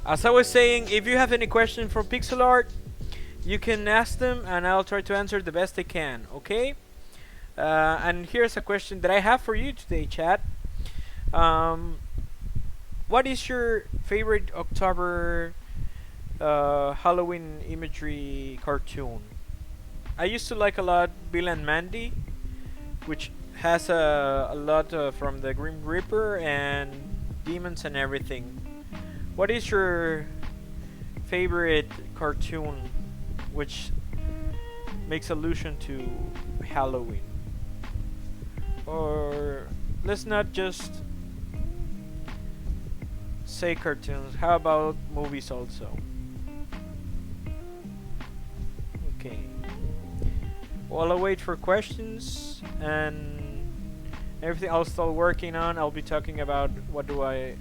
As I was saying, if you have any question for pixel art, you can ask them and I'll try to answer the best I can, okay? And here's a question that I have for you today, chat. Um, what is your favorite October Halloween imagery cartoon? I used to like a lot Bill and Mandy, which has a lot from the Grim Reaper and demons and everything. What is your favorite cartoon which makes allusion to Halloween? Or let's not just say cartoons. How about movies also? Okay. While I wait for questions and everything I'll still working on, I'll be talking about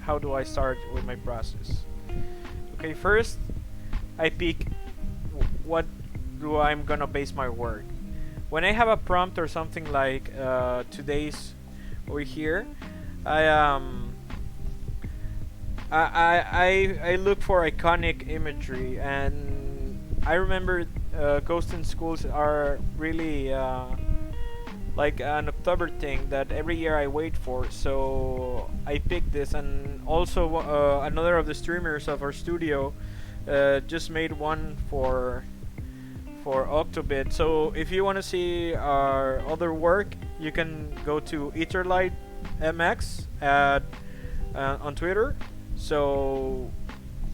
how do I start with my process. Okay, first I pick what do I'm gonna base my work. When I have a prompt or something like today's over here, I I look for iconic imagery, and I remember ghosts in schools are really like an October thing that every year I wait for. So I picked this, and also another of the streamers of our studio just made one for Octobit. So if you want to see our other work, you can go to Etherlight MX at on Twitter. So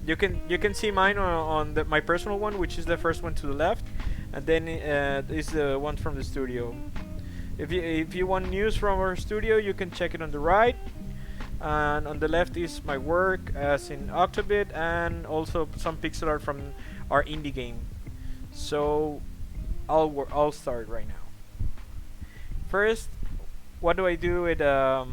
you can see mine on my personal one, which is the first one to the left, and then is the one from the studio. If you want news from our studio, you can check it on the right, and on the left is my work as in Octobit, and also some pixel art from our indie game. So I'll start right now. First, what do I do with a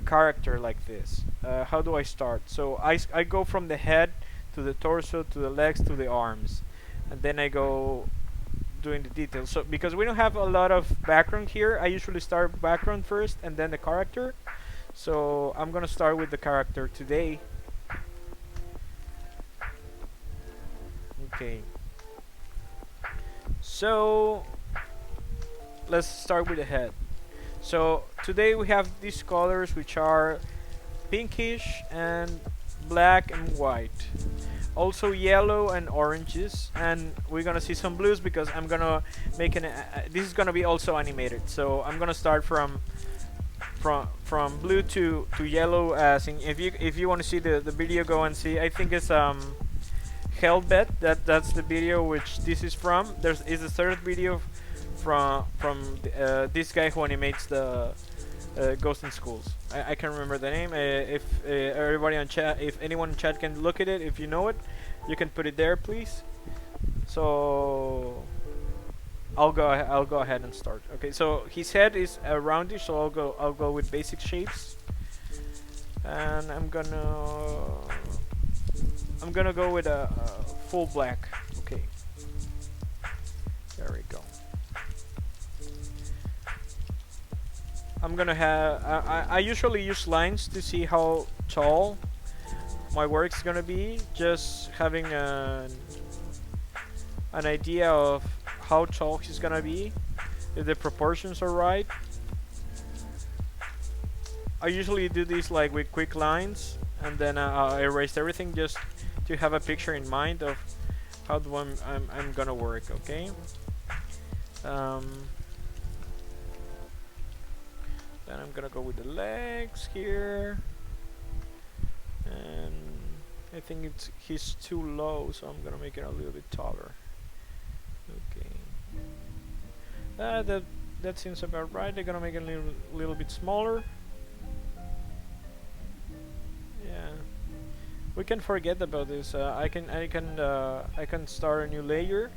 character like this? How do I start? So I go from the head to the torso to the legs to the arms, and then I go doing the details. So because we don't have a lot of background here, I usually start background first and then the character. So I'm gonna start with the character today. Okay. So let's start with the head. So today we have these colors which are pinkish and black and white. Also yellow and oranges, and we're gonna see some blues because I'm gonna make this is gonna be also animated. So I'm gonna start from blue to yellow. As in, if you want to see the video, go and see. I think it's Hellbet. That's the video which this is from. There's is a third video from this guy who animates the Ghost in Schools. I can't remember the name. If everybody on chat, if anyone in chat can look at it, if you know it, you can put it there, please. So I'll go ahead and start. Okay, so his head is roundish, so I'll go with basic shapes, and I'm gonna go with a full black. Okay, there we go. I'm gonna have I usually use lines to see how tall my work's gonna be, just having an idea of how tall he's gonna be, if the proportions are right. I usually do these like with quick lines, and then I erase everything just to have a picture in mind of how I'm gonna work. Okay. Then I'm gonna go with the legs here, and I think he's too low, so I'm gonna make it a little bit taller. Okay, that seems about right. They're gonna make it a little bit smaller. Yeah, we can forget about this. I can start a new layer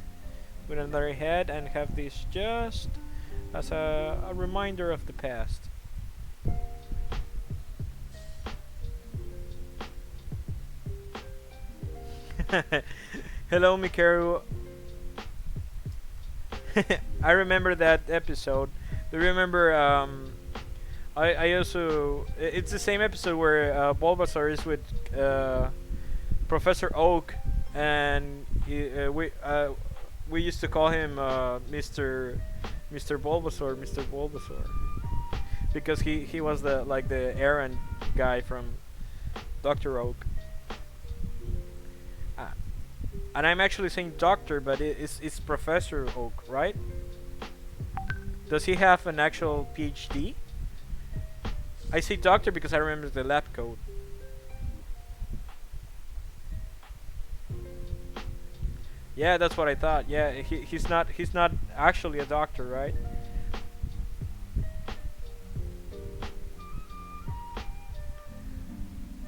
with another head and have this just as a reminder of the past. Hello, Mikaru. I remember that episode. Do you remember I also it's the same episode where Bulbasaur is with Professor Oak, and we used to call him Mr. Bulbasaur, Mr. Bulbasaur, because he was the like the errand guy from Doctor Oak. Uh, and I'm actually saying Doctor, but it's Professor Oak, right? Does he have an actual PhD? I say Doctor because I remember the lab coat. Yeah, that's what I thought. Yeah, he's not actually a doctor, right?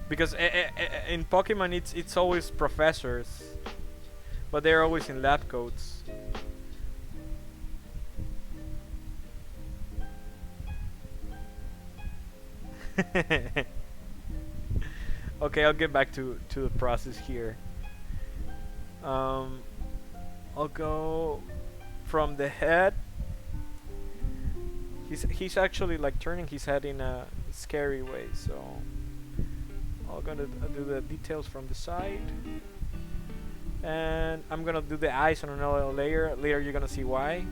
Because in Pokemon it's always professors, but they're always in lab coats. Okay, I'll get back to the process here. Um, I'll go from the head. He's actually like turning his head in a scary way, so I'm gonna do the details from the side, and I'm gonna do the eyes on another layer. Later, you're gonna see why.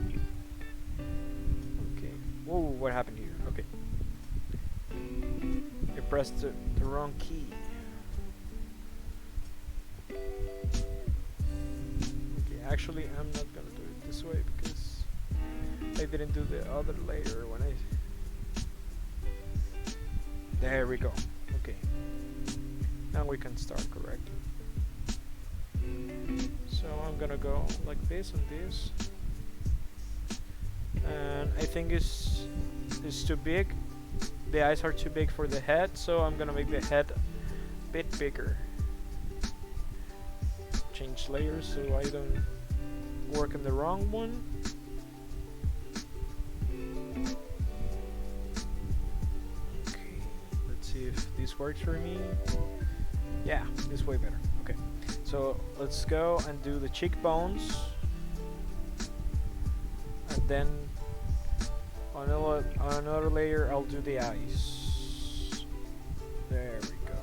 Okay. Whoa, what happened here? Okay. You pressed the wrong key. Okay, actually, I'm not gonna do it this way because I didn't do the other layer when I. There we go. Okay. Now we can start correctly. So I'm gonna go like this and this, and I think it's too big. The eyes are too big for the head, so I'm gonna make the head a bit bigger. Change layers so I don't work on the wrong one. Okay, let's see if this works for me. Yeah, this way better. Okay, so let's go and do the cheekbones, and then on another layer I'll do the eyes. There we go.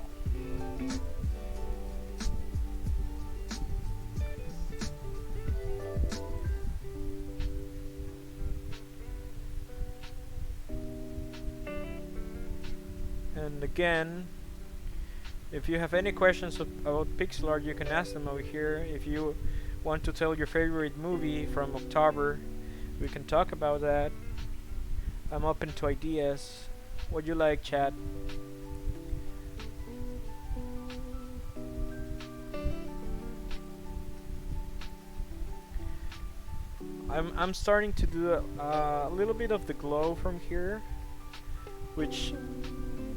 And again, if you have any questions about pixel art, you can ask them over here. If you want to tell your favorite movie from October, we can talk about that. I'm open to ideas. What do you like, chat? I'm starting to do a little bit of the glow from here, which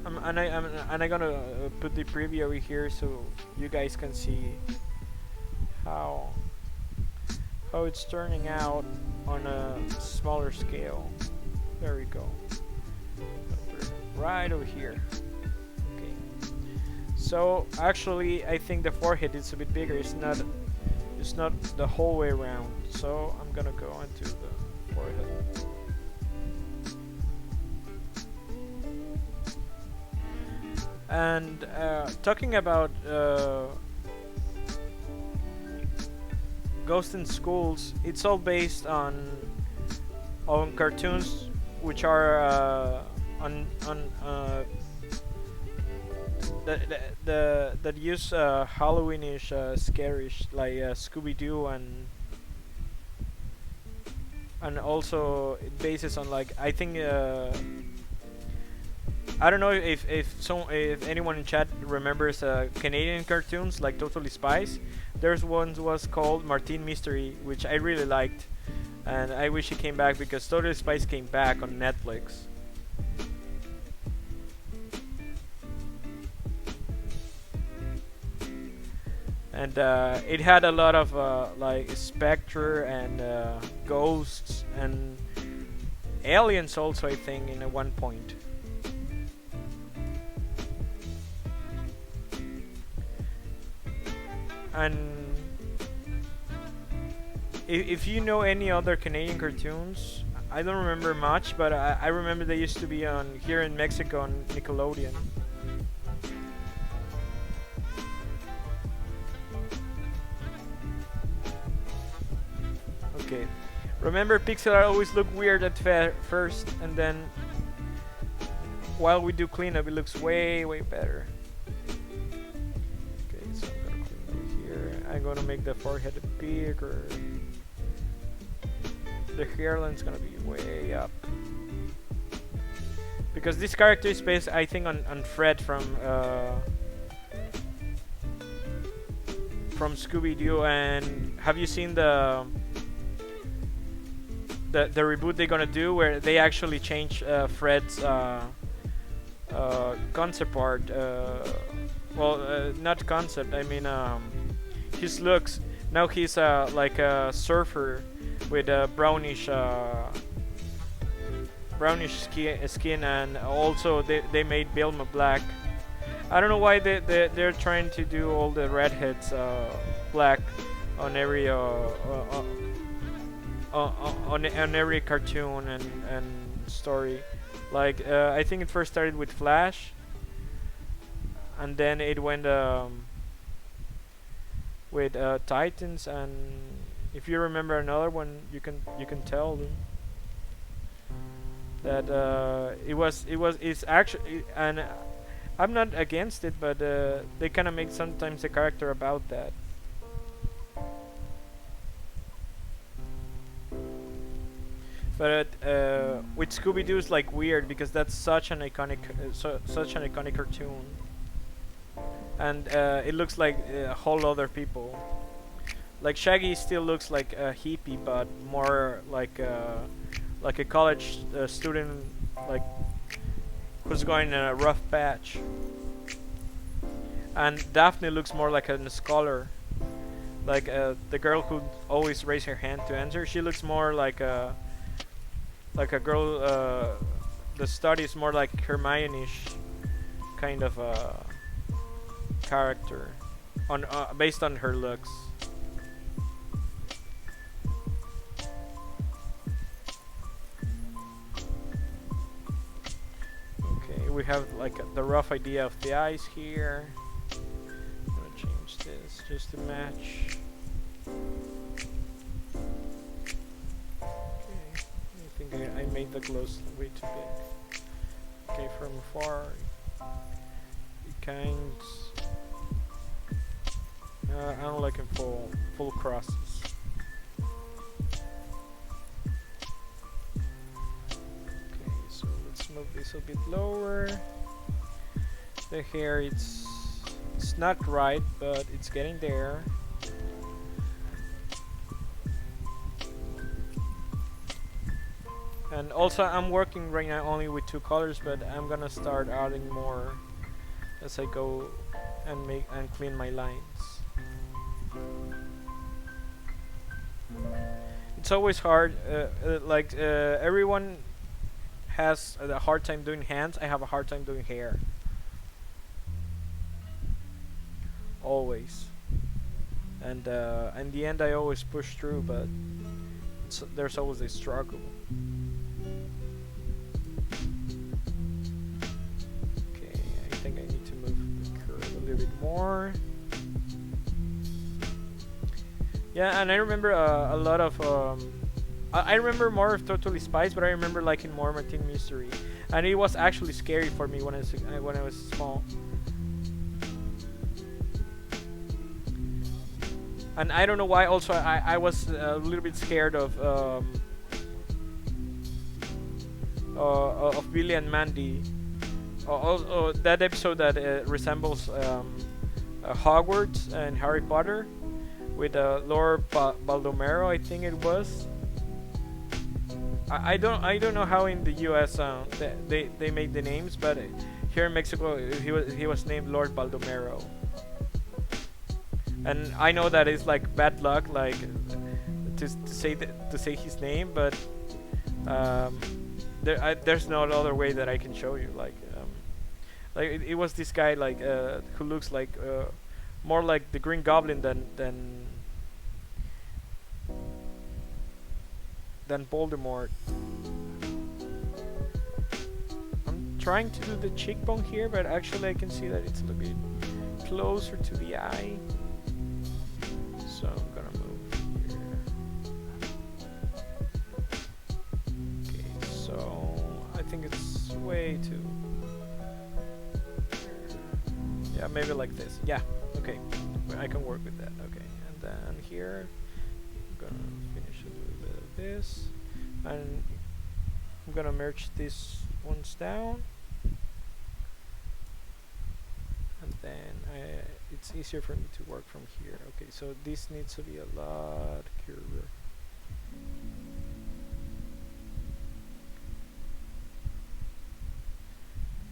I'm gonna put the preview over here so you guys can see how it's turning out on a smaller scale. There we go. Right over here. Okay. So actually, I think the forehead is a bit bigger. It's not the whole way around. So I'm gonna go into the forehead. And talking about Ghost in Schools, it's all based on cartoons which are that use Halloweenish, scarish, like Scooby-Doo, and also it bases on, like, I think I don't know if anyone in chat remembers Canadian cartoons like Totally Spies. There's one was called Martin Mystery, which I really liked, and I wish it came back because Totally Spies came back on Netflix. And it had a lot of like spectre and ghosts and aliens also, I think, in one point. And if you know any other Canadian cartoons, I don't remember much, but I remember they used to be on here in Mexico on Nickelodeon. Okay. Remember, pixel art always look weird at first, and then while we do cleanup, it looks way, way better. Okay, so I'm gonna clean over here. I'm gonna make the forehead bigger. The hairline's gonna be way up. Because this character is based, I think, on Fred from Scooby-Doo. And have you seen the reboot they're gonna do where they actually change Fred's concept art? Well, not concept. I mean, his looks. Now he's like a surfer with a brownish skin, and also they made Vilma black. I don't know why they're trying to do all the redheads black on every on every cartoon and story. Like I think it first started with Flash, and then it went with Titans, and if you remember another one, you can tell them that it's actually, and I'm not against it, but they kind of make sometimes a character about that. But with Scooby-Doo it's like weird because that's such an iconic cartoon, and it looks like a whole other people. Like Shaggy still looks like a hippie, but more like a college student, like who's going in a rough patch. And Daphne looks more like a scholar, like the girl who always raised her hand to answer. She looks more like a girl that studies more like Hermione-ish kind of character, on based on her looks. Okay, we have like the rough idea of the eyes here. I'm gonna change this just to match. I made the glows way too big. Okay, from afar, it kind. I don't like in full crosses. Okay, so let's move this a bit lower. The hair, it's not right, but it's getting there. And also I'm working right now only with 2 colors, but I'm gonna start adding more as I go and make and clean my lines. It's always hard, everyone has a hard time doing hands. I have a hard time doing hair. Always. And in the end I always push through, but there's always a struggle. I think I need to move the curve a little bit more. Yeah, and I remember a lot of I remember more of Totally Spies, but I remember liking more Martin Mystery, and it was actually scary for me when I was small. And I don't know why. Also, I was a little bit scared of Billy and Mandy. That episode that resembles Hogwarts and Harry Potter with Lord Baldomero, I think it was. I don't know how in the U.S. They made the names, but here in Mexico he was named Lord Baldomero. And I know that it's like bad luck, like to say his name, but there's no other way that I can show you. Like it was this guy like who looks like more like the Green Goblin than Voldemort. trying to do the cheekbone here, but actually I can see that it's a little bit closer to the eye. So I'm gonna move here. Okay, so I think it's way too... Yeah, maybe like this. Yeah, okay. I can work with that. Okay, and then here I'm gonna finish a little bit of this, and I'm gonna merge these ones down, and then it's easier for me to work from here. Okay, so this needs to be a lot curver.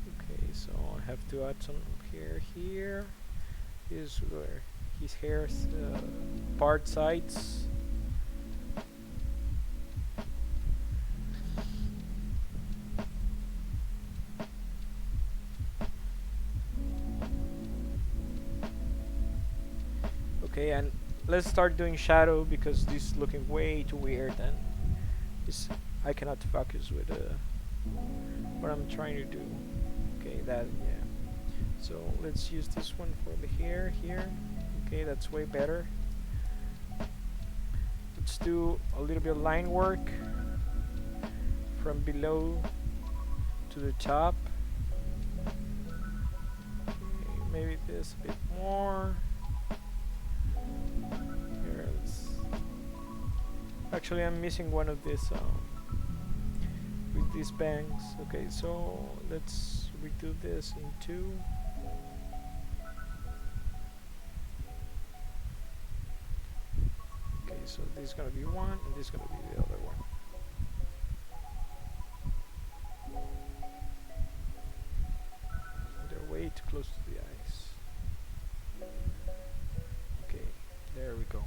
Okay, so I have to add some hair here. This is where his hair's part sides. Okay, and let's start doing shadow because this is looking way too weird and I cannot focus with what I'm trying to do. Okay, that, yeah. So let's use this one for the hair here. Okay, that's way better. Let's do a little bit of line work from below to the top. Okay, maybe this a bit more. Here, actually, I'm missing one of these with these bangs. Okay, so let's redo this in 2. Okay, so this is gonna be 1, and this is gonna be the other one. They're way too close to the eyes. Okay, there we go.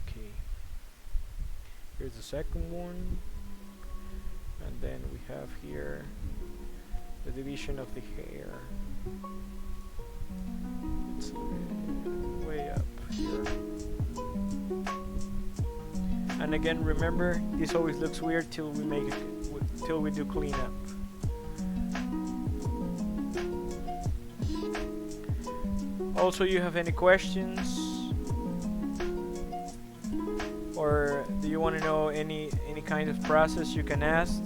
Okay, here's the second one, and then we have here the division of the hair. It's way up here. And again, remember, this always looks weird till we make it, till we do cleanup. Also, you have any questions? Or do you want to know any kind of process, you can ask.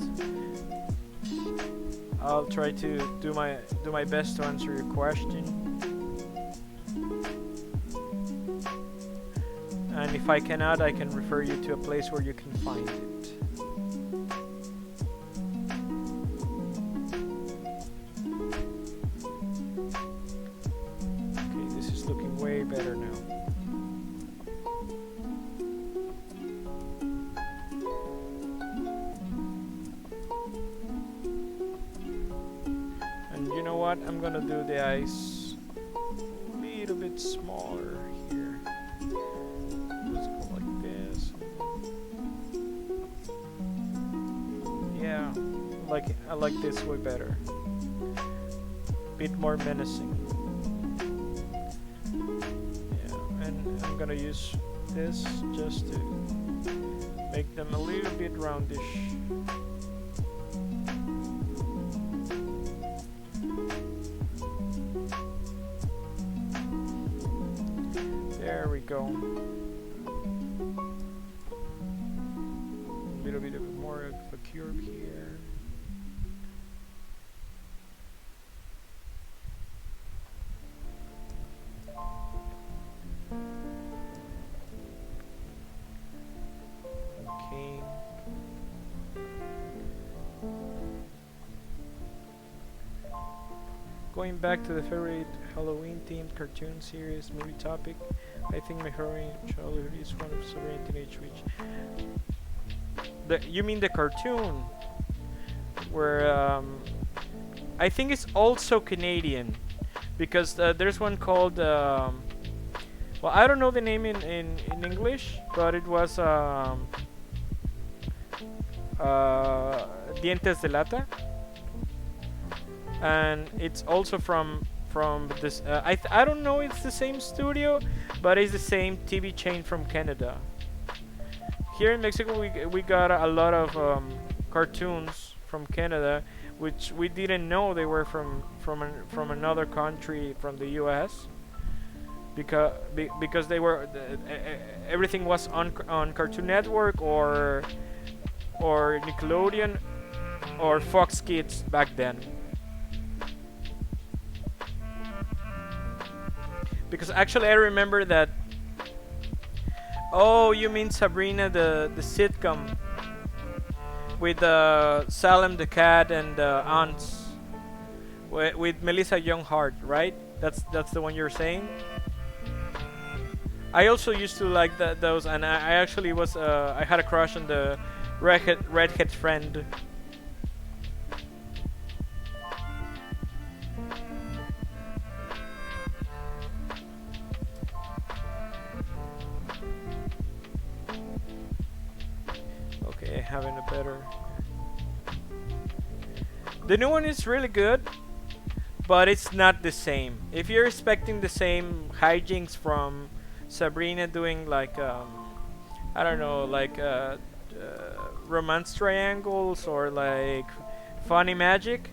I'll try to do my best to answer your question. And if I cannot, I can refer you to a place where you can find it. Okay, this is looking way better now. I'm gonna do the eyes a little bit smaller here. Let's go like this. Yeah, I like this way better. Bit more menacing. Yeah, and I'm gonna use this just to make them a little bit roundish. There we go. A little bit of more of a curve here. Okay. Going back to the favorite Halloween themed cartoon series movie topic, I think my heroine childhood is one of Sabrina Teenage Witch. You mean the cartoon? Where I think it's also Canadian, because there's one called well, I don't know the name in English, but it was Dientes de Lata, and it's also from this I don't know, it's the same studio, but it's the same TV chain from Canada. Here in Mexico, we got a lot of cartoons from Canada, which we didn't know they were from another country from the U.S. Because they were everything was on Cartoon Network or Nickelodeon or Fox Kids back then. Because actually I remember that. Oh, you mean Sabrina the sitcom with Salem the cat and the aunts with Melissa Young Hart, right? That's the one you're saying. I also used to like those, and I actually was I had a crush on the redhead friend. Okay, having a better. The new one is really good, but it's not the same. If you're expecting the same hijinks from Sabrina doing like I don't know, like romance triangles or like funny magic.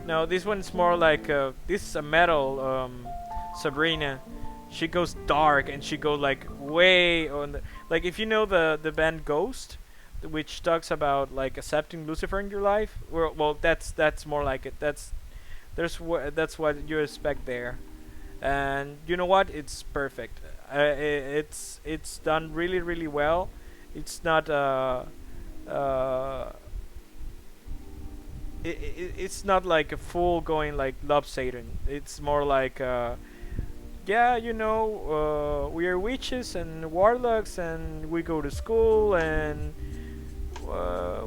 No, this one's more like this is a metal Sabrina. She goes dark and she goes like way on the, like if you know the band Ghost, which talks about like accepting Lucifer in your life. Well, that's more like it. That's what you expect there, and you know what? It's perfect. It's done really well. It's not it's not like a full going like Love Satan. It's more like yeah, you know, we are witches and warlocks and we go to school and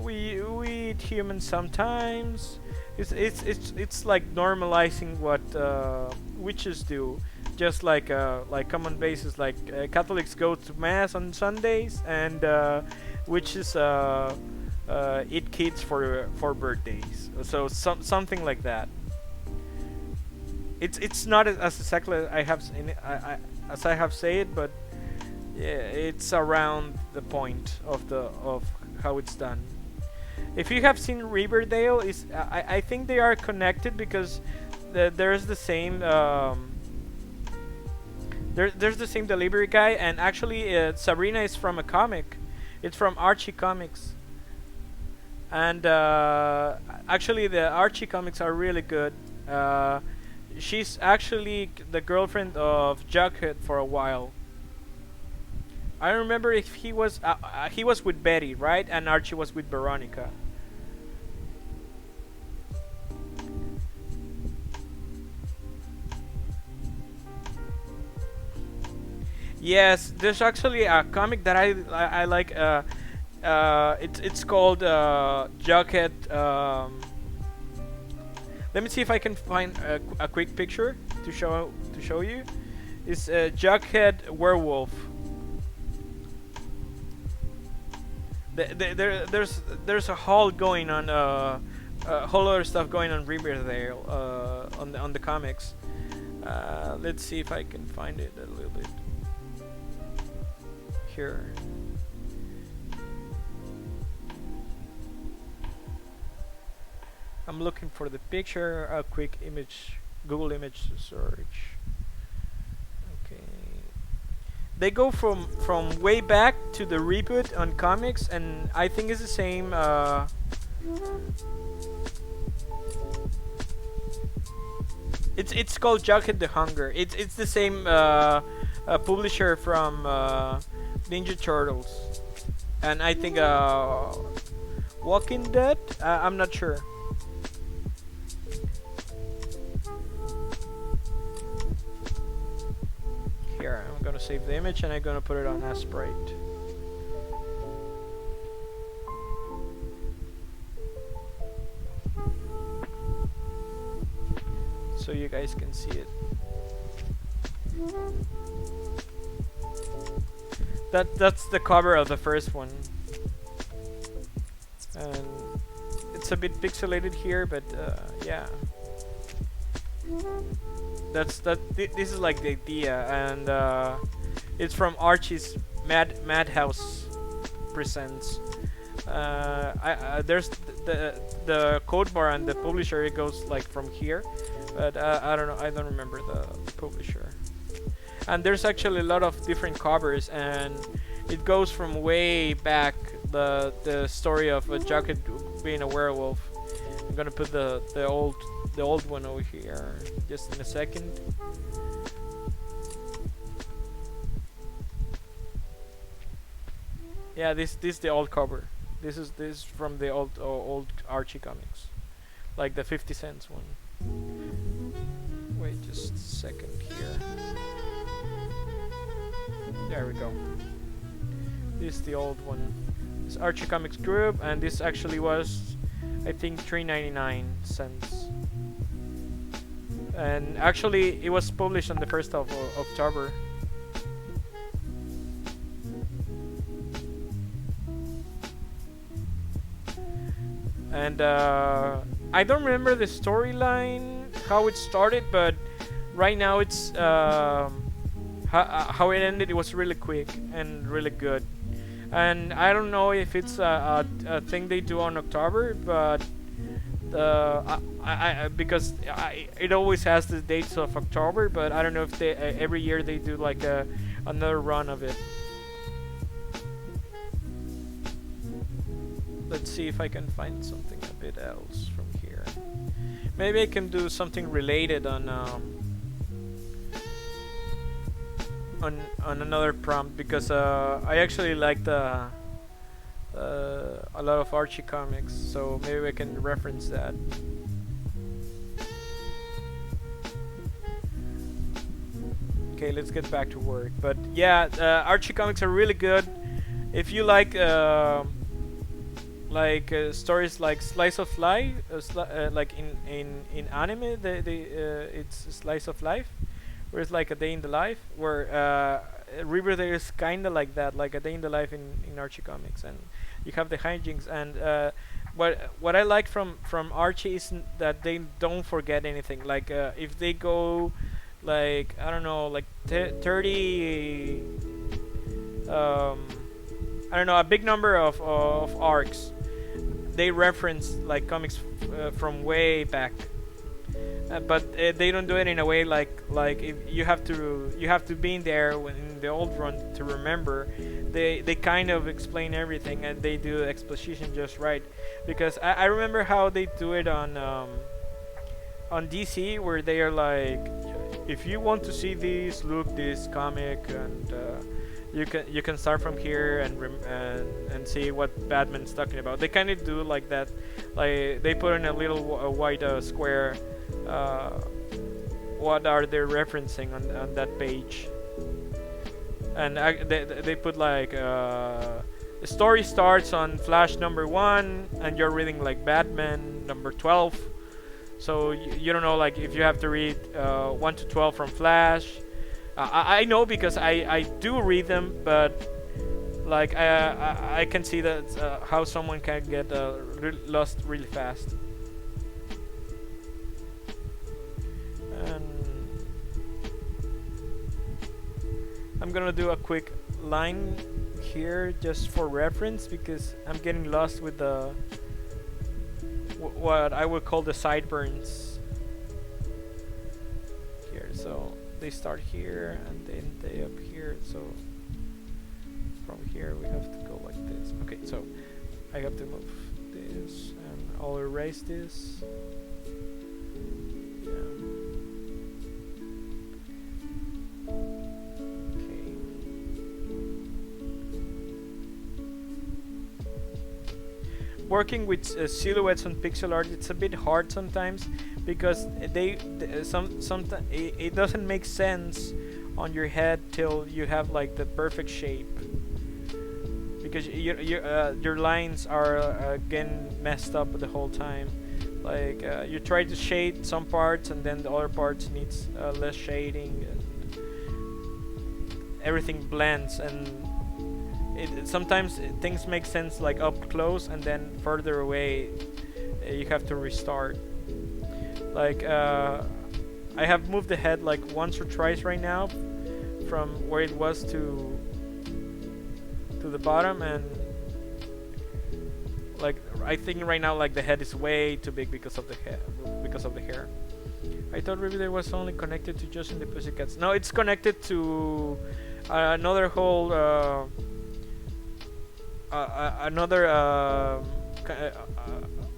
we eat humans sometimes. It's like normalizing what witches do, just like common basis. Like Catholics go to mass on Sundays, and witches eat kids for birthdays. So something like that. It's not as exactly as I have said, but yeah, it's around the point of how it's done. If you have seen Riverdale, I think they are connected because there's the same there's the same delivery guy, and actually Sabrina is from a comic. It's from Archie comics, and actually the Archie comics are really good. She's actually the girlfriend of Jughead for a while. I remember if he was with Betty, right, and Archie was with Veronica. Yes, there's actually a comic that I like. It's called Jughead. Let me see if I can find a quick picture to show you. It's Jughead Werewolf. There's a whole going on a whole other stuff going on Riverdale on the comics. Let's see if I can find it a little bit here. I'm looking for the picture. A quick image, Google image search. Okay. They go from way back to the reboot on comics, and I think it's the same. It's called Jughead the Hunger. It's the same publisher from Ninja Turtles, and I think Walking Dead. I'm not sure. Here, I'm gonna save the image and I'm gonna put it on as sprite. So you guys can see it. That's the cover of the first one, and it's a bit pixelated here, but yeah. This is like the idea, and It's from Archie's Madhouse Presents. There's the code bar and the publisher. It goes like from here, but I don't know. I don't remember the publisher. And there's actually a lot of different covers, and it goes from way back. The story of a jacket being a werewolf. I'm gonna put the old one over here just in a second. Yeah, this is the old cover. This is from the old Archie comics, like the 50 cents one. Wait just a second here. There we go. This is the old one. It's Archie Comics Group, and this actually was, I think, 3.99 cents. And actually, it was published on the 1st of October. And I don't remember the storyline, how it started, but right now it's how it ended. It was really quick and really good. And I don't know if it's a thing they do on October, but because it always has the dates of October, but I don't know if they every year they do like another run of it. Let's see if I can find something a bit else from here. Maybe I can do something related on another prompt, because I actually like a lot of Archie comics, so maybe I can reference that. Okay, let's get back to work. But yeah, Archie comics are really good. If you like stories like Slice of Life, like in anime, it's Slice of Life, where it's like a day in the life, where Riverdale is kind of like that, like a day in the life in Archie comics, and you have the hijinks. And what I like from Archie is that they don't forget anything. Like if they go, like I don't know, like 30, I don't know, a big number of arcs, they reference like comics from way back. But they don't do it in a way like if you have to be in there in the old run to remember. They kind of explain everything, and they do exposition just right. Because I remember how they do it on DC, where they are like, if you want to see this comic, and you can start from here and see what Batman's talking about. They kind of do like that. Like they put in a little white square. What are they referencing on that page? And they put like the story starts on Flash number 1, and you're reading like Batman number 12. So you don't know, like, if you have to read 1 to 12 from Flash. I know, because I do read them, but like I can see that how someone can get lost really fast. And I'm gonna do a quick line here just for reference, because I'm getting lost with the what I would call the sideburns here. So they start here and then they up here, so from here we have to go like this. Okay, so I have to move this, and I'll erase this. Working with silhouettes on pixel art, it's a bit hard sometimes, because sometimes it doesn't make sense on your head till you have like the perfect shape, because your lines are getting messed up the whole time. Like you try to shade some parts, and then the other parts needs less shading, and everything blends. And sometimes things make sense like up close, and then further away you have to restart. Like I have moved the head like once or twice right now from where it was to the bottom, and like I think right now like the head is way too big because of the hair. I thought Riverdale was only connected to Just in the Pussycats. No, it's connected to another whole another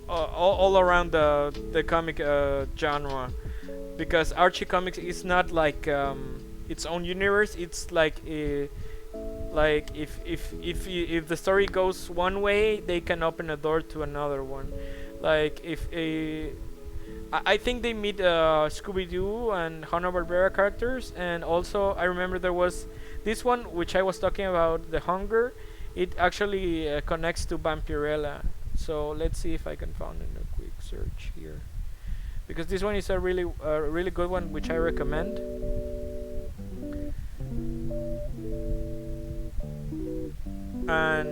all around the comic genre, because Archie Comics is not like its own universe. It's like if the story goes one way, they can open a door to another one. Like if I think they meet Scooby-Doo and Hanna-Barbera characters, and also I remember there was this one which I was talking about, the Hunger. It actually connects to Vampirella. So let's see if I can find in a quick search here, because this one is a really good one which I recommend. And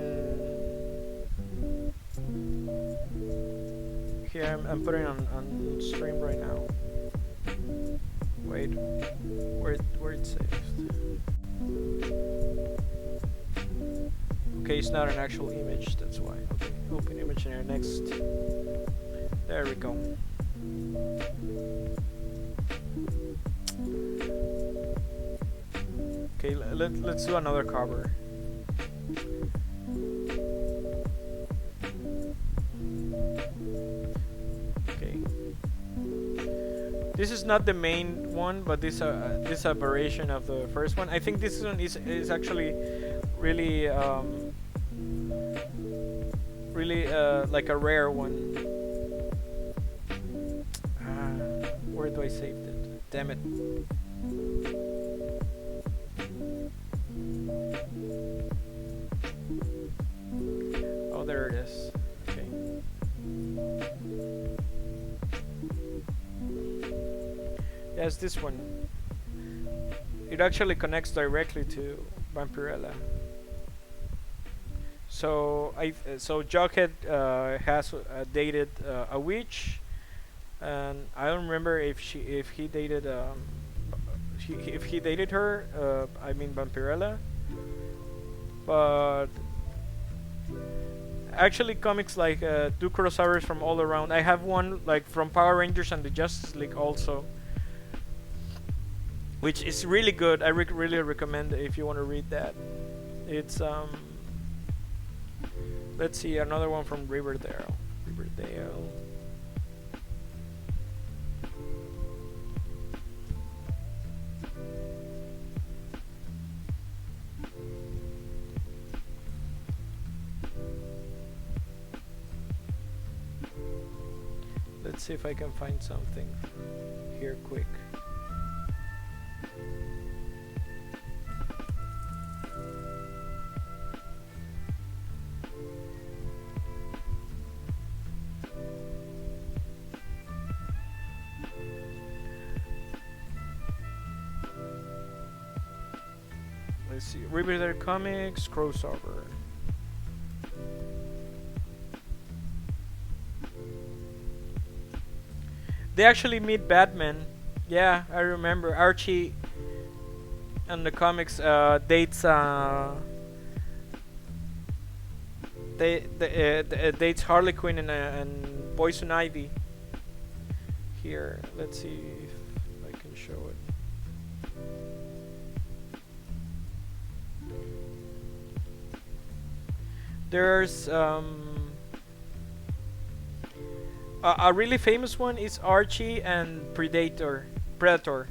here I'm putting on stream right now. Wait, where it saved? Okay, it's not an actual image, that's why. Okay, open image in here next. There we go. Okay, let's do another cover. Okay. This is not the main one, but this is a variation of the first one. I think this one is actually really like a rare one. Where do I save it? Damn it. Oh, there it is. Okay. Yes, this one. It actually connects directly to Vampirella. So Jughead has dated a witch, and I don't remember if he dated if he dated her. I mean Vampirella. But actually, comics like do crossovers from all around. I have one like from Power Rangers and the Justice League also, which is really good. I really recommend it if you want to read that. It's let's see, another one from Riverdale. Let's see if I can find something here quick. Let's see, Riverdale Comics crossover. They actually meet Batman. Yeah, I remember. Archie in the comics dates dates Harley Quinn and Poison Ivy. Here, let's see if I can show it. There's a really famous one is Archie and Predator. Predator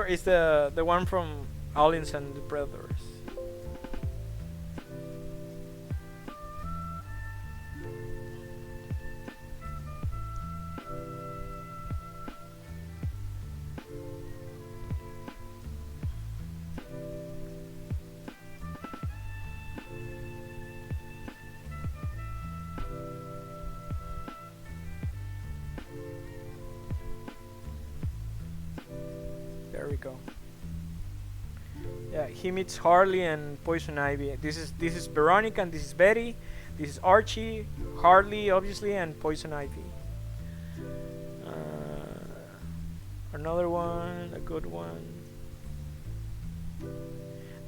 is the one from Aliens and the Predators. There we go. Yeah, he meets Harley and Poison Ivy. This is Veronica and this is Betty. This is Archie, Harley obviously, and Poison Ivy. Another one, a good one.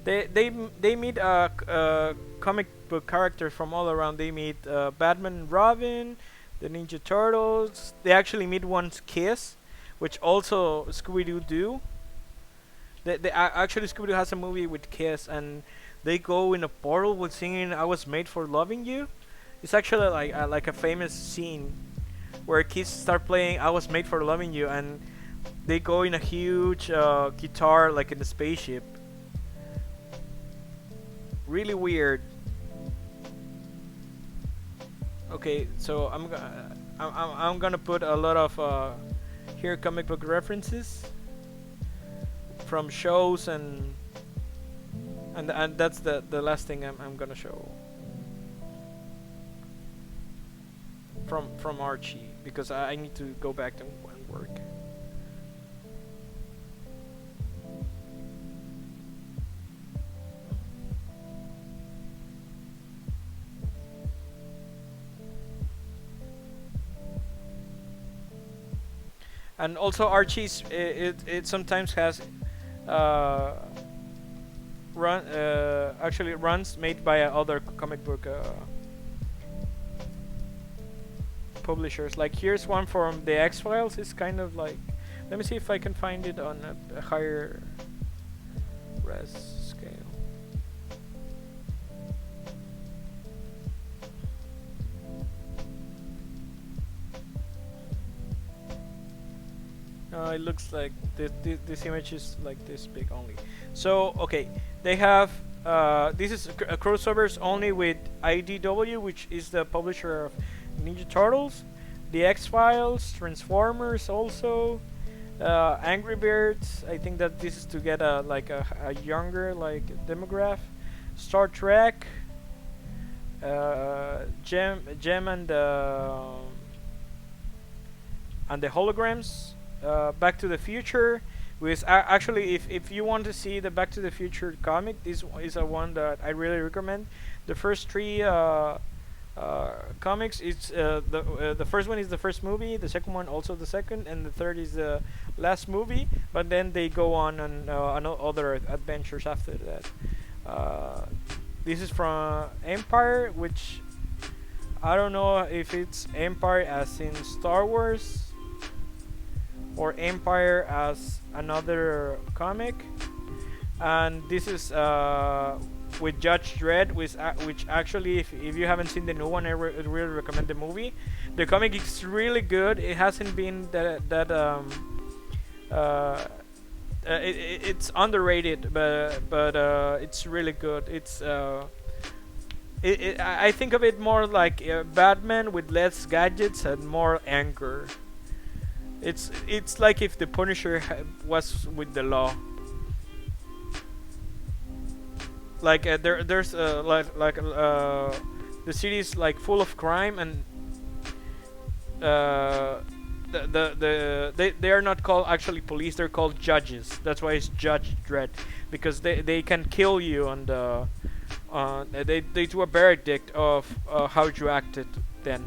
They meet comic book characters from all around. They meet Batman and Robin, the Ninja Turtles. They actually meet one's Kiss, which also Scooby Doo do. Actually Scooby Doo has a movie with Kiss, and they go in a portal with singing "I Was Made for Loving You." It's actually like a famous scene where Kiss start playing "I Was Made for Loving You," and they go in a huge guitar like in a spaceship. Really weird. Okay, so I'm gonna put a lot of here comic book references from shows, and that's the last thing I'm gonna show from Archie, because I need to go back to and work. And also Archie's it sometimes has uh, actually runs made by other comic book publishers. Like here's one from the X-Files. It's kind of like, let me see if I can find it on a higher res scale. It looks like this image is like this big only. So okay, they have this is crossovers only with IDW, which is the publisher of Ninja Turtles, the X-Files, Transformers, also Angry Birds. I think that this is to get a younger like demographic. Star Trek, Gem and the holograms. Back to the Future, with actually, if you want to see the Back to the Future comic, this is a one that I really recommend. The first three comics, it's the first one is the first movie, the second one also the second, and the third is the last movie. But then they go on other adventures after that. This is from Empire, which I don't know if it's Empire as in Star Wars or Empire as another comic. And this is with Judge Dredd, which actually, if you haven't seen the new one, I really recommend the movie. The comic is really good. It hasn't been it's underrated, but it's really good. I think of it more like Batman with less gadgets and more anger. It's like if the Punisher was with the law. Like there's the city is like full of crime, and they are not called actually police. They're called judges. That's why it's Judge Dredd, because they can kill you, and they do a verdict of how you acted then.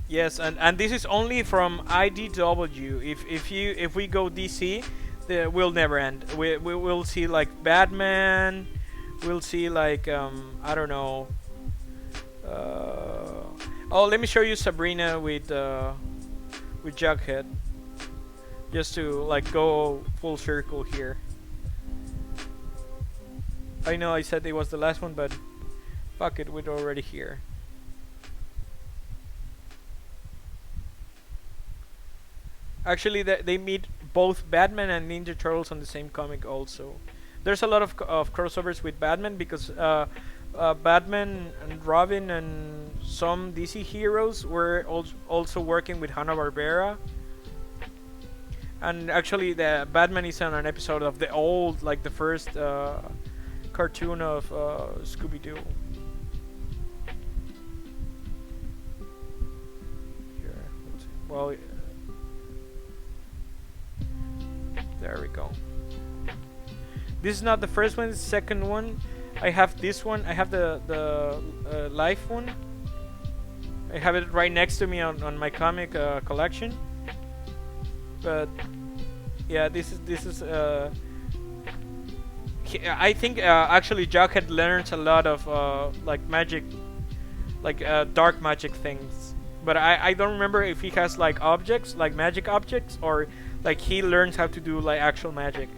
Yes, and this is only from IDW. If we go DC, we'll never end. We will see like Batman. We'll see like I don't know. Oh, let me show you Sabrina with Jughead, just to like go full circle here. I know I said it was the last one, but fuck it, we're already here. Actually, they meet both Batman and Ninja Turtles on the same comic also. There's a lot of crossovers with Batman, because Batman and Robin and some DC heroes were also working with Hanna-Barbera. And actually, the Batman is on an episode of the old, like the first cartoon of Scooby-Doo. Here, let's see. Well, there we go. This is not the first one, it's the second one. I have this one. I have the life one. I have it right next to me on my comic collection. But yeah, this is. I think actually Jack had learned a lot of like magic, like dark magic things. But I don't remember if he has like objects, like magic objects, or like he learns how to do like actual magic.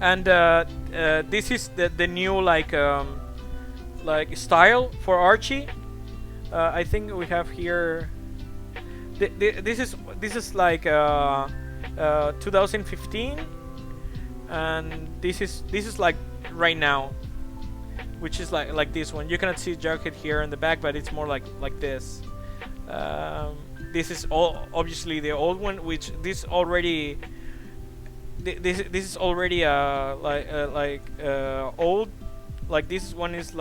And this is the new like style for Archie. I think we have here. This is like 2015, and this is like right now, which is like this one. You cannot see Jughead here in the back, but it's more like this. This is all obviously the old one, which this already. This is already old. Like this one is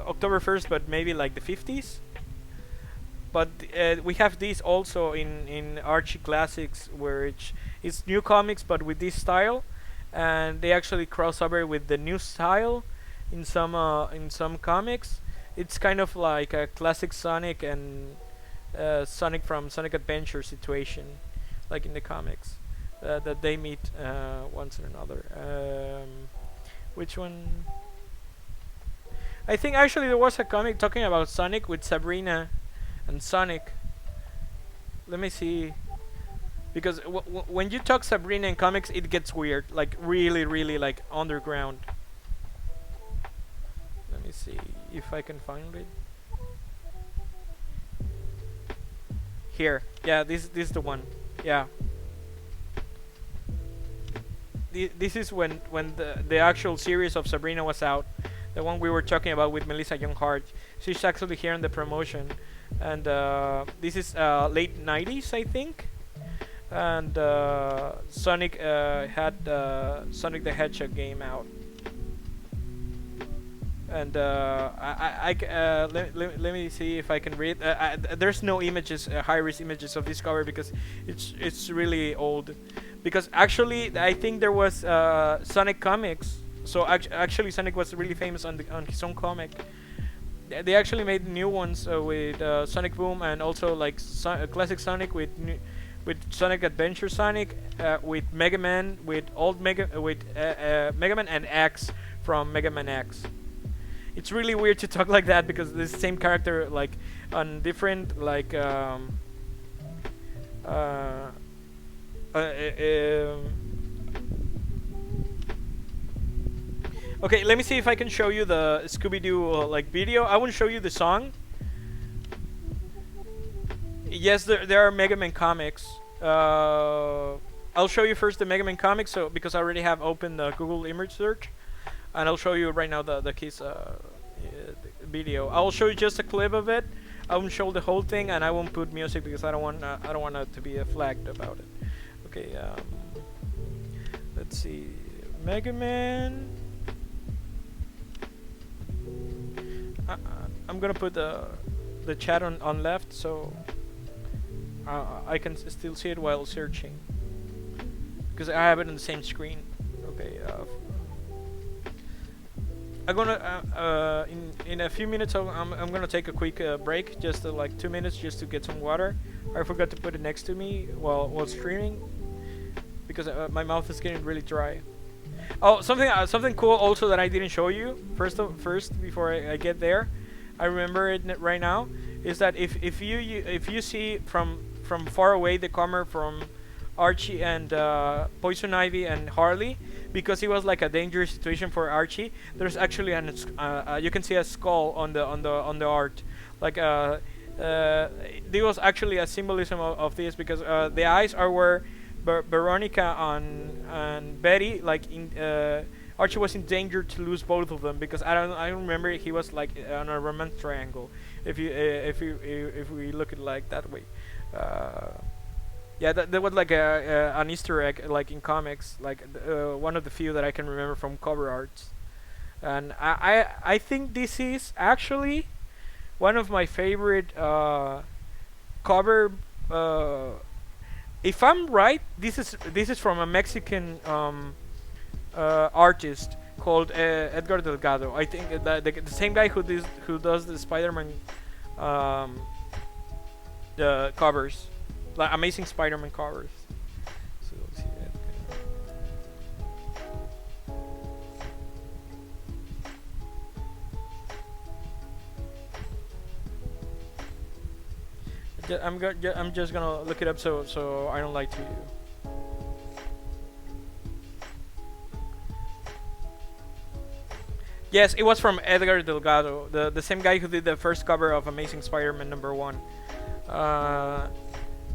October 1st, but maybe like the 50s. But we have this also in Archie Classics, where it's new comics but with this style, and they actually cross over with the new style in some comics. It's kind of like a classic Sonic and Sonic from Sonic Adventure situation, like in the comics, that they meet once or another. Which one? I think actually there was a comic talking about Sonic with Sabrina and Sonic. Let me see, because when you talk Sabrina in comics, it gets weird, like really, really like underground. Let me see if I can find it. Here, yeah, this is the one. Yeah, this is when the actual series of Sabrina was out, the one we were talking about with Melissa Young Hart. She's actually here in the promotion, and this is late 90s, I think. And Sonic had Sonic the Hedgehog game out, and let me see if I can read. There's no images, high-res images of this cover, because it's really old. Because actually, I think there was Sonic comics. So actually, Sonic was really famous on his own comic. They actually made new ones with Sonic Boom, and also like classic Sonic with Sonic Adventure Sonic, with Mega Man, with Mega Man and X from Mega Man X. It's really weird to talk like that, because this same character like on different like okay, let me see if I can show you the Scooby-Doo like video. I won't show you the song. Yes, there are Mega Man comics. I'll show you first the Mega Man comics, so because I already have opened the Google image search, and I'll show you right now the Kiss video. I'll show you just a clip of it. I won't show the whole thing, and I won't put music because I don't want it to be flagged about it. Okay, let's see, Mega Man. I'm gonna put the chat on left, so I can still see it while searching, because I have it on the same screen. Okay, I'm gonna in a few minutes I'm gonna take a quick break, just like 2 minutes, just to get some water. I forgot to put it next to me while streaming, because my mouth is getting really dry. Oh, something cool also that I didn't show you first before I get there. I remember it right now, is that if you see from far away the camera from Archie and Poison Ivy and Harley, because it was like a dangerous situation for Archie, there's actually you can see a skull on the art, like there was actually a symbolism of this, because the eyes are where Veronica and Betty, like Archie was in danger to lose both of them, because I don't remember, he was like on a romance triangle, if we look at it like that way. Yeah, that was like an Easter egg, like in comics, like one of the few that I can remember from cover arts. And I think this is actually one of my favorite cover If I'm right, this is from a Mexican artist called Edgar Delgado. I think the same guy who does the Spider-Man um, the covers, like Amazing Spider-Man covers. So let's see. I'm just gonna look it up so I don't lie to you. Yes, it was from Edgar Delgado, the same guy who did the first cover of Amazing Spider-Man #1. Uh,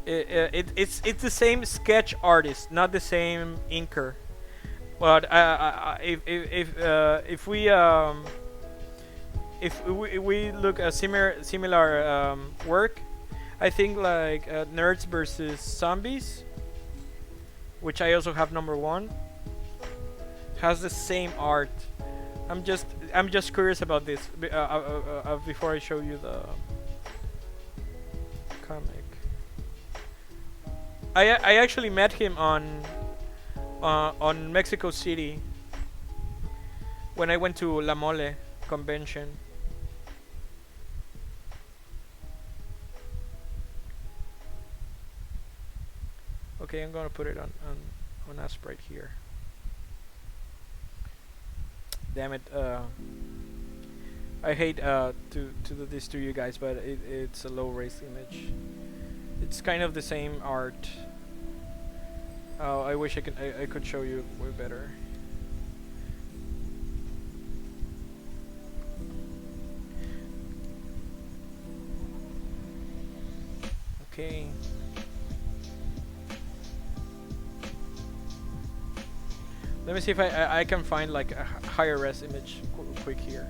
it's the same sketch artist, not the same inker. But if we look at similar work, I think like Nerds versus Zombies, which I also have #1, has the same art. I'm just curious about this before I show you the comic. I actually met him on Mexico City when I went to La Mole convention. Okay, I'm gonna put it on Asprite here. Damn it! I hate to do this to you guys, but it's a low res image. It's kind of the same art. Oh, I wish I could show you way better. Okay. Let me see if I can find like a higher res image quick here.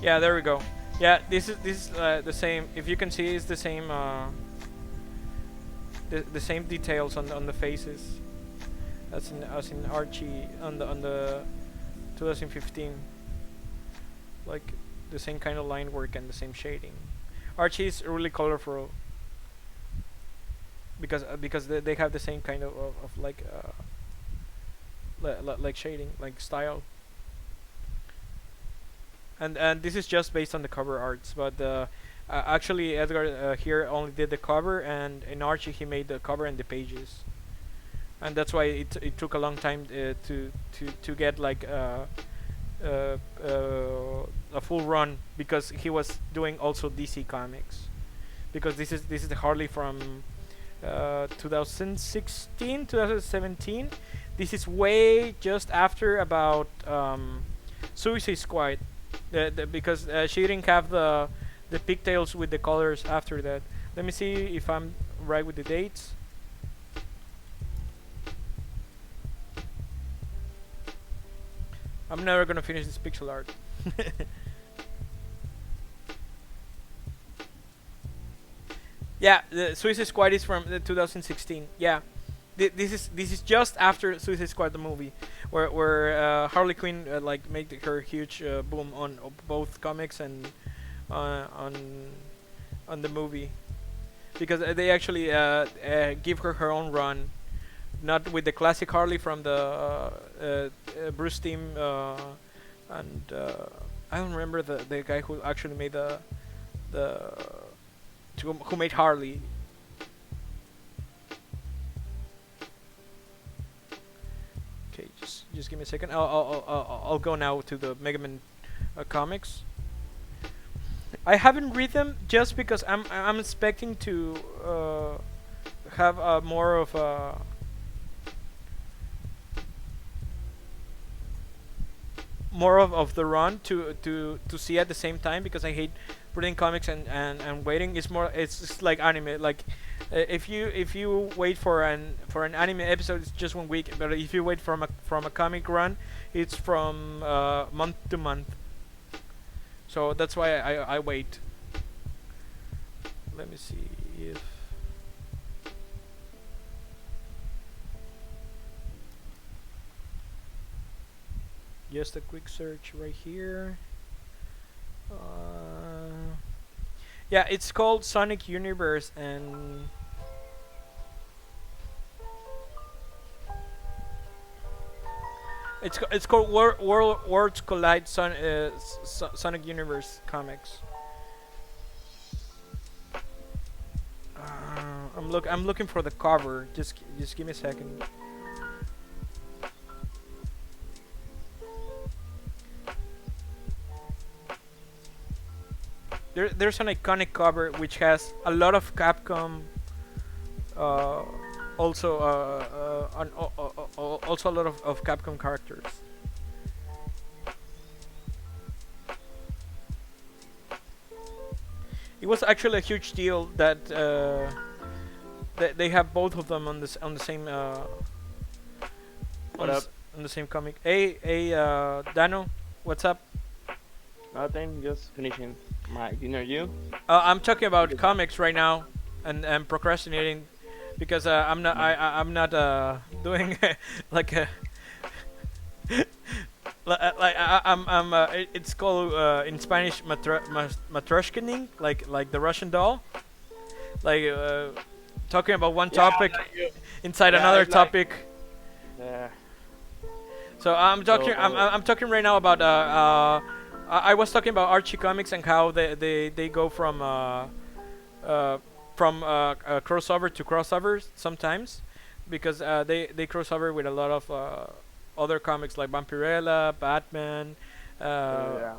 Yeah, there we go. Yeah, this is the same. If you can see, it's the same. The same details on the faces as in Archie on the 2015. Like the same kind of line work and the same shading. Archie is really colorful because they have the same kind of like like shading, like style. And this is just based on the cover arts, but actually Edgar here only did the cover, and in Archie he made the cover and the pages, and that's why it took a long time to get like a full run, because he was doing also DC Comics, because this is the Harley from 2016 2017. This is way just after about Suicide Squad. Because she didn't have the pigtails with the colors after that. Let me see if I'm right with the dates. I'm never gonna finish this pixel art. Yeah, the Suicide Squad is from 2016. Yeah, this is just after Suicide Squad the movie, where Harley Quinn like made her huge boom on both comics and on the movie, because they actually give her own run, not with the classic Harley from the Bruce team, and I don't remember the guy who actually made the who made Harley. Okay, just give me a second. I'll go now to the Mega Man comics. I haven't read them just because I'm expecting to have more of a of the run to see at the same time, because I hate reading comics and waiting. It's just like anime. Like If you wait for an anime episode, it's just 1 week. But if you wait from a comic run, it's from month to month. So that's why I wait. Let me see if. Just a quick search right here. Yeah, it's called Sonic Universe, and it's called Worlds Collide Sonic Universe comics. I'm looking for the cover. Just give me a second. There's an iconic cover which has a lot of Capcom. Uh, also also a lot of Capcom characters. It was actually a huge deal that they have both of them on the same What up? on the same comic. Hey, Dano, what's up? Nothing, just finishing my dinner. You? I'm talking about comics right now, and procrastinating because I'm not doing like a it's called in Spanish matryoshkaning, like the Russian doll, like talking about one topic Like you. inside Yeah, another it's like topic. yeah. So I'm talking right now about I was talking about Archie comics and how they go from crossover to crossover sometimes, because they crossover with a lot of other comics like Vampirella, Batman. Yeah.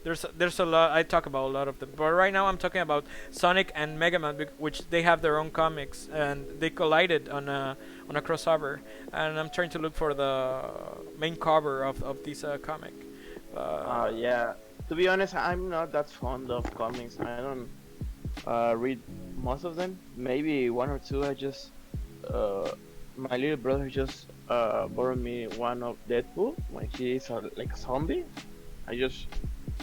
There's a lot. I talk about a lot of them, but right now I'm talking about Sonic and Mega Man, which they have their own comics and they collided on a crossover. And I'm trying to look for the main cover of this comic. Yeah. To be honest, I'm not that fond of comics. I don't read most of them. Maybe one or two. My little brother just borrowed me one of Deadpool when he is like a zombie. I just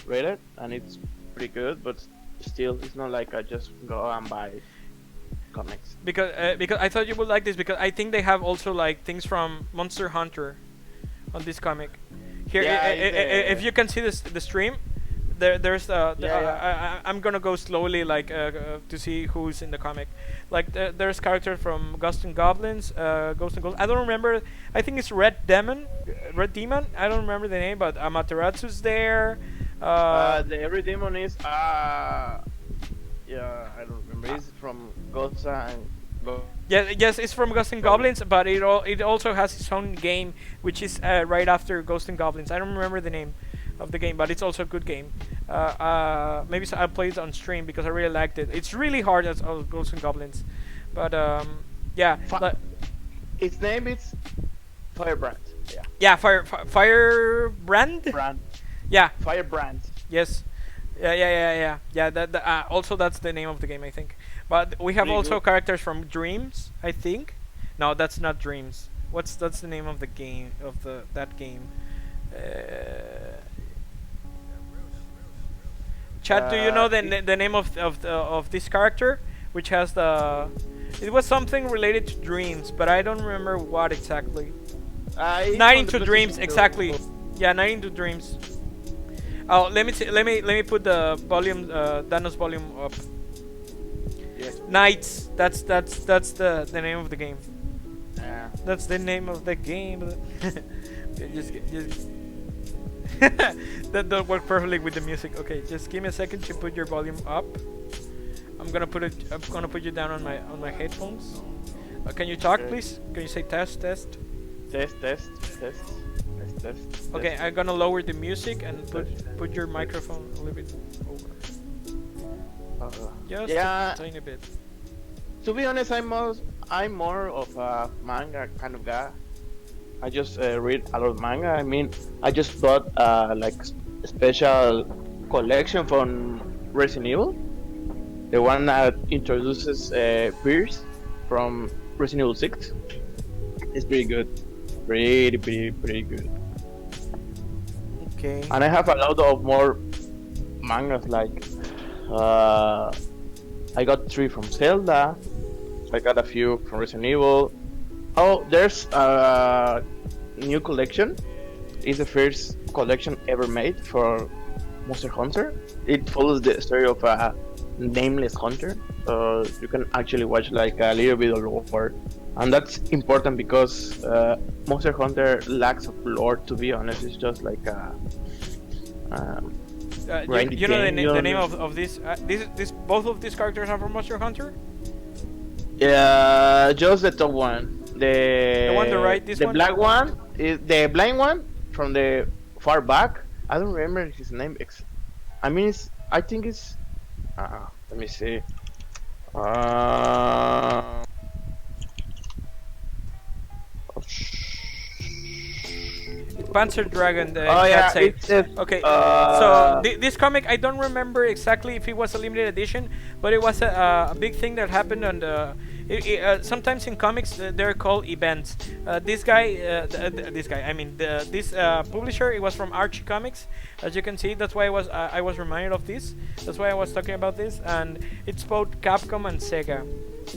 read it and it's pretty good, but still, it's not like I just go and buy comics. Because I thought you would like this, because I think they have also like things from Monster Hunter on this comic. Here, Yeah, if you can see the stream, I'm gonna go slowly, like to see who's in the comic. Like there's characters from Ghost and Goblins, Ghost and Goblins. I don't remember. I think it's Red Demon. I don't remember the name, but Amaterasu's there. The Every Demon is yeah, I don't remember. It's from Goza and Yeah, yes, it's from Ghost and Goblins, but it also has its own game, which is right after Ghost and Goblins. I don't remember the name of the game, but it's also a good game. Maybe I'll play it on stream because I really liked it. It's really hard as Ghost and Goblins, but yeah. its name is Firebrand. Yeah. Yeah, Firebrand. Brand. Yeah. Firebrand. Yes. Yeah. That also that's the name of the game, I think. But we have Pretty also good. characters from Dreams, I think. No, that's not Dreams. That's the name of the game of that game? Chad, do you know the name of this character, which has the? It was something related to dreams, but I don't remember what exactly. It's Night from the into Dreams, PlayStation exactly. 2. Yeah, Night into Dreams. Oh, let me put the volume, Dano's volume up. Yes. Nights. That's the name of the game. Yeah. That's the name of the game. just that don't work perfectly with the music. Okay, just give me a second to put your volume up. I'm gonna put you down on my headphones. Can you talk, Okay. please? Can you say test? Test. Okay, I'm gonna lower the music and put your microphone a little bit over. Just Yeah. a tiny bit. To be honest, I'm more of a manga kind of guy. I just read a lot of manga. I mean, I just bought like special collection from Resident Evil. the one that introduces Pierce from Resident Evil 6. It's pretty good, pretty good. Okay. And I have a lot of more mangas like uh, I got 3 from Zelda. I got a few from Resident Evil. Oh, there's a new collection. It's the first collection ever made for Monster Hunter. It follows the story of a nameless hunter. So you can actually watch like a little bit of lore, and that's important because Monster Hunter lacks of lore. To be honest, it's just like a You know game. the name of this both of these characters are from Monster Hunter. Yeah, just the top one. The one on the right, this the one? black one is the blind one from the far back. I don't remember his name. I mean, I think it's. Let me see. Uh, Panzer Dragon. oh yeah, Say. it's Okay, so this comic, I don't remember exactly if it was a limited edition, but it was a big thing that happened on the. Sometimes in comics they're called events. This guy, I mean, this publisher, it was from Archie Comics, as you can see. That's why I was reminded of this. That's why I was talking about this, and it's both Capcom and Sega.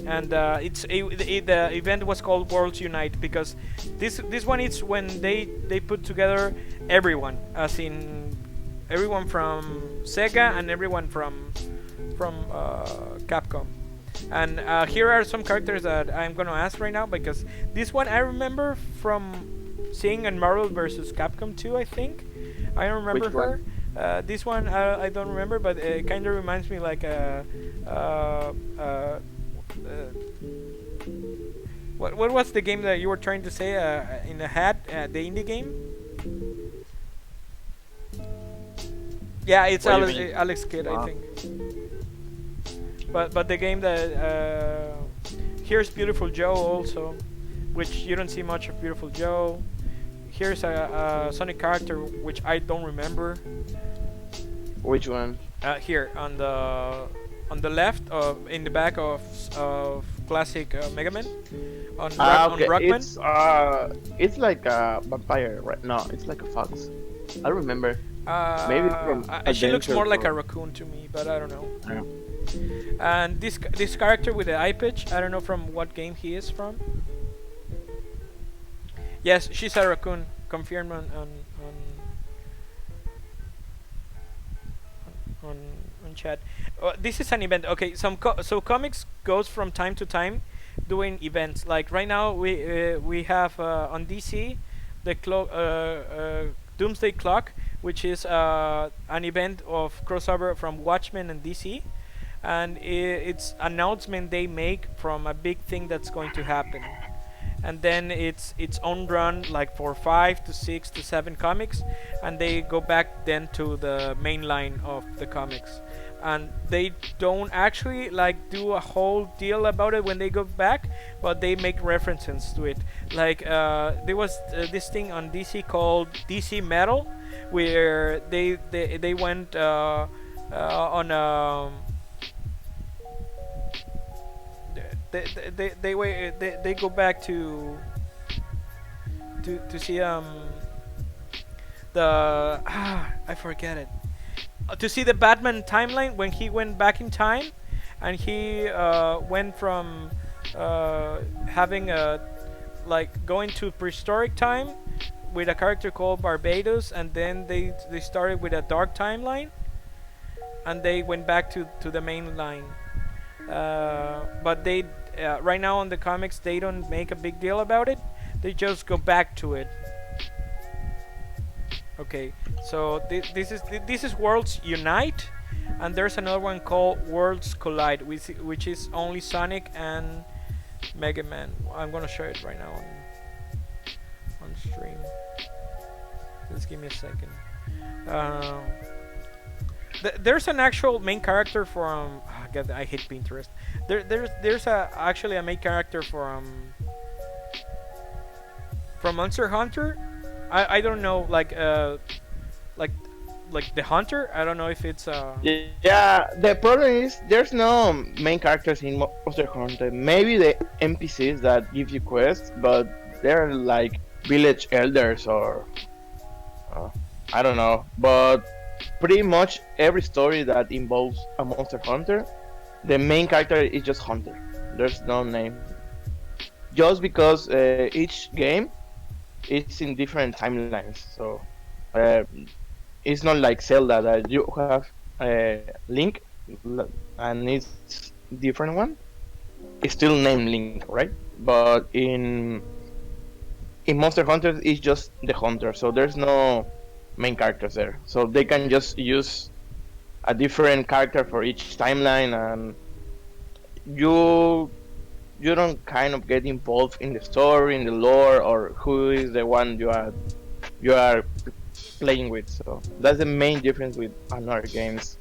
And the event was called Worlds Unite because this one is when they put together everyone, as in everyone from Sega and everyone from Capcom. And here are some characters that I'm gonna ask right now, because this one I remember from seeing in Marvel vs. Capcom 2, I think. I don't remember Which her. one? This one I don't remember, but it kind of reminds me like what was the game that you were trying to say in the hat? The indie game? Yeah, it's What do you mean? Alex Kidd, I think. But the game that here's Beautiful Joe also, which you don't see much of Beautiful Joe. Here's a Sonic character which I don't remember. Which one? Here on the left, in the back of classic Mega Man, on Okay. Rockman. It's like a vampire, right? No, it's like a fox. I don't remember. Maybe from She looks Adventure more like a or- raccoon to me, but I don't know. Yeah. And this character with the eye patch, I don't know from what game he is from. Yes, she's a raccoon. Confirmed on chat. This is an event. Okay, so comics goes from time to time doing events. Like right now we have on DC the Doomsday Clock, which is an event of crossover from Watchmen and DC, and it's announcement they make from a big thing that's going to happen. And then it's own run like for 5 to 6 to 7 comics, and they go back then to the main line of the comics, and they don't actually like do a whole deal about it when they go back, but they make references to it. Like there was this thing on DC called DC Metal, where they went on they go back to see the I forget it, to see the Batman timeline when he went back in time, and he went from having a like going to prehistoric time with a character called Barbados, and then they started with a dark timeline, and they went back to the main line. But they right now on the comics they don't make a big deal about it. They just go back to it. Okay, so this is Worlds Unite, and there's another one called Worlds Collide, which is only Sonic and Mega Man. I'm gonna show it right now on stream. Just give me a second. There's an actual main character from. God, I hate Pinterest. There's actually a main character from Monster Hunter. I don't know like like the hunter. I don't know if it's Yeah, the problem is there's no main characters in Monster Hunter. Maybe the NPCs that give you quests, but they're like village elders or uh, I don't know. But pretty much every story that involves a Monster Hunter, the main character is just Hunter. There's no name. Just because each game is in different timelines, so uh, it's not like Zelda that you have Link, and it's different one. It's still named Link, right? But in Monster Hunter, it's just the hunter, so there's no main characters there. So they can just use a different character for each timeline, and you you don't kind of get involved in the story, in the lore, or who is the one you are playing with. So that's the main difference with another games.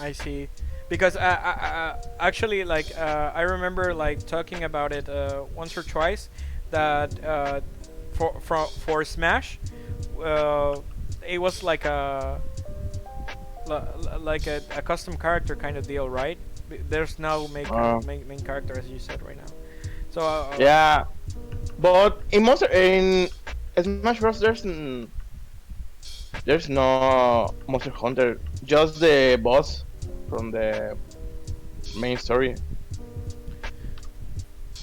I see. Because actually, like I remember like talking about it once or twice that for Smash, it was like a custom character kind of deal, right? There's no main character as you said right now. So Yeah, but in Smash Bros. There's no Monster Hunter, just the boss from the main story.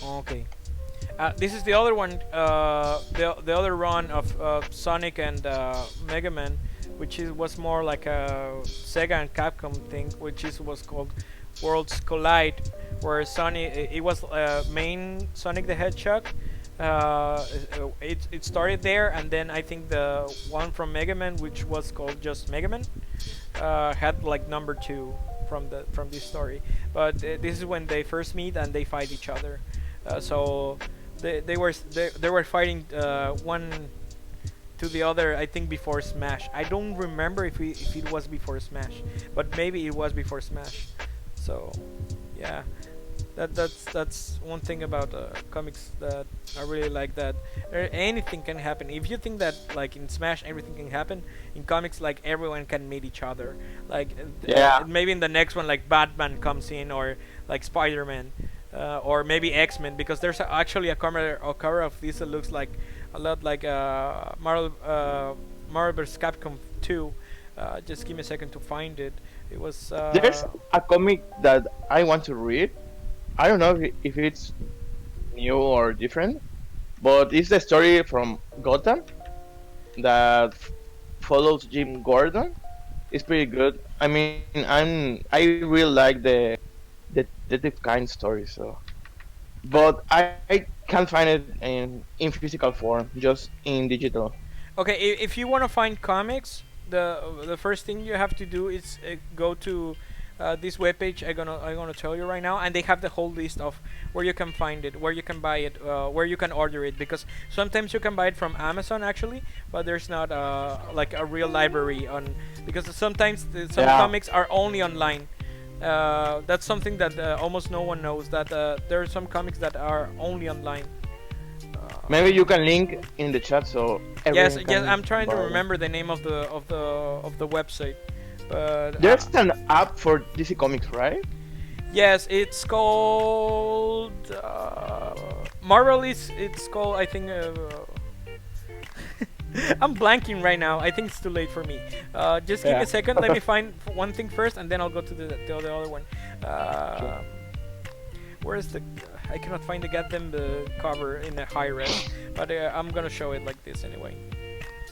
okay. This is the other one, the other run of Sonic and Mega Man, which was more like a Sega and Capcom thing, was called Worlds Collide, where it was main Sonic the Hedgehog. It started there, and then I think the one from Mega Man, which was called just Mega Man, had like number two from this story. But this is when they first meet and they fight each other. So they were fighting one to the other. I think before Smash. I don't remember if it was before Smash, but maybe it was before Smash. So yeah, that's one thing about comics that I really like. That anything can happen. If you think that like in Smash everything can happen, in comics like everyone can meet each other. Like Yeah, maybe in the next one like Batman comes in, or like Spider-Man. Or maybe X-Men, because there's actually a cover of this that looks like a lot like Marvel vs. Capcom 2. Just give me a second to find it. It was there's a comic that I want to read. I don't know if it's new or different, but it's the story from Gotham that follows Jim Gordon. It's pretty good. I mean, I really like the detective kind story. So, but I can't find it in physical form, just in digital. okay. If you want to find comics, the first thing you have to do is go to this webpage I'm gonna tell you right now, and they have the whole list of where you can find it, where you can buy it, where you can order it. Because sometimes you can buy it from Amazon actually, but there's not like a real library on, because sometimes some Yeah. comics are only online. That's something that almost no one knows, that there are some comics that are only online. Maybe you can link in the chat so Yes, everyone yes, can I'm trying to buy. remember the name of the website, but There's an app for DC Comics, right? yes, it's called Marvel. It's called, I think. I'm blanking right now. I think it's too late for me. Just give me Yeah. a second. Let me find one thing first, and then I'll go to the other one. Sure. Where's the? I cannot find the goddamn cover in a high res, but I'm gonna show it like this anyway.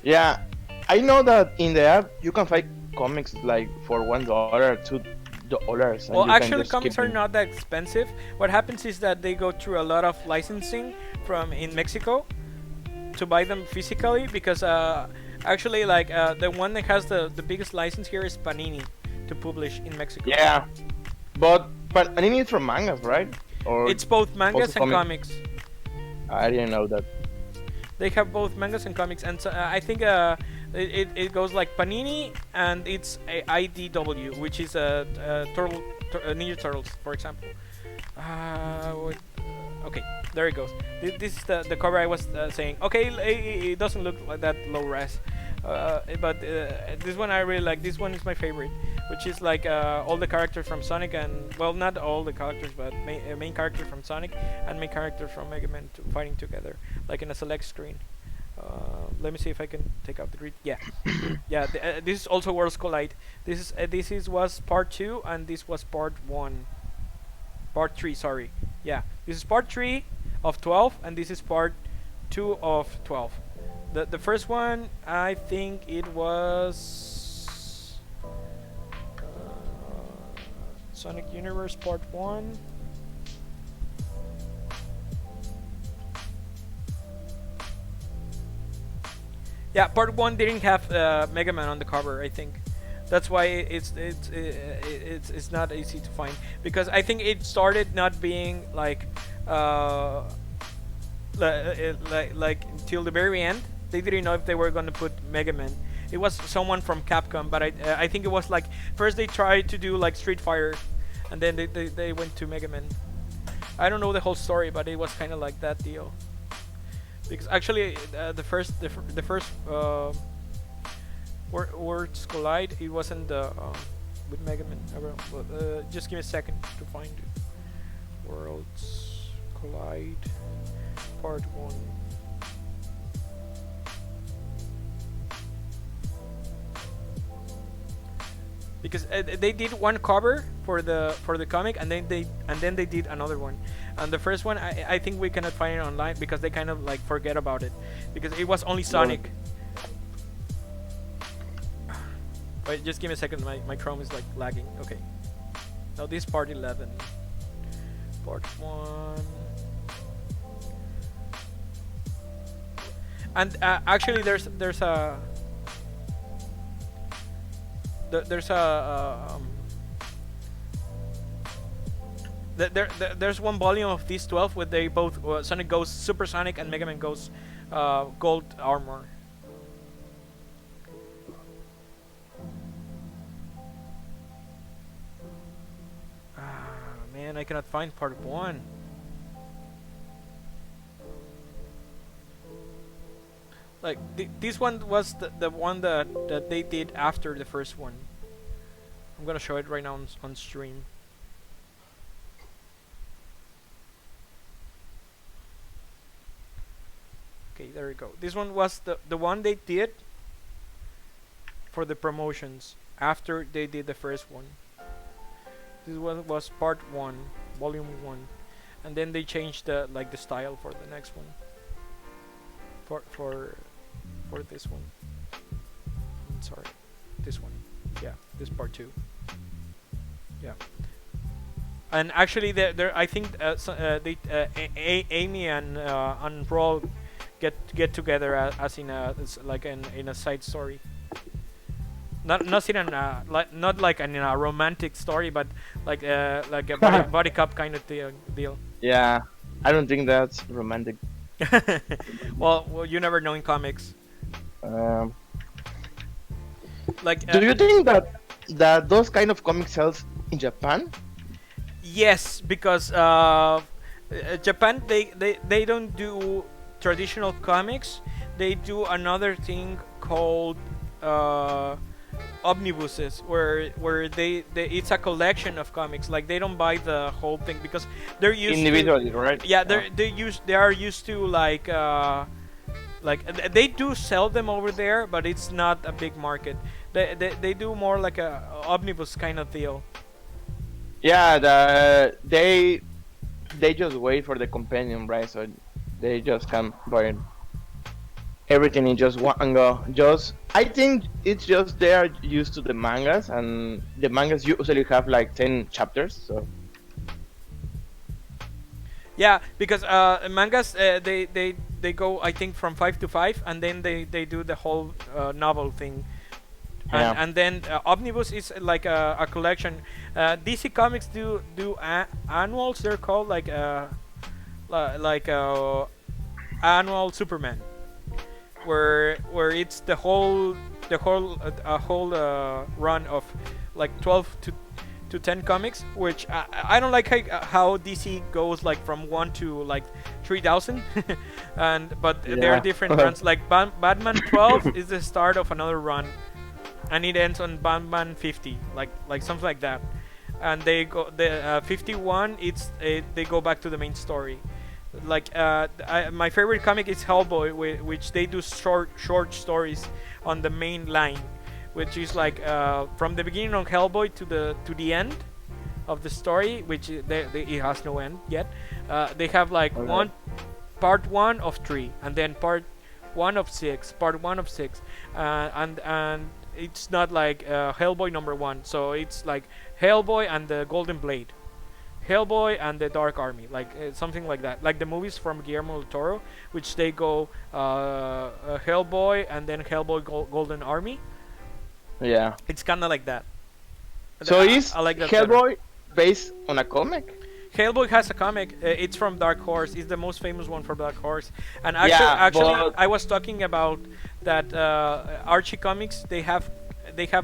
Yeah, I know that in the app you can find comics like for $1, $2. Well, actually, comics are not that expensive. What happens is that they go through a lot of licensing from in Mexico to buy them physically, because actually, like the one that has the biggest license here is Panini to publish in Mexico. Yeah, but Panini is from mangas, right? Or It's both mangas also and comics. I didn't know that. They have both mangas and comics, and so, I think it goes like Panini, and it's a IDW, which is Ninja Turtles, for example. Okay, there it goes. This is the cover I was saying. Okay, it doesn't look like that low res. But this one I really like. This one is my favorite, which is like all the characters from Sonic and well, not all the characters, but main character from Sonic and main character from Mega Man fighting together, like in a select screen. Let me see if I can take out the grid. Yeah, yeah. This is also Worlds Collide. This is was part 2 and this was part 1. Part 3, sorry. Yeah, this is part 3 of 12 and this is part 2 of 12. The first one, I think it was Sonic Universe Part 1. Yeah, Part 1 didn't have Mega Man on the cover, I think. That's why it's not easy to find, because I think it started not being like like until the very end. They didn't know if they were going to put Mega Man. It was someone from Capcom, but I think it was like first they tried to do like Street Fighter, and then they went to Mega Man. I don't know the whole story, but it was kind of like that deal. Because actually, the first Worlds Collide, it wasn't with Mega Man. Just give me a second to find it. Worlds Collide Part 1. Because they did one cover for the comic, and then they did another one. And the first one, I think we cannot find it online because they kind of like forget about it, because it was only Sonic. Wait, just give me a second. My Chrome is like lagging. Okay. Now this part 11. Part 1. And actually, there's a there's one volume of these 12 where they both Sonic goes Super Sonic and Mega Man goes Gold Armor. Man, I cannot find part 1. Like this one was the one that they did after the first one. I'm gonna show it right now on stream. Okay, there we go. This one was the one they did for the promotions after they did the first one. This one was part 1, volume 1, and then they changed the style for the next one. For this one. Sorry, this one. Yeah, this part 2. Yeah. And actually, I think Amy and Brawl get together as in a side story. Not in a not like in a romantic story, but like a body cop kind of deal. Yeah, I don't think that's romantic. well, you never know in comics. Do you think that those kind of comics sells in Japan? Yes, because Japan they don't do traditional comics. They do another thing called omnibuses, where they it's a collection of comics. Like they don't buy the whole thing because they're used individually, right? Yeah, they are used to like they do sell them over there, but it's not a big market. They do more like a omnibus kind of deal. Yeah, they just wait for the companion, right? So they just can buy everything in just one go. I think it's just they are used to the mangas, and the mangas usually have like 10 chapters. So yeah, because mangas they go, I think, from 5 to 5, and then they do the whole novel thing. And then omnibus is like a collection. DC Comics do annuals. They're called like annual Superman, where it's the whole run of like 12 to to 10 comics, which I don't like how DC goes like from 1 to like 3,000, and but there are Yeah. different runs. Like Batman 12 is the start of another run, and it ends on Batman 50, like something like that. And they go the 51. They go back to the main story. Like my favorite comic is Hellboy, which they do short stories on the main line, which is like from the beginning of Hellboy to the end of the story, which it has no end yet. They have like Okay. part one of 3, and then part one of 6, part one of 6, and it's not like Hellboy number 1, so it's like Hellboy and the Golden Blade, Hellboy and the Dark Army, like something like that, like the movies from Guillermo del Toro, which they go Hellboy and then Hellboy Golden Army. Yeah. It's kind of like that. So is I like that better. Hellboy based on a comic? Hellboy has a comic. It's from Dark Horse. It's the most famous one from Dark Horse. And Yeah, actually, but I was talking about that Archie comics. They have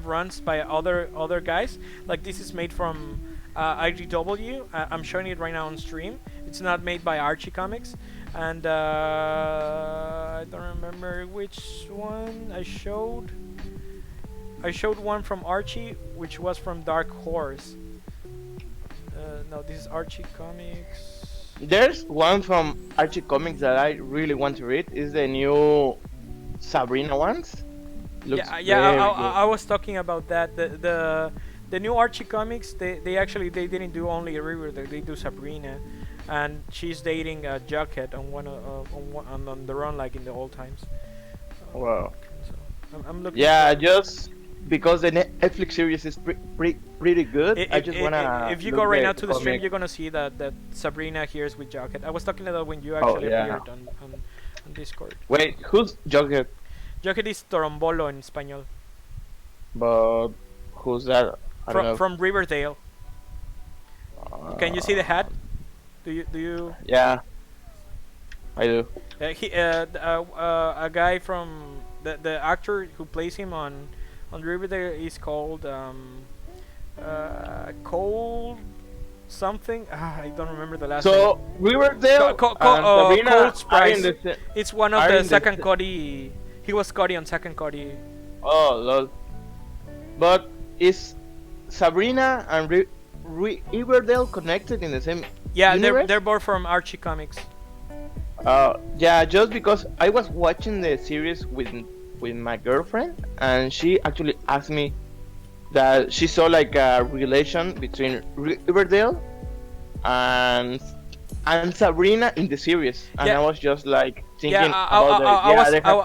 runs by other guys. Like this is made from IDW. I'm showing it right now on stream. It's not made by Archie Comics, and I don't remember which one I showed. I showed one from Archie, which was from Dark Horse. No, this is Archie Comics. there's one from Archie Comics that I really want to read. Is the new Sabrina ones? Looks Yeah. very I was talking about that. The new Archie Comics. They actually they didn't do only Riverdale. They do Sabrina, and she's dating Jughead on on the run like in the old times. good. Wow. So I'm looking. Yeah, just because the Netflix series is pretty good. I just wanna. If you look go right now to the stream, comic. you're gonna see that Sabrina here is with Jughead. I was talking about when you Oh, actually yeah. appeared on Discord. Wait, who's Jughead? Jughead is Torombolo in Spanish. But who's that? I don't know. From Riverdale. Can you see the hat? Do you? Yeah, I do. A guy from the actor who plays him on Riverdale is called Cole something. I don't remember the last name. So Riverdale and Sabrina Cole are in Sprice. the It's one of are the in the second sa- Cody. He was Cody on second Cody. Oh, lol. But is Sabrina and Riverdale connected in the same Yeah, universe? they're both from Archie Comics. Yeah, just because I was watching the series with my girlfriend, and she actually asked me that she saw like a relation between Riverdale and Sabrina in the series, and Yeah. I was just like thinking Yeah, about the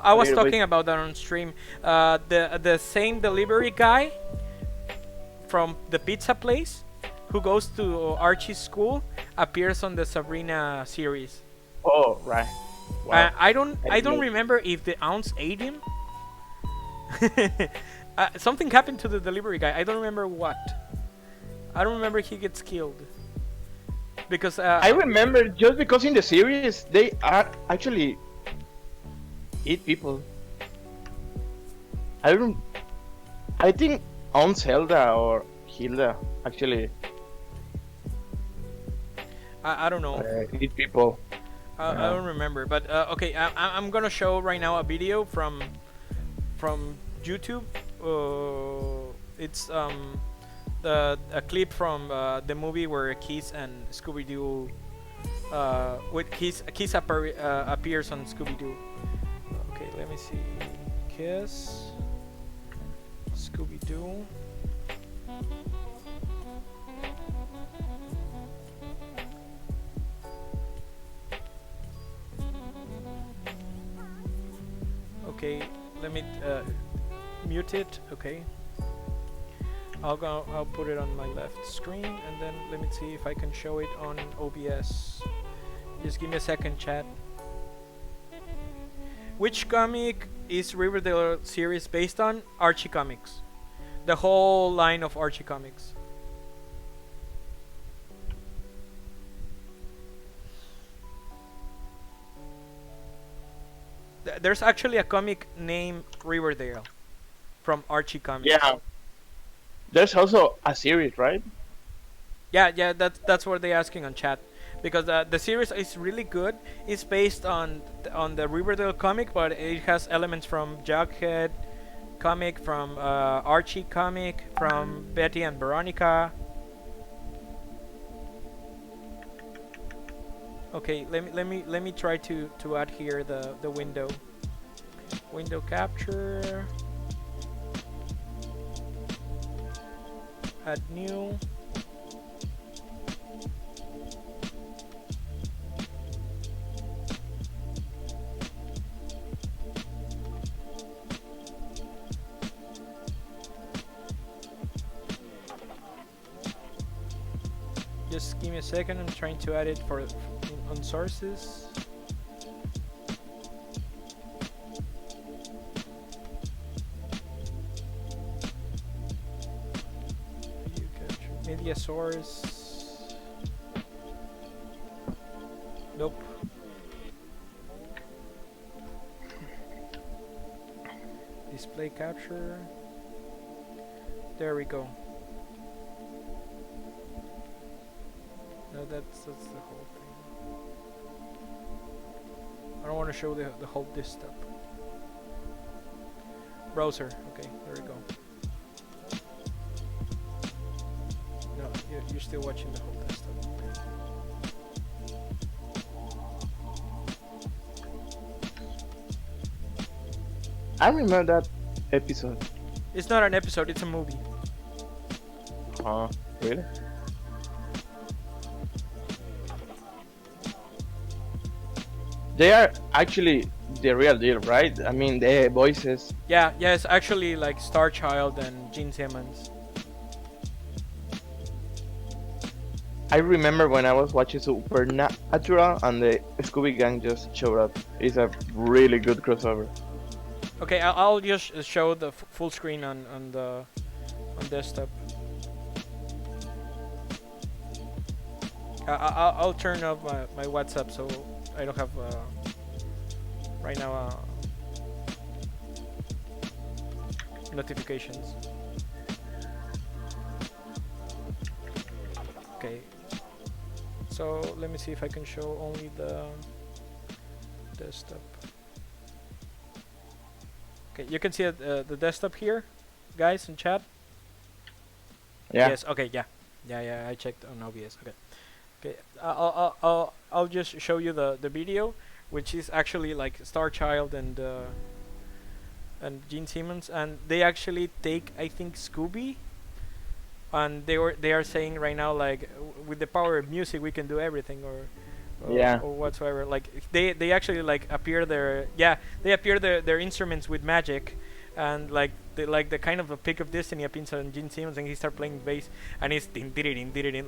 I was talking about that on stream. The same delivery guy from the pizza place who goes to Archie's school appears on the Sabrina series. Oh, right. Wow. I don't know. remember if the ounce ate him. Something happened to the delivery guy. I don't remember what. I don't remember he gets killed because I remember just because in the series they are actually eat people. I don't. I think Aunt Zelda or Hilda actually I don't know. eat people. I don't remember, but okay. I'm gonna show right now a video from YouTube. It's a clip from the movie where Kiss and Scooby Doo, with Kiss appears on Scooby Doo. Okay, let me see. Kiss, Scooby Doo. Okay, let me mute it. Okay, I'll put it on my left screen, and then let me see if I can show it on OBS. Just give me a second, chat. Which comic is Riverdale series based on? Archie Comics. The whole line of Archie Comics. There's actually a comic named Riverdale from Archie Comics. Yeah. There's also a series, right? Yeah, yeah, that's what they're asking on chat, because the series is really good. It's based on the Riverdale comic, but it has elements from Jughead comic, from Archie comic, from Betty and Veronica. Okay, let me try to add here the window capture, add new. Just give me a second. I'm trying to add it on sources. Video capture, media source. Nope. Display capture. There we go. No, that's the whole thing. I don't want to show the whole desktop. Browser. Okay, there we go. No, you're still watching the whole desktop. I remember that episode. It's not an episode. It's a movie. Really? They are actually the real deal, right? I mean, the voices. Yeah, it's actually like Star Child and Gene Simmons. I remember when I was watching Supernatural and the Scooby Gang just showed up. It's a really good crossover. Okay, I'll just show the full screen on desktop. I'll turn off my WhatsApp so I don't have right now notifications. Okay, so let me see if I can show only the desktop. Okay, you can see the desktop here, guys, in chat. Yeah. Yes. Okay. Yeah. I checked on OBS. Okay. Okay. I'll just show you the video, which is actually like Star Child and Gene Simmons, and they actually take, I think, Scooby, and they are saying right now, like, with the power of music we can do everything, or whatsoever. Like they actually like appear their instruments with magic, and like the kind of a pick of destiny appears on Gene Simmons, and he start playing bass, and he's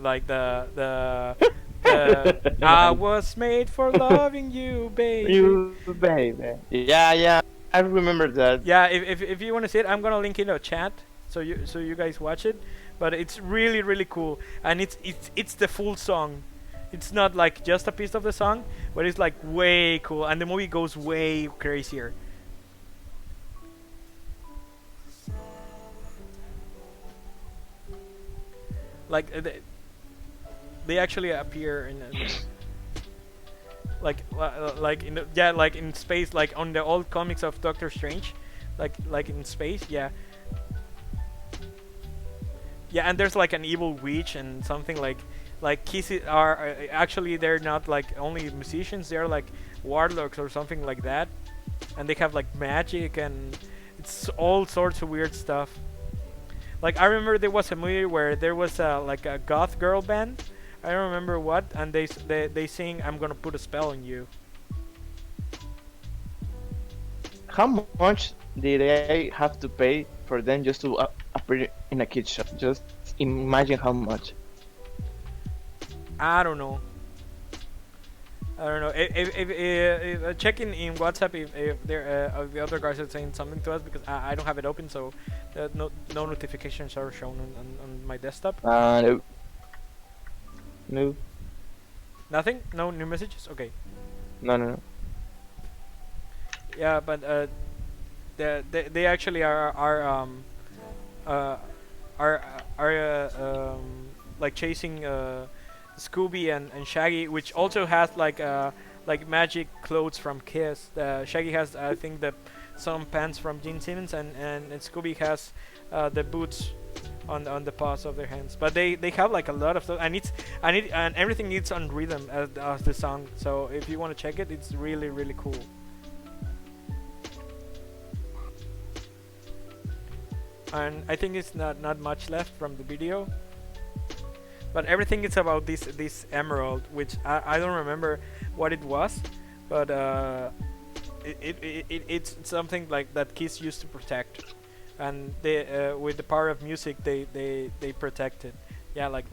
like the I was made for loving you, baby. You baby. Yeah. I remember that. Yeah, if you want to see it, I'm gonna link it in the chat so you guys watch it. But it's really cool, and it's the full song. It's not like just a piece of the song, but it's like way cool, and the movie goes way crazier. Like they actually appear in like in like in space, like on the old comics of Doctor Strange, like in space, yeah. Yeah, and there's like an evil witch and something like kisses are actually they're not like only musicians, they're like warlocks or something like that, and they have like magic and it's all sorts of weird stuff. Like I remember there was a movie where there was like a goth girl band, I don't remember what, and they sing "I'm gonna put a spell on you." How much did I have to pay for them just to appear in a kid's shop? Just imagine how much. I don't know. If checking in WhatsApp if there the other guys are saying something to us, because I don't have it open, so no notifications are shown on my desktop. No. No. Nothing? No new messages? Okay. No. Yeah, but they actually are like chasing Scooby and Shaggy, which also has like magic clothes from Kiss. Shaggy has, I think, the some pants from Gene Simmons, and Scooby has the boots on the paws of their hands. But they have like a lot of stuff, and everything needs on rhythm as the song. So if you want to check it, it's really really cool. And I think it's not much left from the video, but everything is about this emerald, which I don't remember what it was, but it's something like that Kiss used to protect, and they with the power of music they protect it. Yeah, like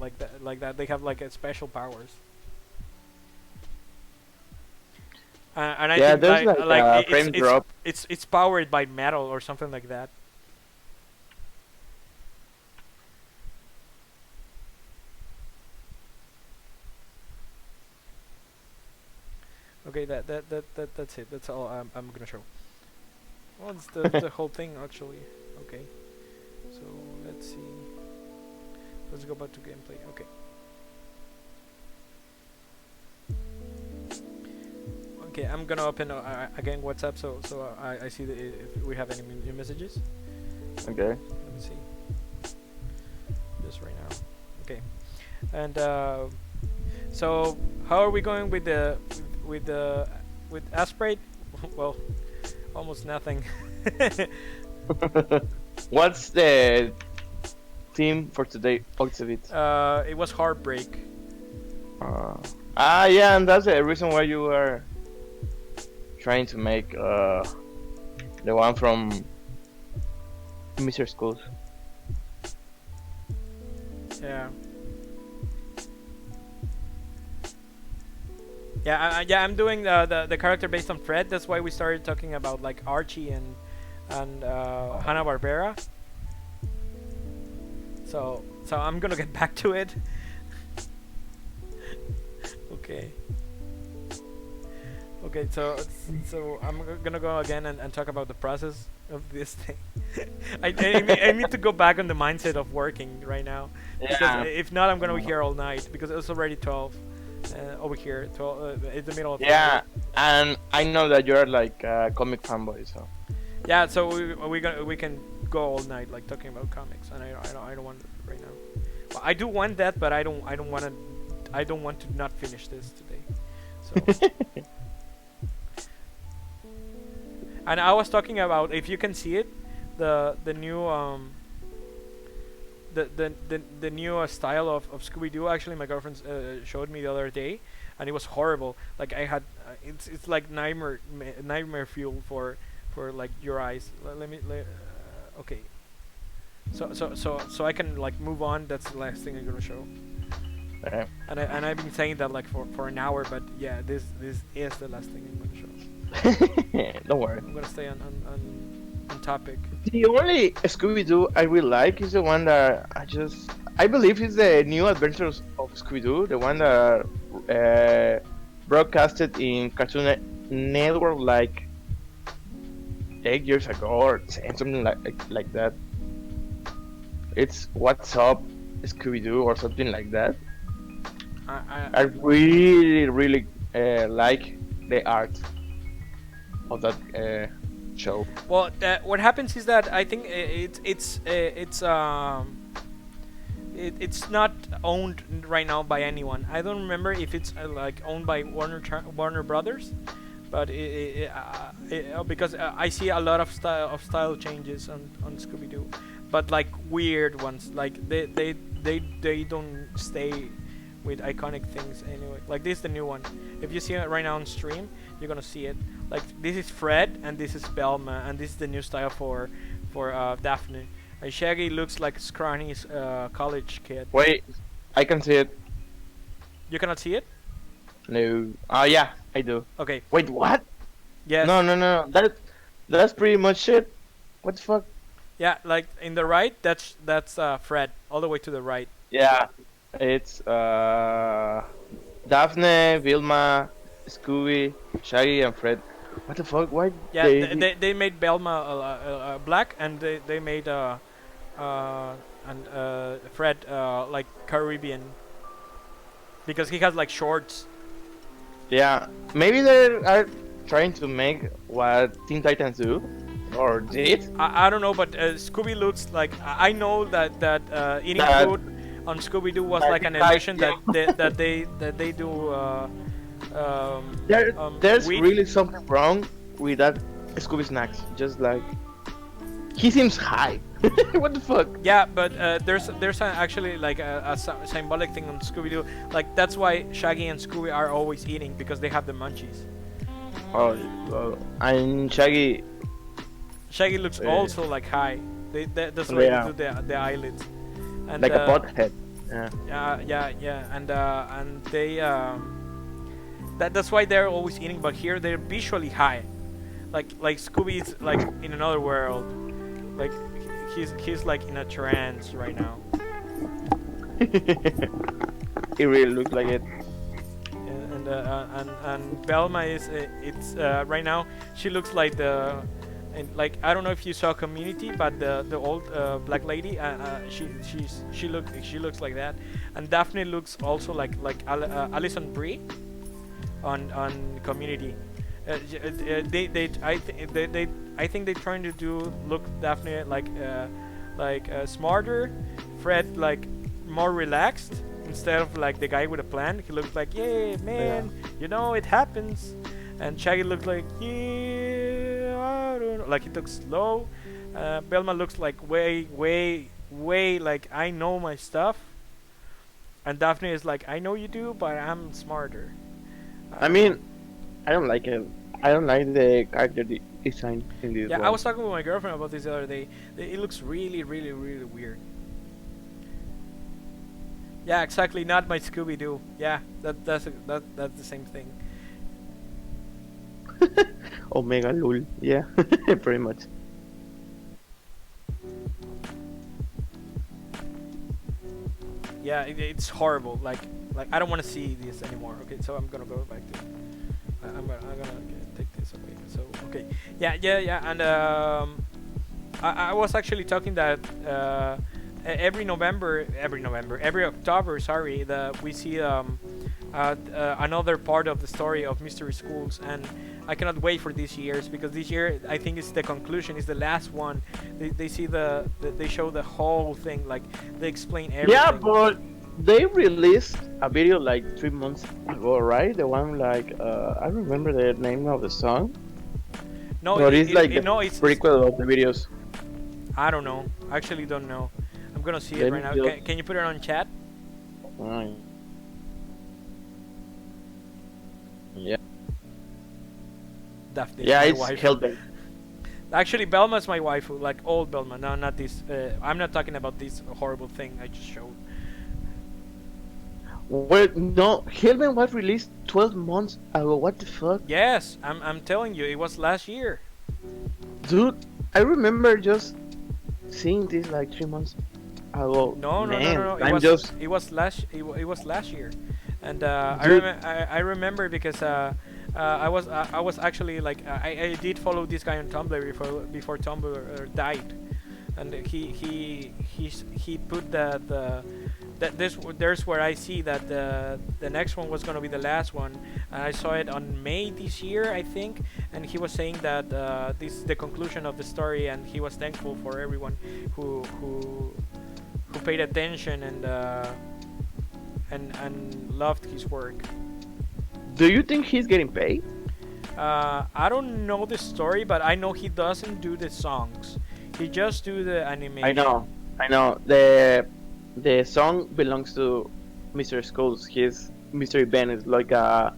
that they have like special powers. And I Yeah, think there's like a frame drop. it's powered by metal or something like that. Okay, that's it. That's all I'm gonna show. Well, it's the whole thing actually. Okay, so let's see. Let's go back to gameplay. Okay. Okay, I'm gonna open again WhatsApp so I see if we have any new messages. Okay. Let me see. Just right now. Okay, and so how are we going with with Aspirate? Well, almost nothing. What's the theme for today, Octavit? It was Heartbreak. Yeah, and that's the reason why you are trying to make the one from Mr. Schools. Yeah. Yeah, I'm doing the character based on Fred. That's why we started talking about like Archie and Hanna-Barbera. So I'm gonna get back to it. Okay. Okay, so I'm gonna go again and talk about the process of this thing. I need to go back on the mindset of working right now, because Yeah. if not, I'm gonna be here all night because it's already 12 over here. 12. It's the middle of the Yeah, night. and I know that you're like a comic fanboy, so. Yeah, so we can go all night like talking about comics, and I don't want it right now. Well, I do want that, but I don't want to not finish this today. So. And I was talking about, if you can see it, the new the new style of Scooby Doo. Actually, my girlfriend showed me the other day, and it was horrible. Like I had, it's like nightmare fuel for like your eyes. Okay. So I can like move on. That's the last thing I'm gonna show. Okay. And I've been saying that like for an hour, but yeah, this is the last thing I'm gonna show. Don't worry. I'm gonna stay on topic. The only Scooby-Doo I really like is the one that I believe is the new Adventures of Scooby-Doo, the one that broadcasted in Cartoon Network like 8 years ago or something like that. It's What's Up Scooby-Doo or something like that. I really like the art of that show. Well, what happens is that I think it's not owned right now by anyone. I don't remember if it's like owned by Warner Brothers, but because I see a lot of style changes on Scooby Doo, but like weird ones. Like they don't stay with iconic things anyway. Like this is the new one. If you see it right now on stream, you're gonna see it. Like this is Fred and this is Velma, and this is the new style for Daphne. And Shaggy looks like Scrawny's college kid. Wait, I can see it. You cannot see it? No. Oh yeah, I do. Okay. Wait, what? Yes. No. That's pretty much it. What the fuck? Yeah, like in the right, that's Fred, all the way to the right. Yeah, it's Daphne, Vilma, Scooby, Shaggy, and Fred. What the fuck? Why? Yeah, they made Velma black, and they made and Fred like Caribbean because he has like shorts. Yeah, maybe they are trying to make what Teen Titans do or did. I don't know, but Scooby looks like I know that eating That food on Scooby Doo was that like an like, illusion yeah. that they do There's wheat. really something wrong with that Scooby snacks. Just like he seems high. What the fuck? Yeah, but actually like a symbolic thing on Scooby Doo. Like that's why Shaggy and Scooby are always eating because they have the munchies. Oh, and Shaggy. Shaggy looks Yeah. also like high. That's why Yeah. they do the eyelids. And, Like a butthead. Yeah. and they that's why they're always eating. But here they're visually high, like Scooby's like in another world, like he's like in a trance right now. It really looks like it. And Velma is it's right now she looks like the and like I don't know if you saw Community, but the old black lady she looks like that, and Daphne looks also like Alison Brie on Community. I think they're trying to do look Daphne like smarter, Fred like more relaxed instead of like the guy with a plan. He looks like, yeah, man, you know it happens, and Shaggy looks like, yeah, I don't know, like he looks slow. Velma looks like way like I know my stuff, and Daphne is like I know you do, but I'm smarter. I mean, I don't like it. I don't like the character design in this Yeah, one. I was talking with my girlfriend about this the other day. It looks really weird. Yeah, exactly. Not my Scooby Doo. Yeah, that's the same thing. Omega Lul. Yeah, pretty much. Yeah, it's horrible. Like I don't want to see this anymore. Okay, so I'm gonna go back to. I'm gonna take this away. So okay, yeah, and I was actually talking that every October, sorry, we see another part of the story of Mystery Schools, and I cannot wait for this year's because this year I think it's the conclusion, is the last one. They see they show the whole thing, like they explain everything. Yeah, but they released a video like 3 months ago, right? The one like I don't remember the name of the song. No, But it's like the no, it's prequel of the videos. I don't know. I actually don't know. I'm gonna see it Let right me now. just- Can you put it on chat? Right. Yeah. Daphne. Yeah, my it's wife. Hellbent. Actually, Belma's my wife. Like old Belma. No, not this. I'm not talking about this horrible thing I just showed. Well, no, Hellbent was released 12 months ago. What the fuck? Yes, I'm telling you, it was last year. Dude, I remember just seeing this like 3 months ago. No. Man, It I'm was just it was last year, and Dude. I remember because I was actually like I did follow this guy on Tumblr before Tumblr died, and he put there's where I see that the next one was gonna be the last one, and I saw it on May this year, I think, and he was saying that this is the conclusion of the story, and he was thankful for everyone who paid attention and loved his work. Do you think he's getting paid? I don't know the story, but I know he doesn't do the songs. He just do the animation. I know. The song belongs to Mr. Schools. Mr. Ben is like a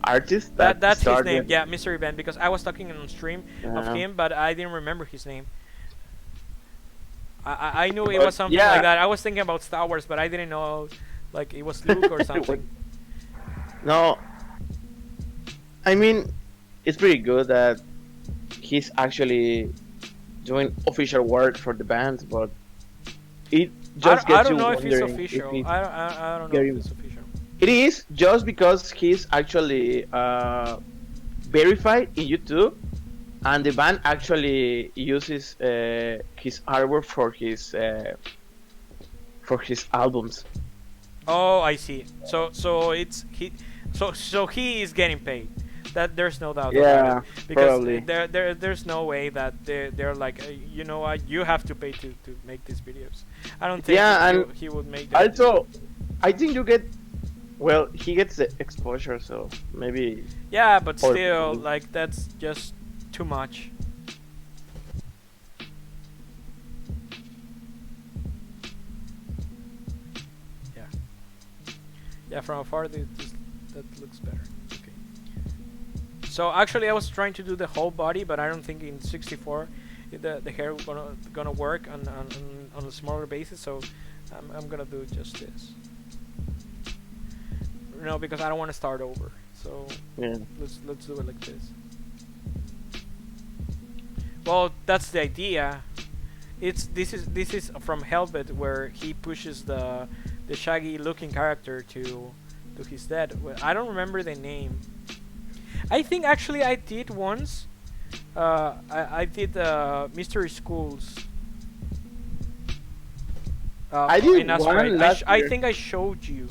artist That's his started. name. Yeah, Mystery Ben. Because I was talking on stream of him, but I didn't remember his name. I knew it But, was something yeah. like that. I was thinking about Star Wars, but I didn't know like it was Luke or something. No, I mean, it's pretty good that he's actually doing official work for the band, but it just I gets don't you know if it's wondering official. it's- I don't know very- if it's official. It is just because he's actually verified in YouTube, and the band actually uses his artwork for his for his albums. Oh, I see. So it's he. So he is getting paid. That there's no doubt about it Yeah, because probably. there's no way that they're like you know what, you have to pay to make these videos. I don't think Yeah, and he would make them. also, I think you get, well, he gets the exposure, so maybe Yeah, but other still, people. like that's just too much. Yeah, yeah. From afar, that looks better. Okay. So actually, I was trying to do the whole body, but I don't think in 64 the hair gonna work on a smaller basis. So I'm gonna do just this. No, because I don't want to start over. So Yeah. let's do it like this. Well, that's the idea. This is from Hellbit where he pushes the shaggy looking character to his death. Well, I don't remember the name. I think actually I did once. I did Mystery Schools. I did In Astrite. one last I year. think I showed you.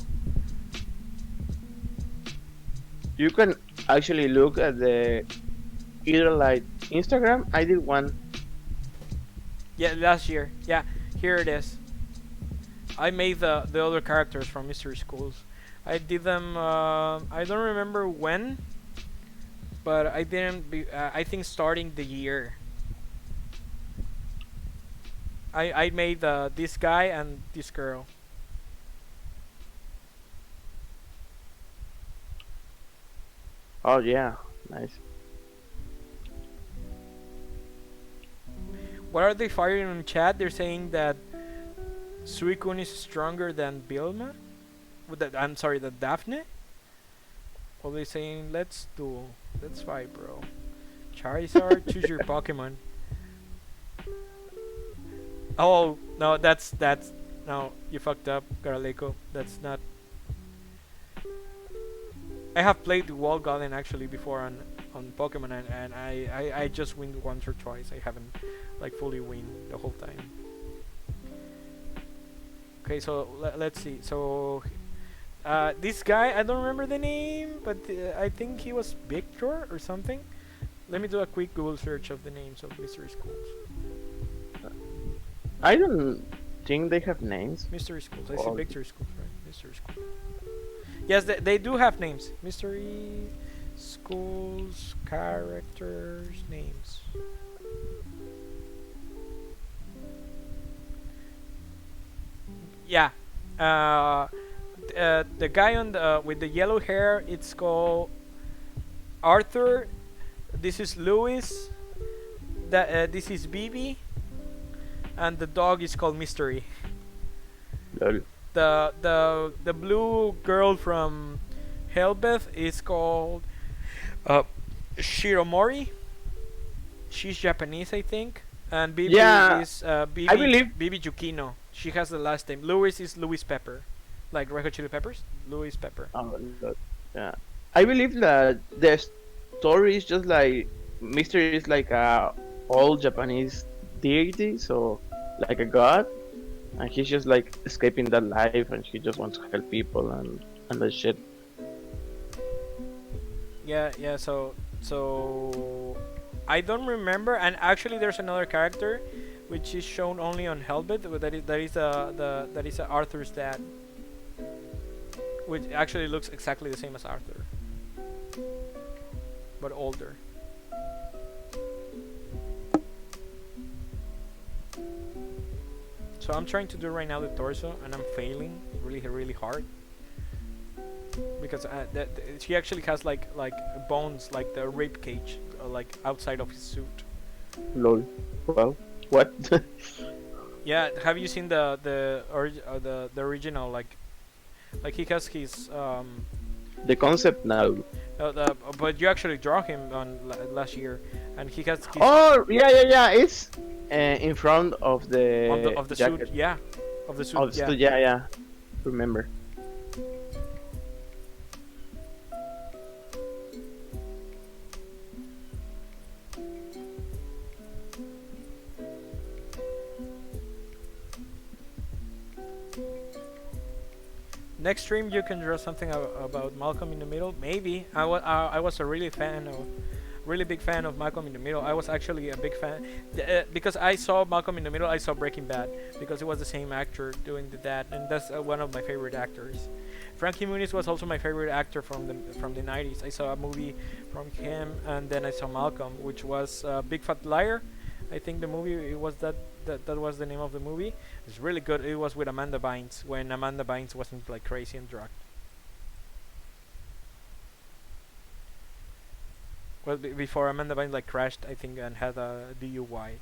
You can actually look at the Etherlight Instagram. I did one. Yeah, last year. Yeah, here it is. I made the other characters from Mystery Schools. I did them. I don't remember when, but I didn't. I think starting the year. I made this guy and this girl. Oh yeah, nice. What are they firing in chat? They're saying that Suicune is stronger than Bilma. I'm sorry, that Daphne. Well, they're saying let's fight, bro. Charizard, choose your Pokemon. Oh no, that's no, you fucked up, Garaleco. That's not. I have played Wall Golem actually before on Pokemon, and I just win once or twice. I haven't like fully win the whole time. Okay, so let's see. So this guy, I don't remember the name, but I think he was Victor or something. Let me do a quick Google search of the names of mystery schools. I don't think they have names. Mystery schools. I see Or Victory schools, right? Mystery school. Yes, they do have names. Mystery schools, characters, names. Yeah. The guy on the with the yellow hair, it's called Arthur. This is Louis. This is BB, and the dog is called Mystery. lol. The blue girl from Hellbeth is called uh, Shiromori. She's Japanese, I think. And Bibi Yeah, is I believe. Bibi Yukino. She has the last name. Louis is Louis Pepper, like Red Hot Chili Peppers. Louis Pepper. Oh, lol. Yeah, I believe that the story is just like mystery is like a old Japanese deity, so like a god, and he's just like escaping that life, and he just wants to help people and that shit. Yeah. So I don't remember. And actually, there's another character, which is shown only on Hellbit. That is Arthur's dad, which actually looks exactly the same as Arthur, but older. So I'm trying to do right now the torso, and I'm failing really hard because he actually has like bones, like the rib cage, like outside of his suit. Lol. Well, what? Yeah, have you seen the original, like he has his The concept now. but you actually draw him on last year, and he has his Oh yeah. It's in front of the of the jacket. suit, yeah, of the suit, Of the yeah. yeah. Remember. next stream you can draw something about Malcolm in the Middle. Maybe I was a really big fan of Malcolm in the Middle. I was actually a big fan because I saw Malcolm in the Middle. I saw Breaking Bad because it was the same actor doing that, and that's one of my favorite actors. Frankie Muniz was also my favorite actor from the 90s. I saw a movie from him, and then I saw Malcolm, which was Big Fat Liar. I think the movie it was that was the name of the movie. It's really good. It was with Amanda Bynes when Amanda Bynes wasn't like crazy and drugged. Well, before Amanda Bynes like crashed, I think, and had a DUI.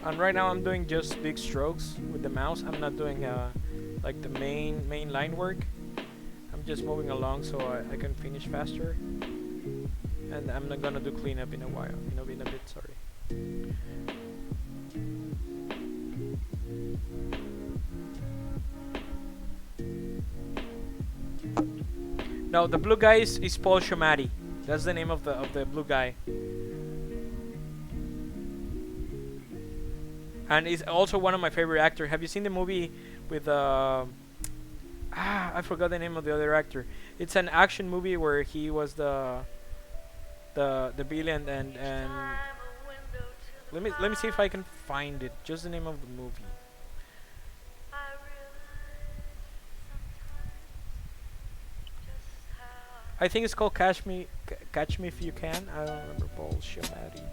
And right now I'm doing just big strokes with the mouse. I'm not doing like the main line work. I'm just moving along so I can finish faster. And I'm not gonna do cleanup in a while. In a bit. Sorry. No, the blue guy is Paul Giamatti. That's the name of the blue guy. And is also one of my favorite actors. Have you seen the movie with I forgot the name of the other actor. It's an action movie where he was the villain and let me see if I can find it. Just the name of the movie. I think it's called Catch Me If You Can. I don't remember. Paul Giamatti.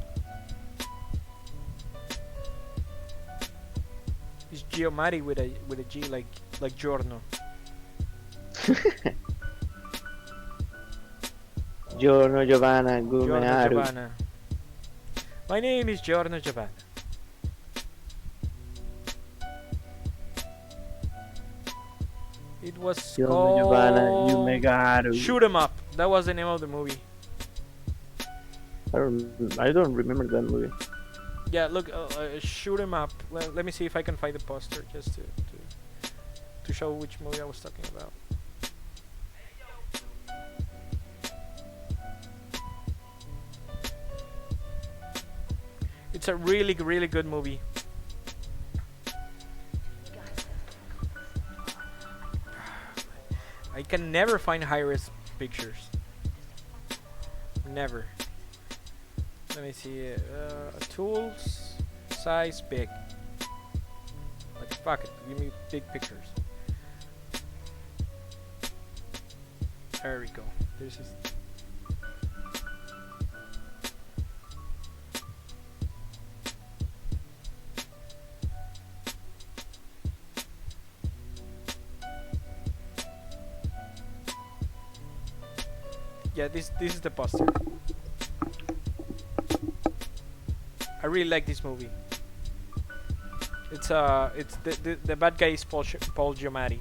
It's Giamatti with a G, like Giorno. Giorno Giovanna Giorno Gumenaru. Giovanna. My name is Giorno Giovanna. It was Giorno Giovanna called Yumegaru. Shoot 'Em Up. That was the name of the movie. I don't remember that movie. Yeah, look, Shoot 'Em Up. Let me see if I can find the poster just to show which movie I was talking about. It's a really good movie. I can never find high-res pictures. Never. Let me see. Tools, size, big. Like fuck it, give me big pictures. There we go. This is. Yeah, this is the poster. I really like this movie. It's the bad guy is Paul Giamatti,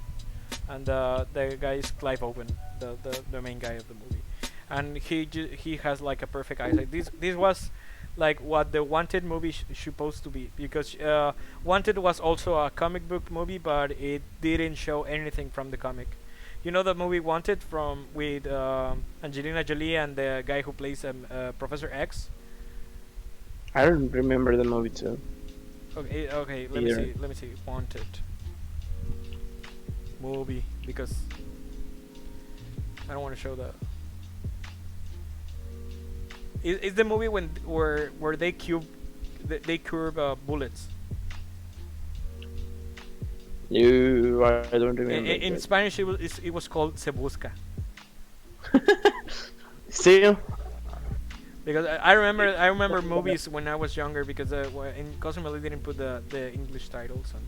and the guy is Clive Owen, the main guy of the movie, and he has like a perfect eyesight. This was like what the Wanted movie supposed to be, because Wanted was also a comic book movie, but it didn't show anything from the comic. You know the movie Wanted with Angelina Jolie and the guy who plays Professor X? I don't remember the movie too. Okay. Let me see. Wanted movie, because I don't want to show that. It's the movie where they curve bullets. I don't remember. In Spanish, it was called Se Busca. See? Because I remember movies when I was younger, because in Cozumel they didn't put the English titles on.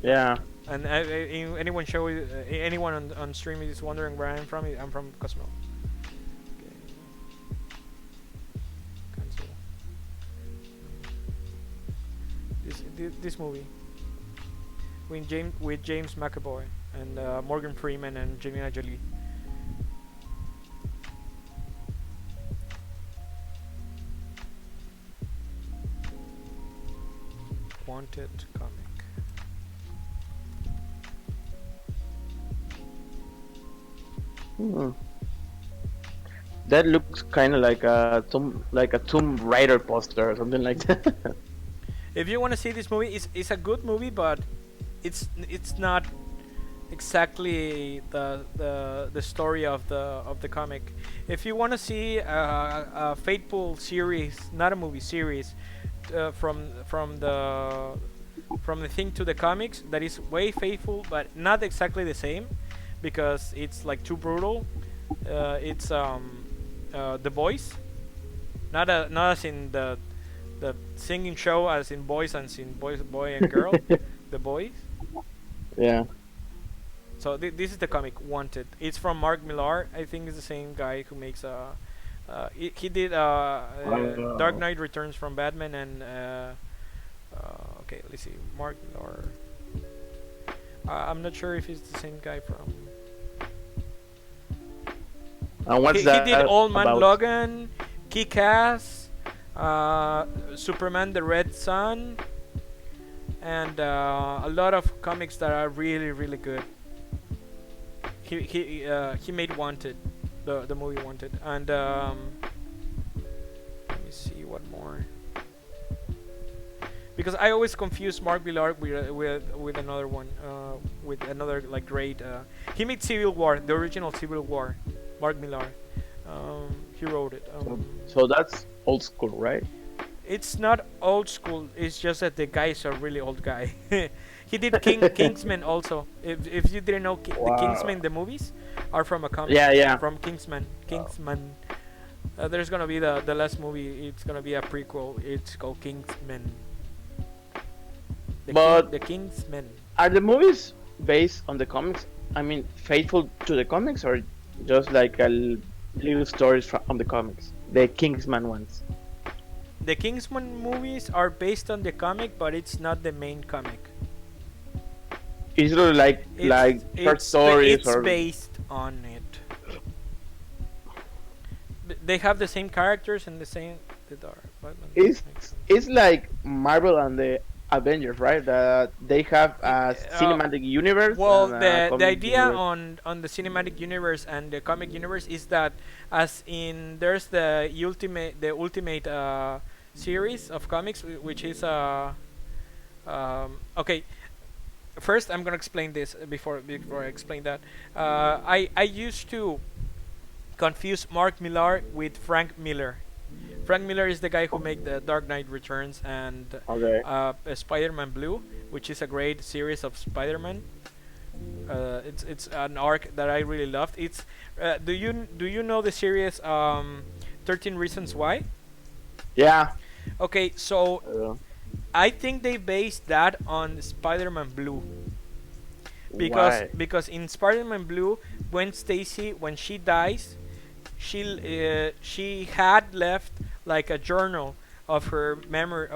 Yeah. And anyone on stream is wondering where I'm from. I'm from Cozumel. Okay. this movie with James McAvoy and Morgan Freeman and Angelina Jolie. Wanted comic. Hmm. That looks kind of like a Tomb Raider poster or something like that. If you want to see this movie, it's a good movie, but it's not exactly the story of the comic. If you want to see a faithful series, not a movie series, from the thing to the comics that is way faithful, but not exactly the same, because it's like too brutal. It's The Boys, not as in the singing show, as in boys and in boy and girl, The Boys. Yeah. So this is the comic Wanted. It's from Mark Millar. I think it's the same guy who makes he did Dark Oh. Knight Returns from Batman and okay, let's see, Mark Millar. I'm not sure if it's the same guy from. And what's He did that Old Man about? Logan, Kick-Ass, Superman the Red Sun, and a lot of comics that are really really good. He made Wanted, the movie Wanted, and let me see what more. Because I always confuse Mark Millar with another one, with another like great. He made Civil War, the original Civil War. Mark Millar, he wrote it. So that's old school, right? It's not old school. It's just that the guy is a really old guy. He did Kingsman also. If you didn't know, the Wow. Kingsman, the movies are from a comic. Yeah, yeah. From Kingsman. Kingsman. There's gonna be the last movie. It's gonna be a prequel. It's called Kingsman. But The Kingsman. are the movies based on the comics? I mean, faithful to the comics, or just like little stories from the comics? The Kingsman ones. The Kingsman movies are based on the comic, but it's not the main comic. It's sort of like short stories It's or based on it. They have the same characters and the same. it's it's like Marvel and the Avengers, right? That they have a Uh, cinematic universe well, and a the comic idea universe. on the cinematic universe and the comic universe is that, as in there's the ultimate series of comics, which is okay. First, I'm gonna explain this before I explain that. I used to confuse Mark Millar with Frank Miller. Frank Miller is the guy who made the Dark Knight Returns and Okay. Spider-Man Blue, which is a great series of Spider-Man. It's an arc that I really loved. It's do you know the series 13 Reasons Why? Yeah. Okay, so Uh, I think they based that on Spider-Man Blue, because why? in Spider-Man Blue, when Stacy, when she dies, she had left like a journal of her memory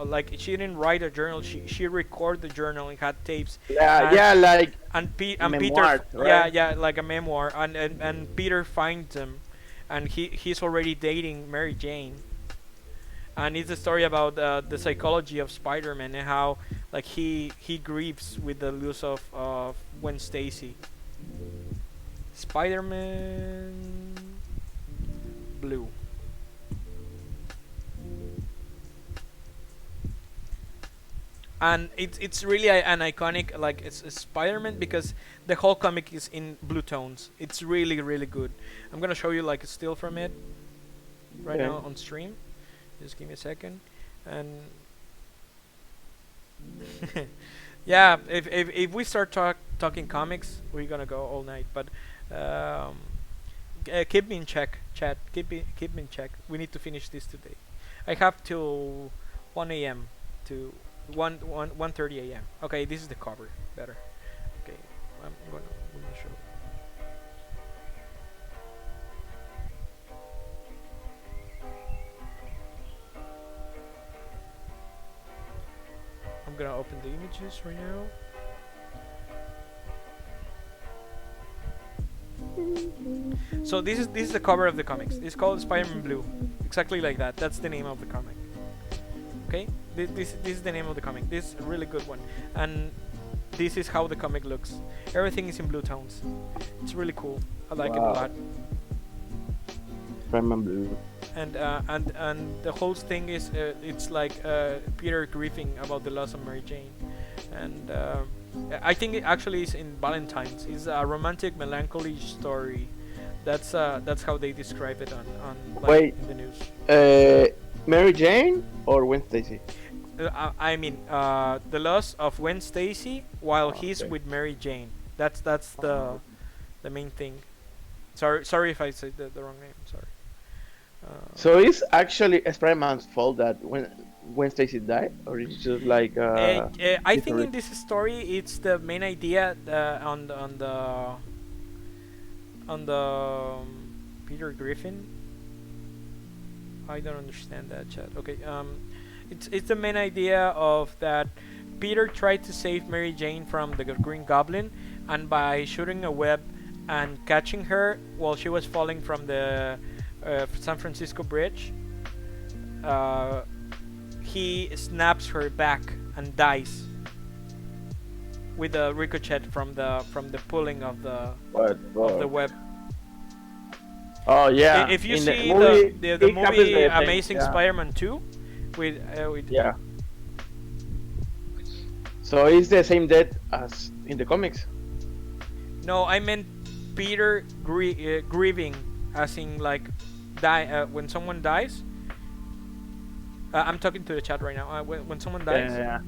like she didn't write a journal, she recorded the journal and had tapes, Yeah, and yeah, like Peter memoirs, yeah, right? like a memoir, and Peter finds him, and he's already dating Mary Jane, and it's a story about the psychology of Spider-Man and how like he grieves with the loss of Gwen Stacy. Spider-Man Blue. And it's really an iconic, like it's a Spider-Man, because the whole comic is in blue tones. It's really really good. I'm gonna show you like a still from it right Okay. now on stream. Just give me a second. And yeah, if we start talking comics, we're gonna go all night. But um, keep me in check, chat. Keep me in check. We need to finish this today. I have till 1 a.m. to 1:30 a.m. Okay, this is the cover. Better. Okay, I'm gonna show. gonna open the images right now. So this is the cover of the comics. It's called Spider-Man Blue, exactly like that. That's the name of the comic. Okay, this is the name of the comic. This is a really good one, and this is how the comic looks. Everything is in blue tones. It's really cool. I like it a lot. Spider-Man Blue. And the whole thing is it's like Peter grieving about the loss of Mary Jane, and I think it actually is in Valentine's. It's a romantic melancholy story. That's how they describe it on like, Wait. in the news. Mary Jane or Gwen Stacy? I mean the loss of Gwen Stacy while he's with Mary Jane. That's the main thing. Sorry if I said the wrong name. Sorry. So it's actually Spider-Man's fault that when Stacy died, or it's just like I think in this story it's the main idea on the Peter Griffin. I don't understand that, chat. Okay, it's the main idea of that Peter tried to save Mary Jane from the Green Goblin, and by shooting a web and catching her while she was falling from the San Francisco Bridge, he snaps her back and dies with a ricochet from the pulling of the web. Oh yeah. If you In see the movie Amazing Spider-Man 2 with yeah. So it's the same death as in the comics. No, I meant Peter grieving, as in like die when someone dies. I'm talking to the chat right now. When someone dies. Yeah.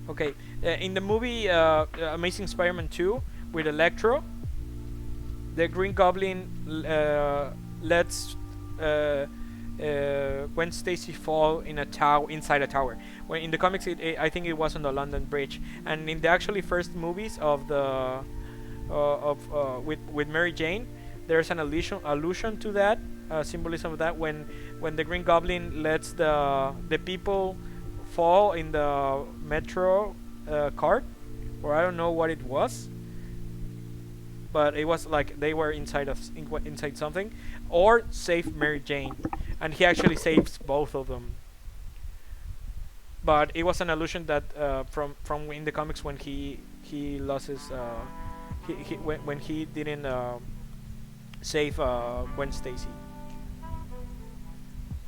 Okay, in the movie Amazing Spider-Man 2 with Electro, the Green Goblin lets Gwen Stacy fall in a inside a tower. When in the comics, I think it was on the London Bridge, and in the actually first movies of the with Mary Jane, there's an allusion to that, symbolism of that when the Green Goblin lets the people fall in the metro cart, or I don't know what it was, but it was like they were inside something, or save Mary Jane, and he actually saves both of them. But it was an allusion that from in the comics when he loses when he didn't save Gwen Stacy.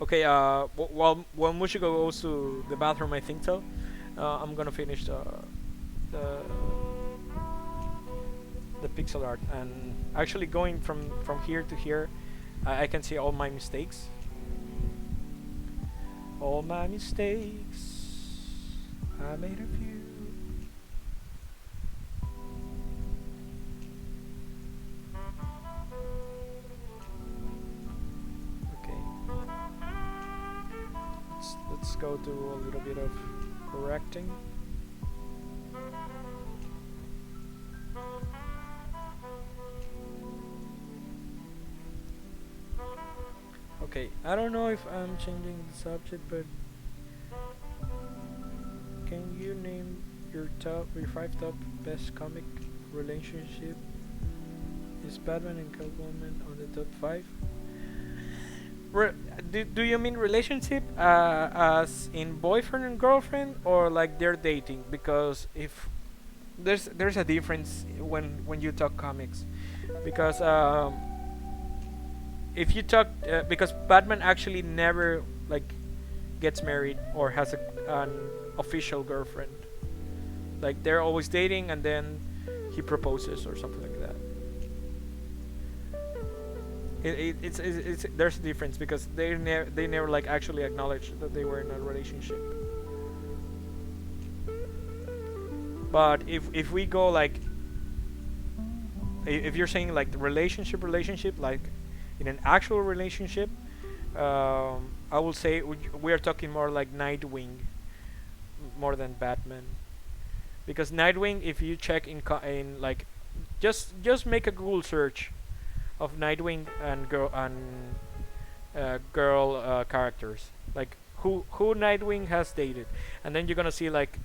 Okay, while Mushiko goes to the bathroom, I think so. I'm gonna finish the pixel art, and actually going from here to here, I can see all my mistakes. All my mistakes, I made a few. Okay. Let's go to a little bit of correcting. Okay, I don't know if I'm changing the subject, but can you name your 5 top best comic relationship? Is Batman and Catwoman on the top 5? Do you mean relationship as in boyfriend and girlfriend, or like they're dating? Because if there's a difference when you talk comics, because if you talk because Batman actually never like gets married or has an official girlfriend. Like they're always dating, and then he proposes or something like that. It's there's a difference because they never like actually acknowledge that they were in a relationship. But if we go like, if you're saying like the relationship like in an actual relationship, I will say we are talking more like Nightwing more than Batman, because Nightwing, if you check in like just make a Google search of Nightwing and girl characters, like who Nightwing has dated, and then you're gonna see like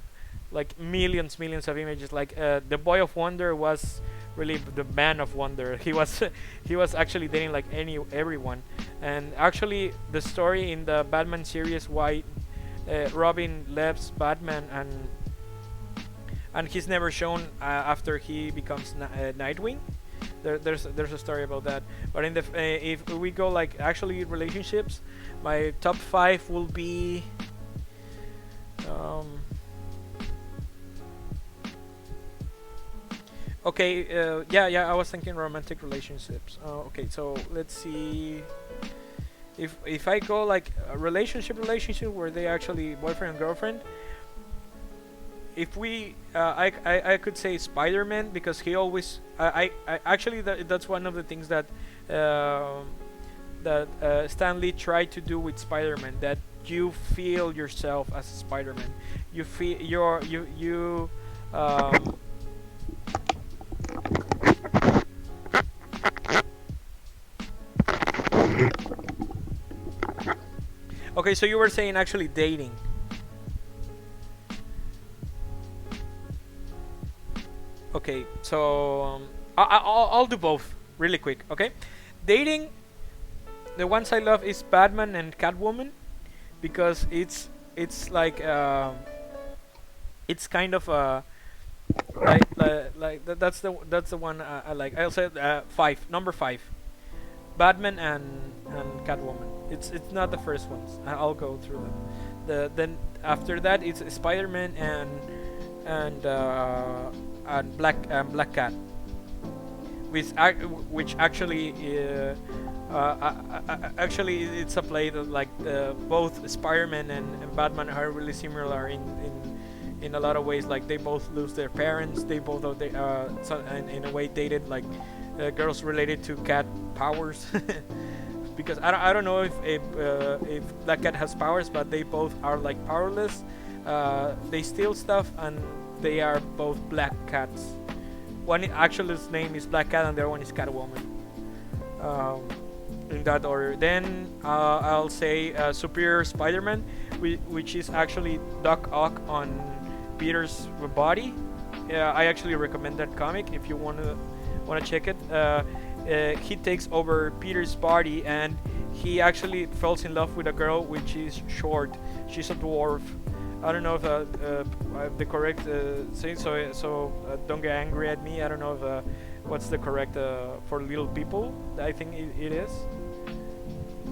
millions of images. Like the Boy of Wonder was really the Man of Wonder. He was he was actually dating like everyone, and actually the story in the Batman series why Robin leaves Batman and he's never shown after he becomes Nightwing. There's a story about that. But in the if we go like actually relationships, my top five will be. Um, okay, yeah, I was thinking romantic relationships. Okay, so let's see. If I go like a relationship where they actually boyfriend and girlfriend, if we I could say Spider-Man because he always I actually that's one of the things that Stan Lee tried to do with Spider-Man, that you feel yourself as a Spider-Man, you feel you okay, so you were saying actually dating. Okay, so I'll do both really quick. Okay, dating. The ones I love is Batman and Catwoman because it's like it's kind of that's the one I like. I'll say number five, Batman and Catwoman. It's not the first ones. I'll go through them. Then after that it's Spider-Man and Black Cat, which actually actually it's a play that like both Spider-Man and Batman are really similar in a lot of ways. Like they both lose their parents. They both in a way dated like girls related to cat powers. Because I don't know if Black Cat has powers, but they both are like powerless. They steal stuff and they are both black cats. One actually his name is Black Cat and the other one is Catwoman. In that order. Then I'll say Superior Spider-Man, which is actually Doc Ock on Peter's body. I actually recommend that comic if you wanna check it. He takes over Peter's body and he actually falls in love with a girl which is short. She's a dwarf. I don't know if the correct thing, so don't get angry at me. I don't know if what's the correct for little people. I think it is.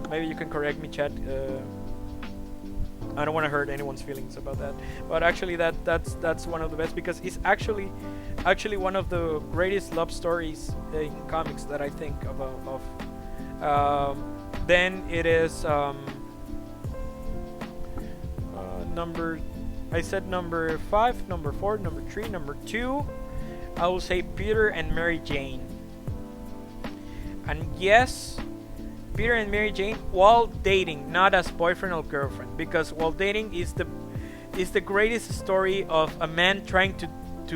Maybe you can correct me, chat. I don't want to hurt anyone's feelings about that, but actually that's one of the best because it's actually one of the greatest love stories in comics that I think of. Then it is I said number 5, number 4, number 3, number 2. I will say Peter and Mary Jane. And yes, Peter and Mary Jane while dating, not as boyfriend or girlfriend, because while dating is the greatest story of a man trying to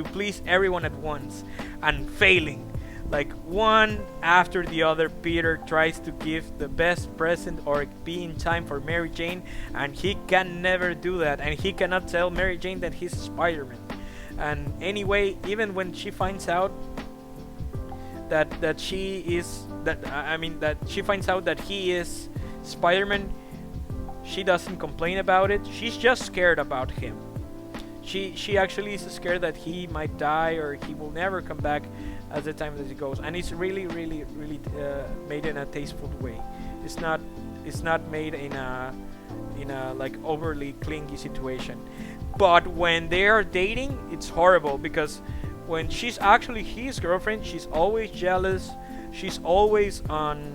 please everyone at once and failing. Like one after the other, Peter tries to give the best present or be in time for Mary Jane, and he can never do that, and he cannot tell Mary Jane that he's Spider-Man. And anyway, even when she finds out that she finds out that he is Spider-Man, she doesn't complain about it. She's just scared about him. She actually is scared that he might die or he will never come back as the time that he goes. And it's really made in a tasteful way. It's not made in a like overly clingy situation. But when they are dating, it's horrible because when she's actually his girlfriend, she's always jealous. She's always on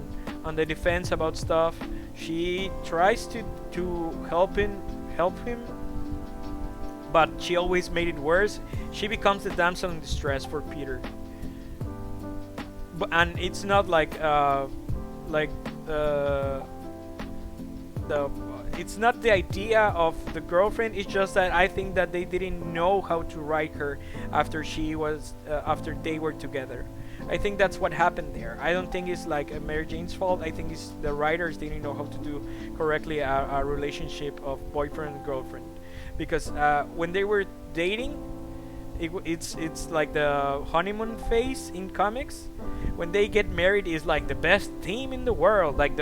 the defense about stuff. She tries to help him, but she always made it worse. She becomes the damsel in distress for Peter. And it's not like it's not the idea of the girlfriend. It's just that I think that they didn't know how to write her after they were together. I think that's what happened there. I don't think it's like Mary Jane's fault. I think it's the writers didn't know how to do correctly a relationship of boyfriend and girlfriend, because when they were dating, it's like the honeymoon phase in comics. When they get married, is like the best team in the world, like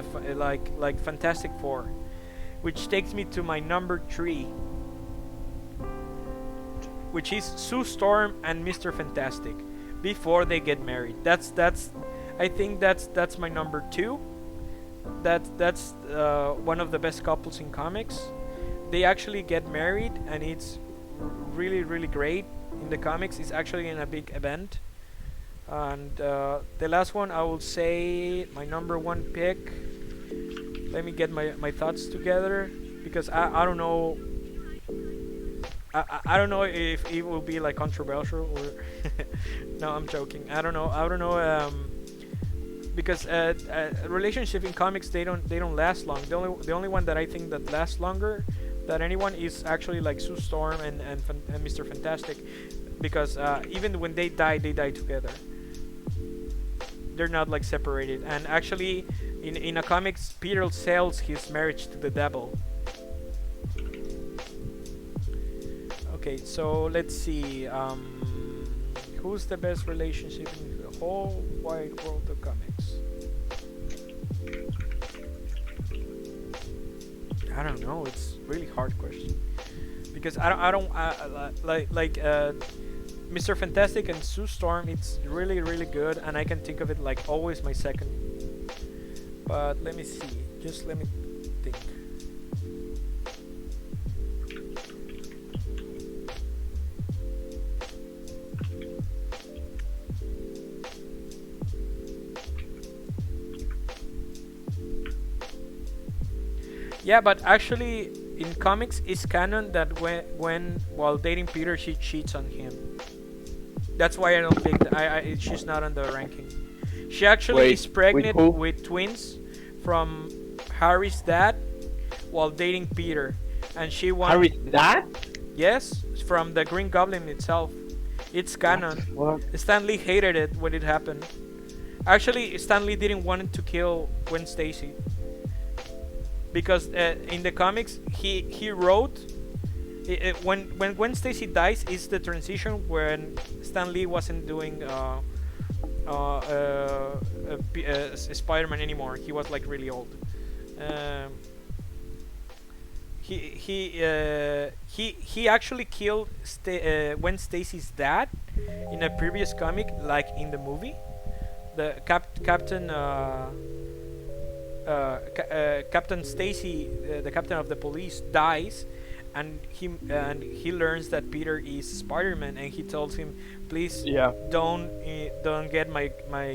like Fantastic Four, which takes me to my number 3, which is Sue Storm and Mr. Fantastic before they get married. That's I think that's my number 2. That's one of the best couples in comics. They actually get married, and it's really really great in the comics. It's actually in a big event. And the last one, I will say my number 1 pick. Let me get my thoughts together, because I don't know. I don't know if it will be like controversial or no, I'm joking. I don't know. Because relationship in comics, they don't last long. The only one that I think that lasts longer than anyone is actually like Sue Storm and Mr. Fantastic, because even when they die together. They're not like separated. And actually, in a comics, Peter sells his marriage to the devil. Okay, so let's see. Who's the best relationship in the whole wide world of comics? I don't know. It's really hard question, because I don't like Mr. Fantastic and Sue Storm. It's really really good, and I can think of it like always my second. But let me see. Just let me think. Yeah, but actually, in comics, it's canon that when while dating Peter, she cheats on him. That's why I don't think she's not on the ranking. She actually Wait, is pregnant with who? with twins from Harry's dad while dating Peter, and she won. Harry's dad? Yes, from the Green Goblin itself. It's canon. What? Stan Lee hated it when it happened. Actually, Stan Lee didn't want to kill Gwen Stacy, because in the comics he wrote when Gwen Stacy dies is the transition when Stan Lee wasn't doing Spider-Man anymore. He was like really old. He actually killed Gwen Stacy's dad in a previous comic, like in the movie. The Captain Stacy, the captain of the police, dies, and he learns that Peter is Spider-Man, and he tells him, "Please, Yeah. don't get my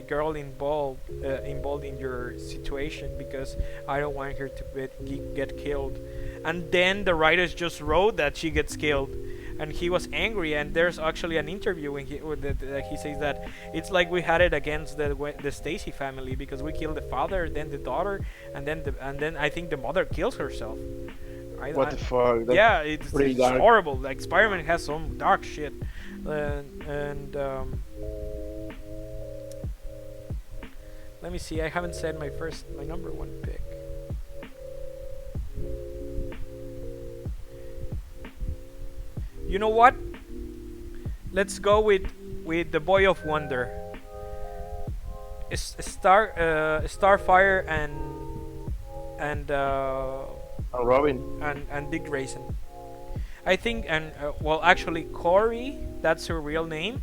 girl involved in your situation, because I don't want her to get killed." And then the writers just wrote that she gets killed, and he was angry. And there's actually an interview when he says that it's like we had it against the Stacy family, because we killed the father, then the daughter, and then I think the mother kills herself. What the fuck? That's Yeah, it's dark. horrible. Like Spider-Man has some dark shit, and let me see. I haven't said my number 1 pick. You know what? Let's go with the Boy of Wonder. Starfire and Robin. and Dick Grayson. I think, and well, actually, Corey, that's her real name.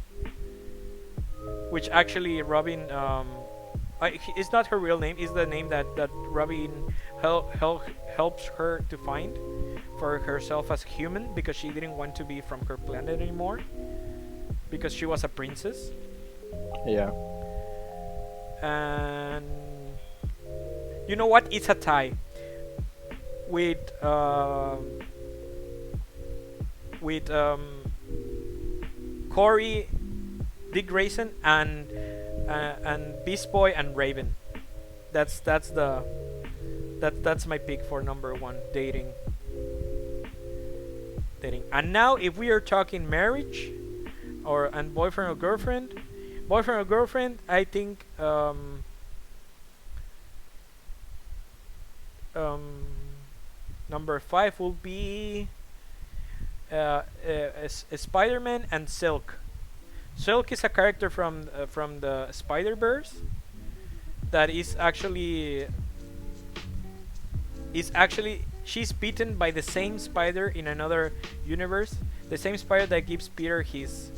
Which actually Robin, it's not her real name. It's the name that Robin helps her to find for herself as a human, because she didn't want to be from her planet anymore, because she was a princess. Yeah. And you know what? It's a tie with Corey, Dick Grayson, and Beast Boy and Raven. That's my pick for number 1 dating. And now, if we are talking marriage and boyfriend or girlfriend, Boyfriend or girlfriend, I think um, number five will be Spider-Man and Silk. Silk is a character from the Spider-Verse that is actually she's bitten by the same spider in another universe, the same spider that gives Peter his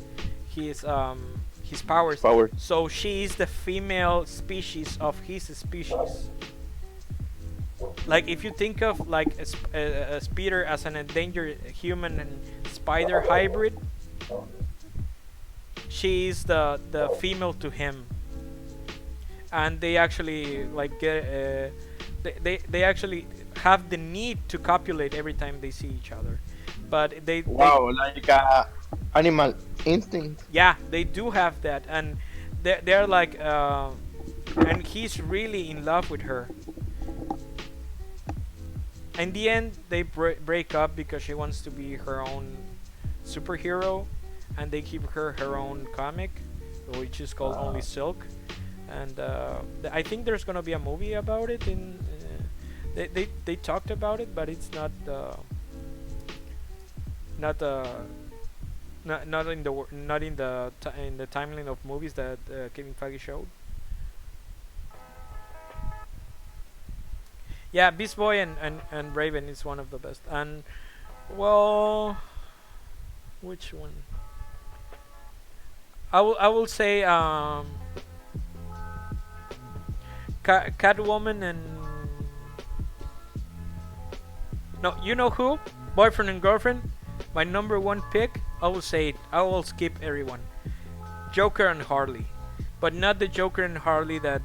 powers. Power. So she is the female species of his species. Like if you think of like a Peter as an endangered human and spider hybrid, she is the female to him, and they actually like get they actually have the need to copulate every time they see each other, but they Wow, like animal instinct. yeah, they do have that, and they're like and he's really in love with her. In the end, they break up because she wants to be her own superhero, and they give her her own comic, which is called Only Silk. And I think there's gonna be a movie about it. They talked about it, but it's not not in the not in the in the timeline of movies that Kevin Feige showed. Yeah, Beast Boy and Raven is one of the best. And well, which one? I will say Catwoman and no, you know who? Boyfriend and girlfriend. My number one pick. I will say it. I will skip everyone. Joker and Harley, but not the Joker and Harley that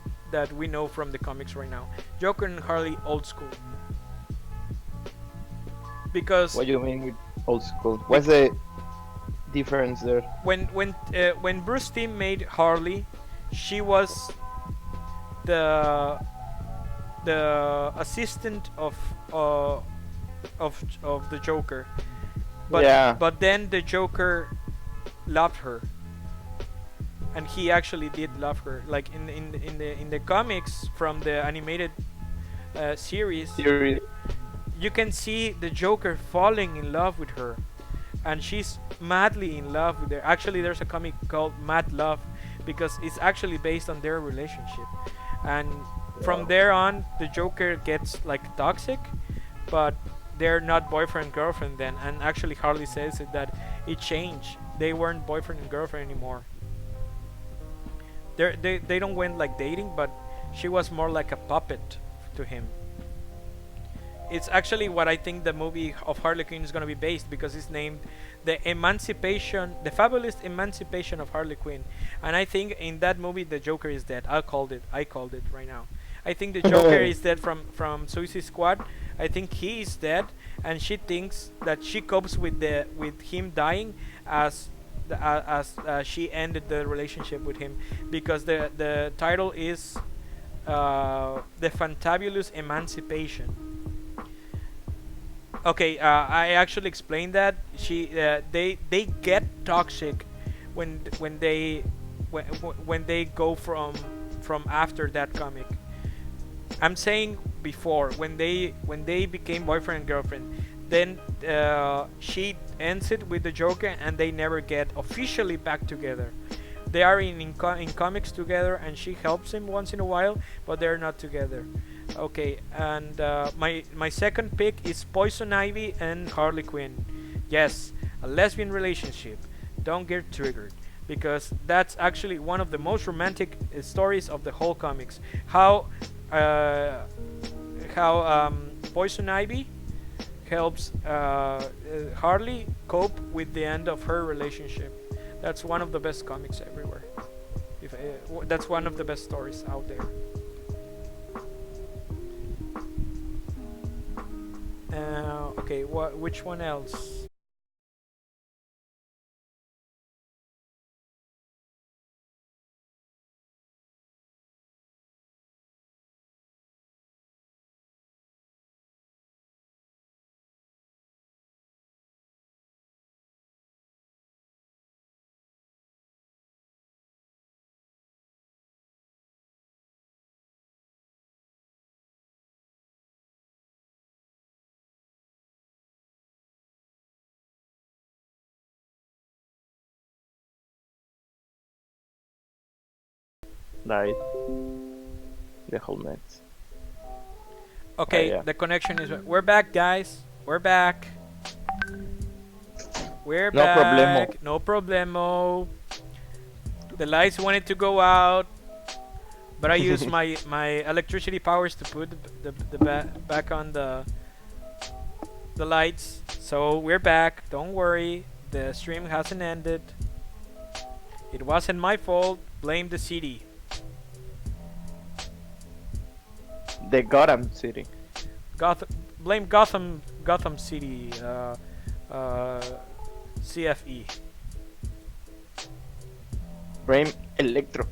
we know from the comics right now. Joker and Harley old school. Because What do you mean with old school? What's the difference there? when Bruce Timm made Harley, she was the assistant of the Joker. But Yeah. but then the Joker loved her, and he actually did love her. Like in the comics from the animated series, Theory. you can see the Joker falling in love with her, and she's madly in love with her. Actually, there's a comic called Mad Love because it's actually based on their relationship, and from there on, the Joker gets like toxic, but they're not boyfriend girlfriend then. And actually, Harley says it that it changed. They weren't boyfriend and girlfriend anymore. They don't went like dating, but she was more like a puppet to him. It's actually what I think the movie of Harley Quinn is going to be based, because it's named the Fabulous Emancipation of Harley Quinn, and I think in that movie the Joker is dead. I called it right now. I think the Joker is dead from Suicide Squad. I think he is dead, and she thinks that she copes with him dying as she ended the relationship with him, because the title is the Fantabulous Emancipation. Okay, I actually explained that they get toxic when they go from after that comic. I'm saying before, when they became boyfriend and girlfriend, then she ends it with the Joker, and they never get officially back together. They are in comics together, and she helps him once in a while, but they're not together. Okay, and my second pick is Poison Ivy and Harley Quinn. Yes, a lesbian relationship. Don't get triggered, because that's actually one of the most romantic stories of the whole comics. Uh, how Poison Ivy helps Harley cope with the end of her relationship. That's one of the best comics everywhere. That's one of the best stories out there. Okay, which one else? died. The whole mess. Okay, Yeah. the connection is. We're back, guys. We're back. We're No problemo. back. No problemo. The lights wanted to go out, but I used my electricity powers to put back on the lights. So we're back. Don't worry. The stream hasn't ended. It wasn't my fault. Blame the city. The Gotham City. Blame Gotham City. CFE. Blame Electro.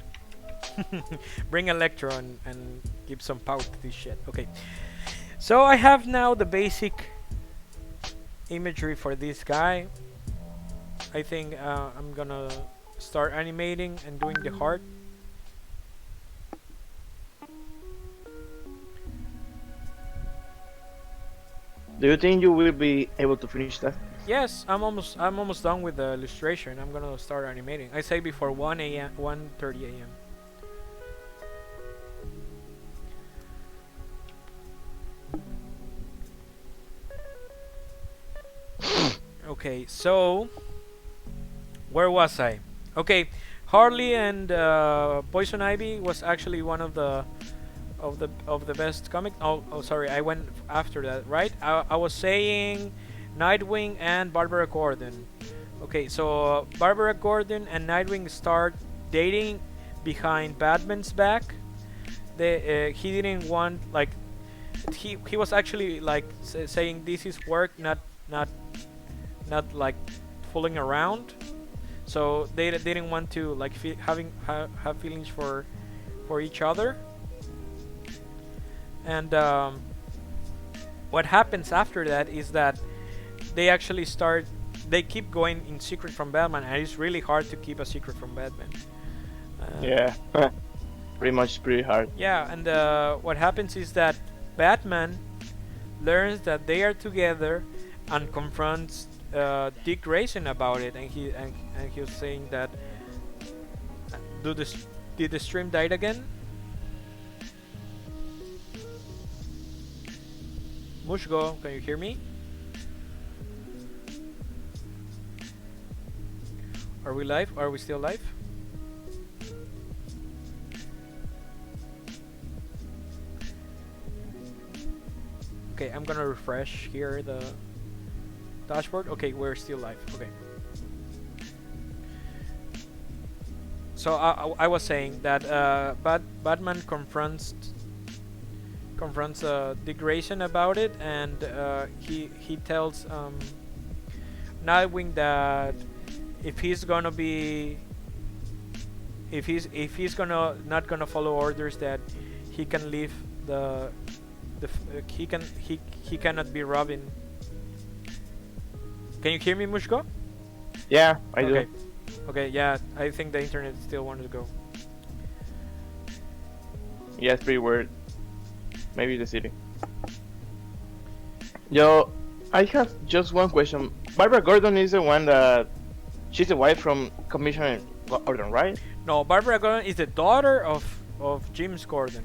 Bring Electron and give some power to this shit. Okay. So I have now the basic imagery for this guy. I think I'm gonna start animating and doing the heart. Do you think you will be able to finish that? Yes, I'm almost done with the illustration. I'm gonna start animating. I say before 1 a.m. 1:30 a.m. Okay, so where was I? Okay, Harley and Poison Ivy was actually one of the best comic. Oh, sorry, I went after that, right? I was saying Nightwing and Barbara Gordon. Okay, so Barbara Gordon and Nightwing start dating behind Batman's back. He didn't want, like, he was actually like saying this is work, not like fooling around. So they didn't want to like have feelings for each other. And what happens after that is that they keep going in secret from Batman, and it's really hard to keep a secret from Batman. Yeah, pretty hard. Yeah, and what happens is that Batman learns that they are together and confronts Dick Grayson about it, and he was saying that did the stream died again? Mushgo, can you hear me? Are we live? Are we still live? Okay, I'm gonna refresh here the dashboard. Okay, we're still live. Okay. So I was saying that Batman confronts Dick Grayson about it, and he tells Nightwing that if he's gonna not gonna follow orders, that he can leave he cannot be Robin. Can you hear me, Mushko? Yeah, I okay. do. Okay, yeah, I think the internet still wanted to go. Yeah, it's pretty weird. Maybe the city. Yo, I have just one question. Barbara Gordon is the one that she's the wife from Commissioner Gordon, right? No, Barbara Gordon is the daughter of James Gordon.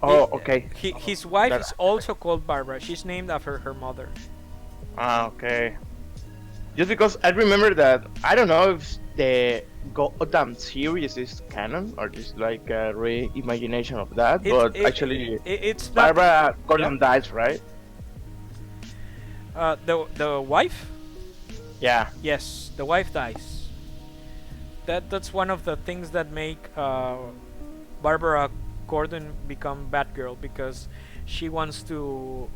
Oh, okay. His wife is also called Barbara. She's named after her mother. Ah, okay. Just because I remember that, I don't know if the Gotham series is canon or just like a reimagination of that, but actually, it's Barbara Gordon dies, right? The wife? Yeah. Yes, the wife dies. That's one of the things that make Barbara Gordon become Batgirl, because she wants to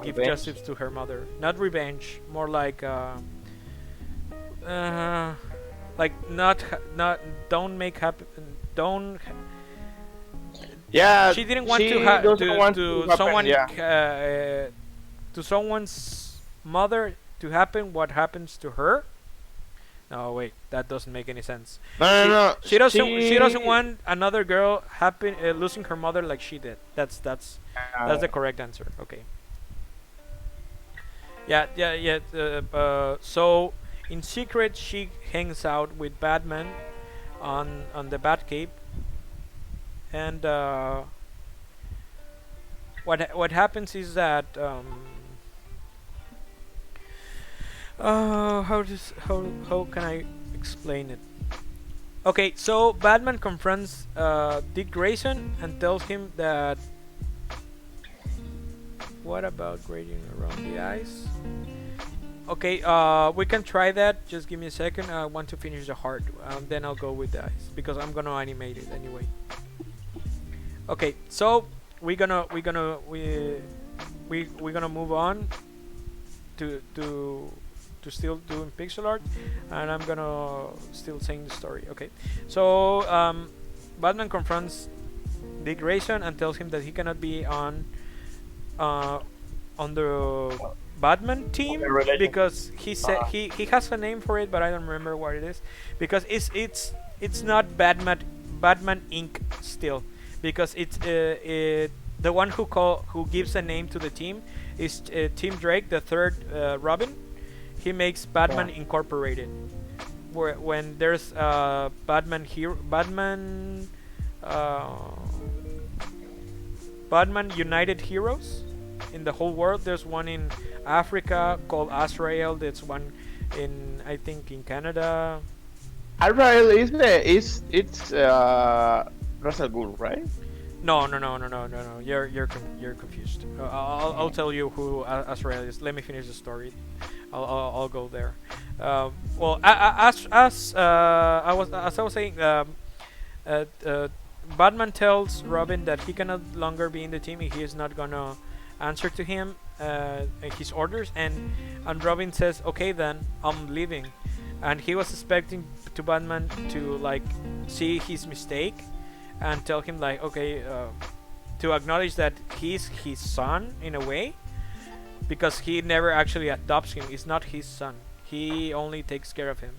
give justice to her mother. Not revenge, more like not don't make happen. Don't. Yeah. She didn't want to someone's mother to happen what happens to her. No, wait, that doesn't make any sense. No. She doesn't want another girl losing her mother like she did. That's the correct answer. Okay. Yeah. So in secret, she hangs out with Batman, on the Batcave, and what happens is that how can I explain it? Okay, so Batman confronts Dick Grayson and tells him that what about grading around the eyes? Okay, we can try that. Just give me a second. I want to finish the heart. Then I'll go with the eyes because I'm gonna animate it anyway. Okay, so we're gonna move on to still doing pixel art, and I'm gonna still saying the story. Okay, so Batman confronts Dick Grayson and tells him that he cannot be uh, on the Batman team because he said he has a name for it, but I don't remember what it is because it's not Batman Inc. still because the one who gives a name to the team is Tim Drake, the third Robin. He makes Batman Incorporated, where when there's Batman United Heroes in the whole world. There's one in Africa called Azrael. There's one in I think in Canada. Archie is it's Russell Gould, right? No. You're confused. I'll tell you who Azrael is. Let me finish the story. I'll go there. Well, as I was saying, Batman tells Robin that he can no longer be in the team. He is not gonna answer to him his orders, and Robin says, "Okay, then I'm leaving." And he was expecting to Batman to like see his mistake and tell him like, okay, to acknowledge that he's his son in a way, because he never actually adopts him. It's not his son. He only takes care of him.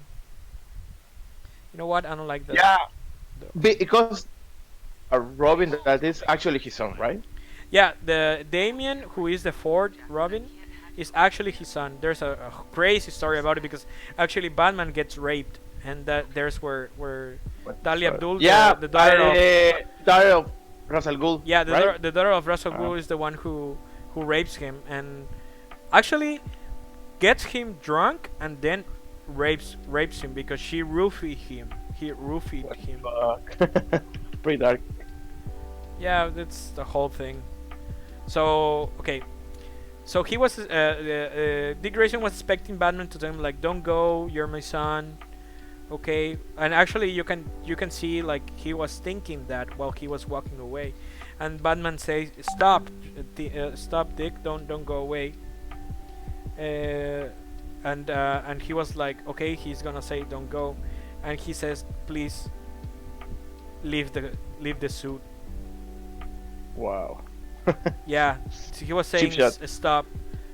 You know what? I don't like that. Yeah, because Robin, that is actually his son, right? Yeah, the Damien, who is the fourth Robin, is actually his son. There's a crazy story about it because actually Batman gets raped, and there's where Talia Abdul, the daughter of Russell Gould. Yeah, right? the daughter of Russell Gould is the one who rapes him and actually gets him drunk and then rapes him because she roofied him. He roofied him. Pretty dark. Yeah, that's the whole thing. So okay, so he was Dick Grayson was expecting Batman to tell him like, "Don't go, you're my son." Okay, and actually you can see like he was thinking that while he was walking away, and Batman says, "Stop, stop, Dick! Don't go away." And he was like, "Okay," he's gonna say, "Don't go," and he says, "Please, leave the suit." Wow. Yeah, so he was saying stop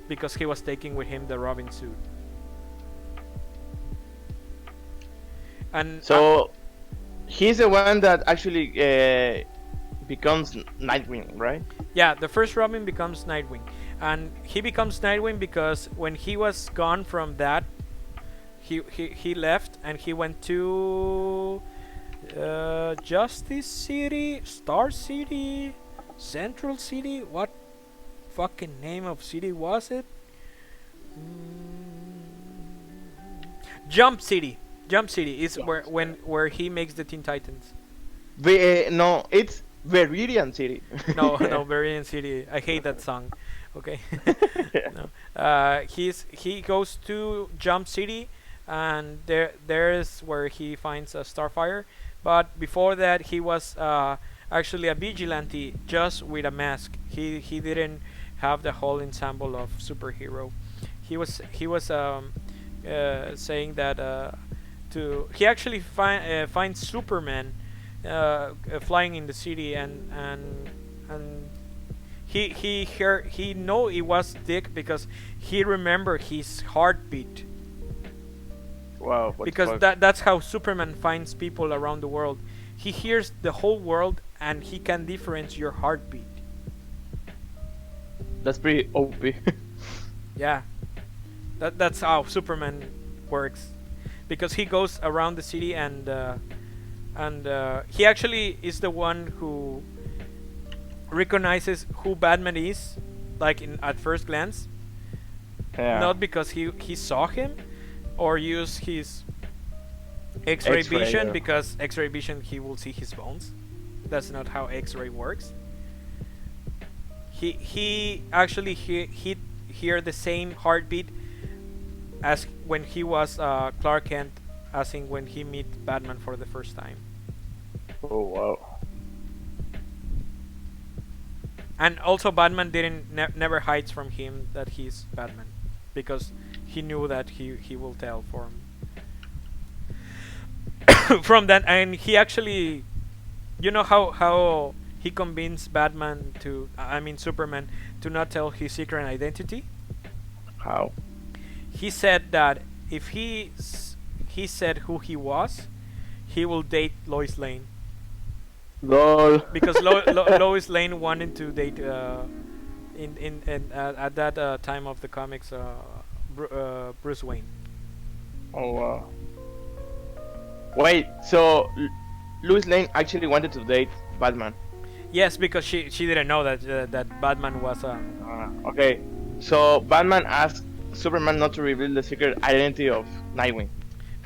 because he was taking with him the Robin suit. And so he's the one that actually becomes Nightwing, right? Yeah, the first Robin becomes Nightwing, and he becomes Nightwing because when he was gone from that, he left and he went to Justice City, Star City, Central City. What fucking name of city was it? Jump City. Jump City is where he makes the Teen Titans. No, it's Viridian City. no, Viridian City. I hate that song. Okay. No. He goes to Jump City, and there's where he finds a Starfire. But before that, he was actually a vigilante, just with a mask. He didn't have the whole ensemble of superhero. He was saying that he actually finds Superman flying in the city, and he know it was Dick because he remembered his heartbeat. Wow. Because that's how Superman finds people around the world. He hears the whole world and he can differentiate your heartbeat. That's pretty OP. Yeah. That's how Superman works. Because he goes around the city and and he actually is the one who recognizes who Batman is, like in at first glance, Yeah. not because he saw him or used his X-ray X-ray, vision, yeah. because X-ray vision he will see his bones. That's not how X-ray works. He actually he hear the same heartbeat as when he was Clark Kent, as in when he meet Batman for the first time. Oh wow. And also Batman didn't never hides from him that he's Batman, because he knew that he will tell from from that. And he actually, you know how he convinced Batman to, I mean Superman, to not tell his secret identity. How? He said that if he said who he was, he will date Lois Lane, Lol. because Lois Lane wanted to date in at that time of the comics Bruce Wayne. Oh wow. Wait, so Louis Lane actually wanted to date Batman. Yes, because she didn't know that that Batman was Okay, so Batman asked Superman not to reveal the secret identity of Nightwing.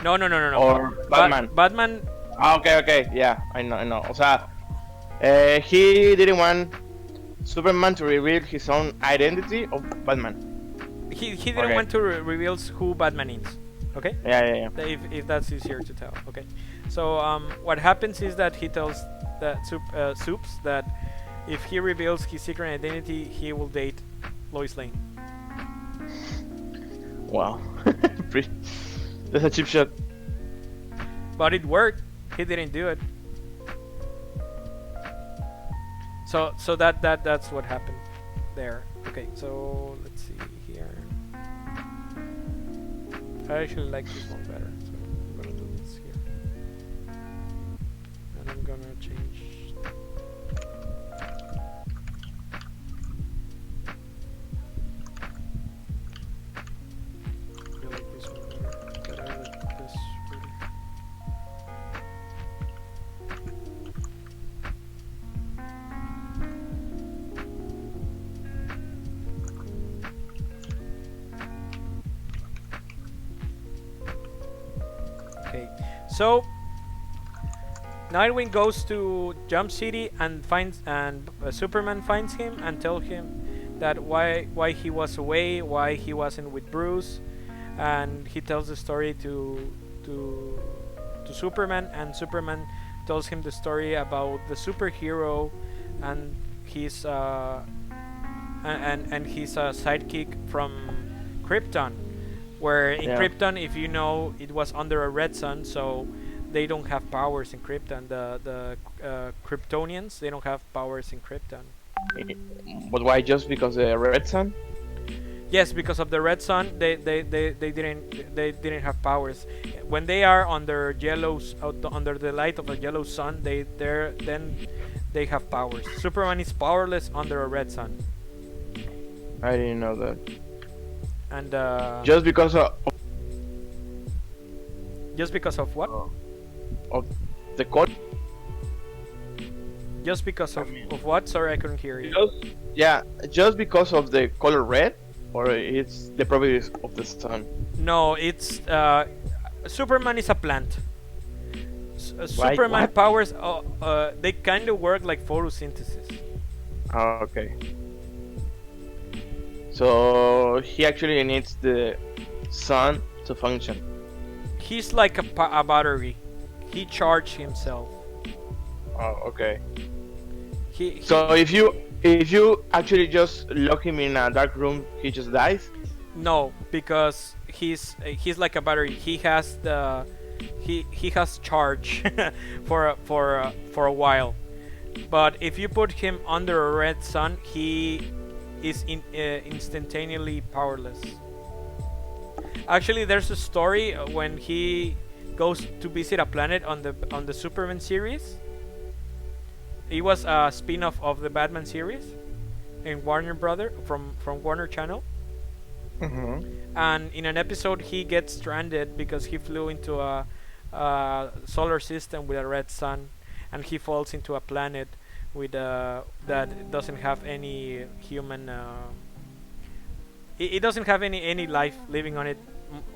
no. Or Batman. Batman. Okay, yeah, I know. O sea, he didn't want Superman to reveal his own identity of Batman. He didn't Okay. want to reveal who Batman is. Okay. Yeah. If that's easier to tell. Okay. So what happens is that he tells that Soups that if he reveals his secret identity, he will date Lois Lane. Wow. That's a cheap shot. But it worked. He didn't do it. So that's what happened there. Okay. So let's see here. I actually like this one better. So I'm gonna do this here. And I'm gonna change. I like this one better. But I like this really. Okay, so Nightwing goes to Jump City and finds, and Superman finds him and tells him that why he was away, why he wasn't with Bruce, and he tells the story to Superman, and Superman tells him the story about the superhero and his and his sidekick from Krypton, where in Yeah. Krypton, if you know, it was under a red sun, so they don't have powers in Krypton. The Kryptonians, they don't have powers in Krypton. But why? Just because the red sun? Yes, because of the red sun, they didn't have powers. When they are under under the light of a yellow sun, then they have powers. Superman is powerless under a red sun, I didn't know that. and Just because just because of what? of the color. Just because I of, mean- of what? Sorry, I couldn't hear you. Just because of the color red, or it's the properties of the sun. No, it's Superman is a plant. Like Superman what? powers, they kind of work like photosynthesis. Oh, okay. So he actually needs the sun to function. He's like a battery. He charged himself. Oh, okay. He So if you actually just lock him in a dark room, he just dies. no, because he's like a battery. He has the he has charge for a while. But if you put him under a red sun, he is instantaneously powerless. Actually, there's a story when he goes to visit a planet on the Superman series. It was a spin-off of the Batman series in Warner Brother from Warner Channel. Mm-hmm. And in an episode, he gets stranded because he flew into solar system with a red sun, and he falls into a planet with that doesn't have any human. It doesn't have any life living on it,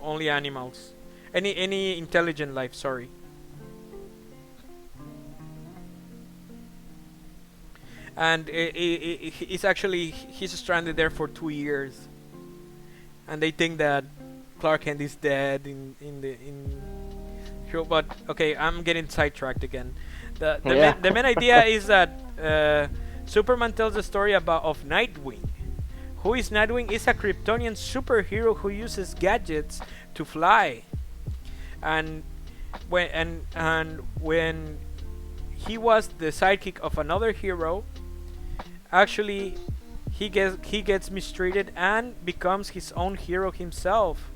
only animals. Any intelligent life. Sorry. And it's actually he's stranded there for 2 years, and they think that Clark Kent is dead in Sure, but okay, I'm getting sidetracked again. The main idea is that Superman tells the story about of Nightwing. Who is Nightwing? Is a Kryptonian superhero who uses gadgets to fly. And when he was the sidekick of another hero, actually he gets mistreated and becomes his own hero himself,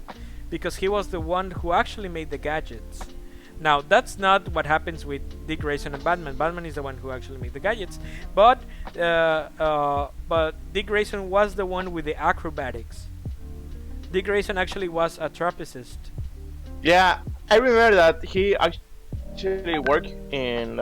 because he was the one who actually made the gadgets. Now, that's not what happens with Dick Grayson and Batman. Batman is the one who actually made the gadgets, but Dick Grayson was the one with the acrobatics. Dick Grayson actually was a trapezist. Yeah, I remember that he actually worked in.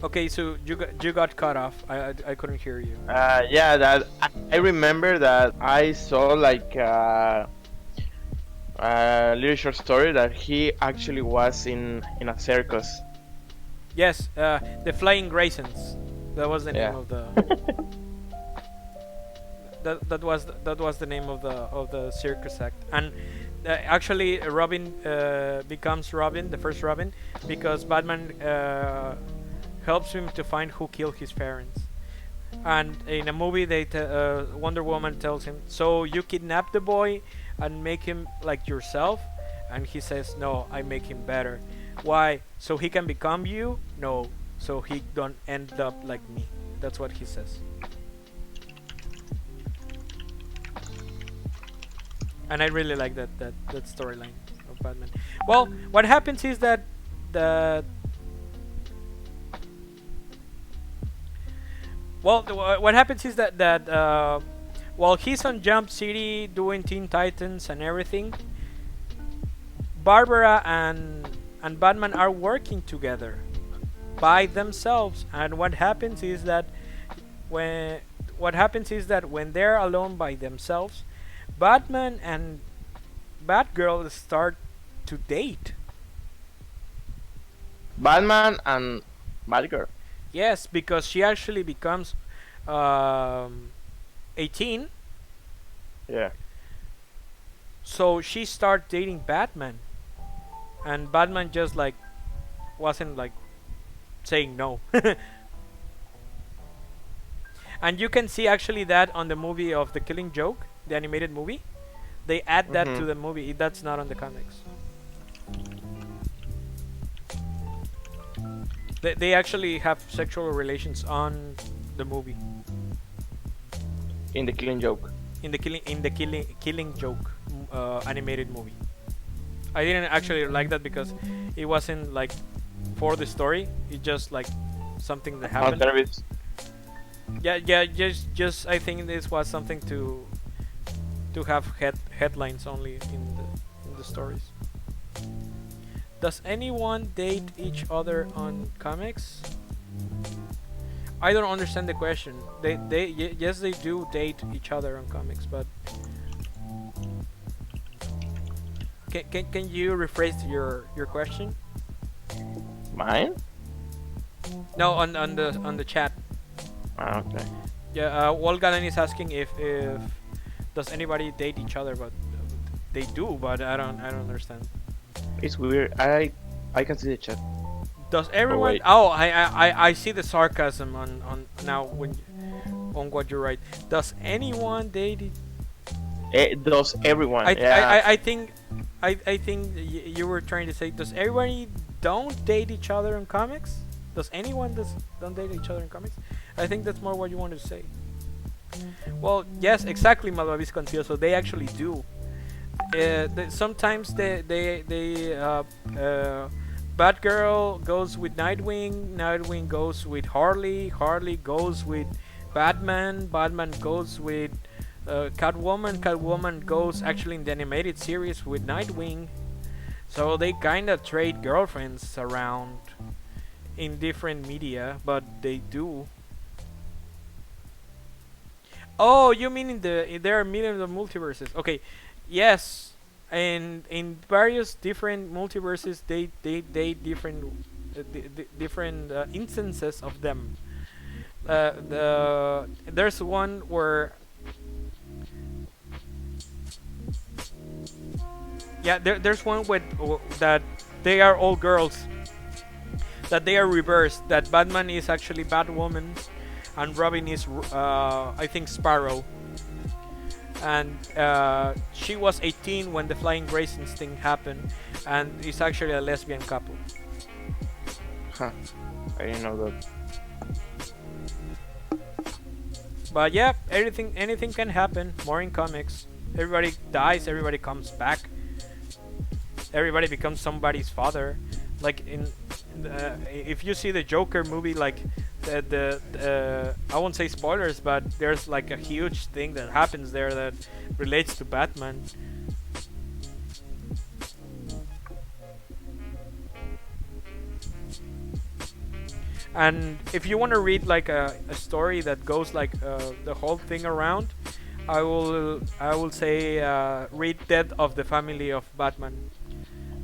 Okay, so you got cut off. I couldn't hear you. Yeah, that I remember that I saw like a little short story that he actually was in a circus. Yes, the Flying Graysons. That was the name Yeah. of the. that was the name of the circus act. And actually, Robin becomes Robin, the first Robin, because Batman helps him to find who killed his parents. And in a movie, Wonder Woman tells him, "So you kidnap the boy and make him like yourself?" And he says, "No, I make him better." Why? So he can become you? No, so he don't end up like me. That's what he says. And I really like that storyline of Batman. Well, what happens is that the what happens is that while he's on Jump City doing Teen Titans and everything, Barbara and Batman are working together by themselves. And what happens is that when they're alone by themselves, Batman and Batgirl start to date. Batman and Batgirl. Yes, because she actually becomes 18, Yeah. so she starts dating Batman, and Batman just like wasn't like saying no. And you can see actually that on the movie of The Killing Joke, the animated movie. They add that to the movie. That's not on the comics. They actually have sexual relations on the movie. In the Killing Joke. In the Killing Joke animated movie. I didn't actually like that because it wasn't like for the story. It just like something that happened. Service. Yeah. Just I think this was something to have headlines only in the stories. Does anyone date each other on comics? I don't understand the question. Yes, they do date each other on comics, but can you rephrase your question? Mine? No, on the chat. Okay. Yeah, Wolgalan is asking if does anybody date each other, but they do, but I don't understand. It's weird. I can see the chat. Does everyone? wait. Oh, I see the sarcasm on now on what you write. Does anyone date? Does everyone? I think you were trying to say, does everybody don't date each other in comics? Does anyone don't date each other in comics? I think that's more what you wanted to say. Well, yes, exactly, Malvavisconcioso. They actually do. Sometimes Batgirl goes with Nightwing. Nightwing goes with Harley. Harley goes with Batman. Batman goes with Catwoman goes actually in the animated series with Nightwing, so they kind of trade girlfriends around in different media, but they do. Oh, you mean there are millions of multiverses? Okay, yes, and in various different multiverses, they different different instances of them. There's one where, yeah, there's one with that they are all girls, that they are reversed. That Batman is actually Batwoman, and Robin is I think Sparrow, and she was 18 when the Flying Graysons thing happened, and it's actually a lesbian couple. Huh. I didn't know that. But yeah, anything can happen. More in comics. Everybody dies. Everybody comes back. Everybody becomes somebody's father. Like if you see the Joker movie, like the I won't say spoilers, but there's like a huge thing that happens there that relates to Batman. And if you want to read like a story that goes like the whole thing around, I will say read Death of the Family of Batman.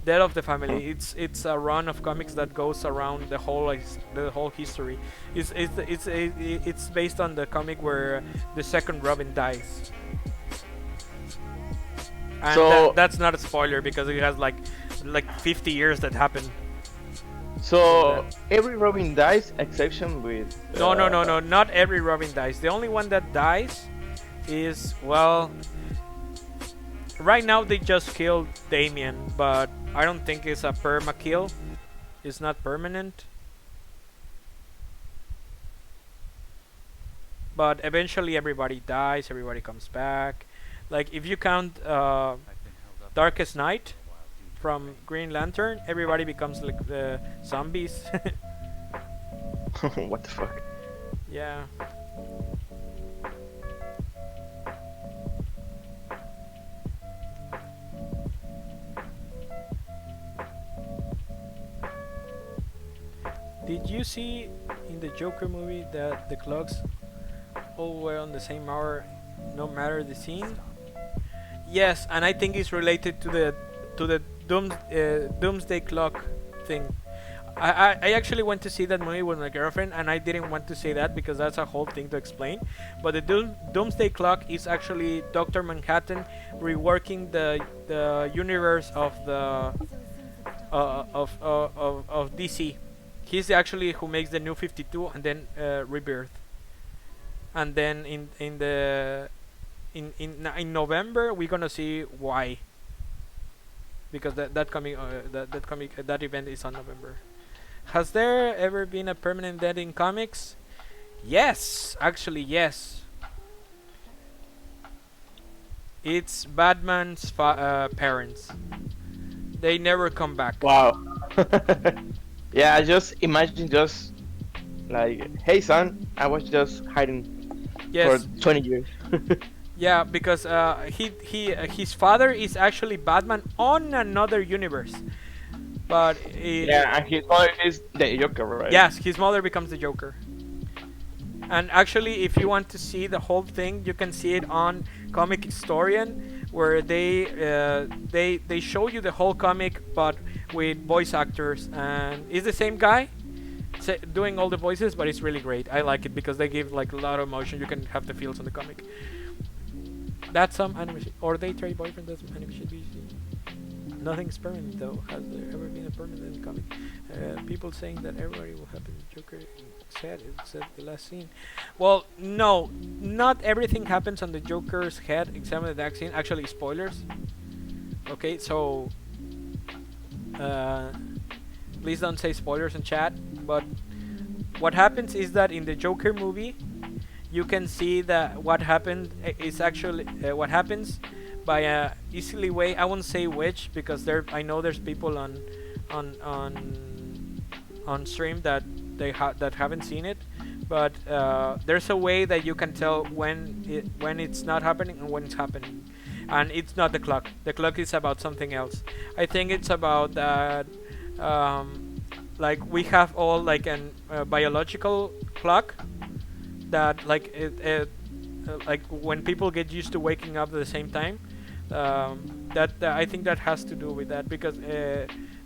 Death of the Family. It's a run of comics that goes around the whole history. It's based on the comic where the second Robin dies. And So that's not a spoiler because it has like 50 years that happen. so every Robin dies, exception with. No. Not every Robin dies. The only one that dies is, well, right now they just killed Damien, but I don't think it's a perma kill. It's not permanent. But eventually everybody dies. Everybody comes back. Like if you count Darkest Night from Green Lantern, everybody becomes like zombies. What the fuck? Yeah. Did you see in the Joker movie that the clocks all were on the same hour, no matter the scene? Yes, and I think it's related to the Doomsday Clock thing. I actually went to see that movie with my girlfriend, and I didn't want to say that because that's a whole thing to explain. But the Doomsday Clock is actually Doctor Manhattan reworking the universe of the of DC. He's actually who makes the New 52 and then Rebirth, and then in November we're gonna see why, because that event is on November. Has there ever been a permanent death in comics? Yes, actually yes. It's Batman's parents. They never come back. Wow. Yeah, just imagine just like, hey son, I was just hiding Yes. for 20 years. Yeah, because his father is actually Batman on another universe, but Yeah, and his mother is the Joker, right? yes, his mother becomes the Joker. And actually, if you want to see the whole thing, you can see it on Comic Historian, where they show you the whole comic, but with voice actors, and it's the same guy doing all the voices, but it's really great. I like it because they give like a lot of emotion. You can have the feels on the comic. That's some animation, or they trade boyfriend. That's some animation. Nothing's permanent though. Has there ever been a permanent comic? People saying that everybody will happen to Joker head except the last scene. Well, no, not everything happens on the Joker's head except the next scene. Actually, spoilers. Okay, so please don't say spoilers in chat. But what happens is that in the Joker movie, you can see that what happened is actually what happens by a easily way. I won't say which because I know there's people on stream that that haven't seen it, but there's a way that you can tell when it's not happening and when it's happening, and it's not the clock. The clock is about something else. I think it's about that. Like we have all like an biological clock that like when people get used to waking up at the same time. That I think that has to do with that because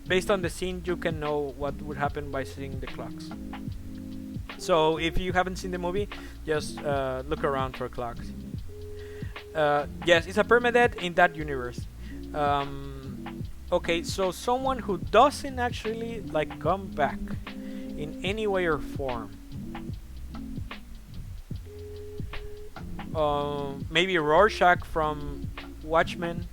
based on the scene you can know what would happen by seeing the clocks. So if you haven't seen the movie, just look around for clocks. Yes, it's a permadeath in that universe. Okay, so someone who doesn't actually like come back in any way or form. Maybe Rorschach from Watchmen,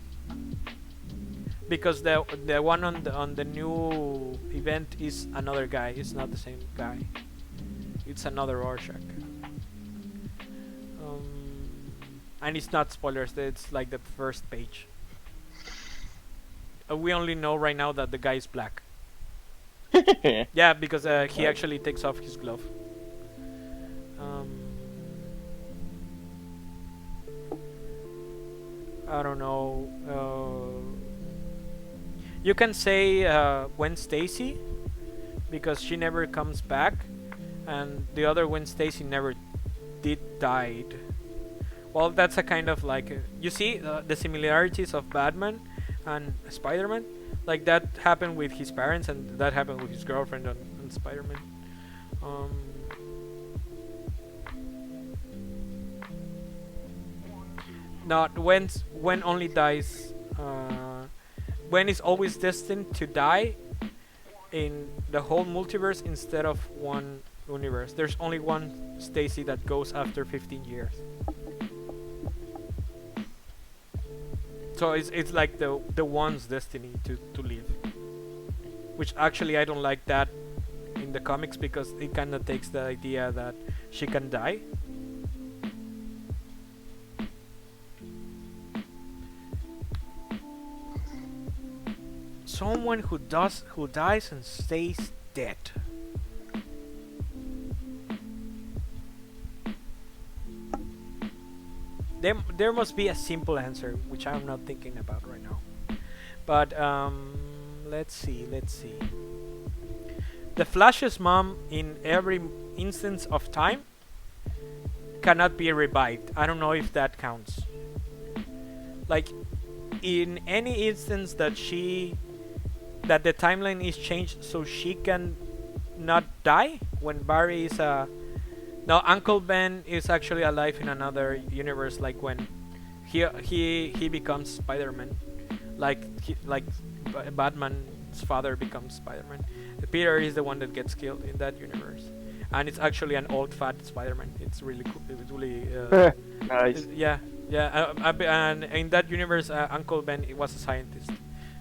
because the one on the new event is another guy. It's not the same guy. It's another Rorschach. And it's not spoilers. It's like the first page. We only know right now that the guy is black. Yeah, because he actually takes off his glove. I don't know. You can say Gwen Stacy, because she never comes back, and the other Gwen Stacy never did died. Well, that's a kind of like you see the similarities of Batman and Spider-Man. Like that happened with his parents, and that happened with his girlfriend on Spider-Man. Not when only dies. When is always destined to die in the whole multiverse instead of one universe. There's only one Stacy that goes after 15 years. So it's like the one's destiny to live. Which actually I don't like that in the comics because it kind of takes the idea that she can die. Someone who dies and stays dead. There must be a simple answer, which I'm not thinking about right now. But let's see. The Flash's mom in every instance of time cannot be revived. I don't know if that counts. Like in any instance that the timeline is changed so she can not die when Barry is no, Uncle Ben is actually alive in another universe, like when he becomes Spider-Man, like Batman's father becomes Spider-Man. Peter is the one that gets killed in that universe, and it's actually an old fat Spider-Man. It's really cool. It's really nice. yeah. And in that universe, Uncle Ben was a scientist,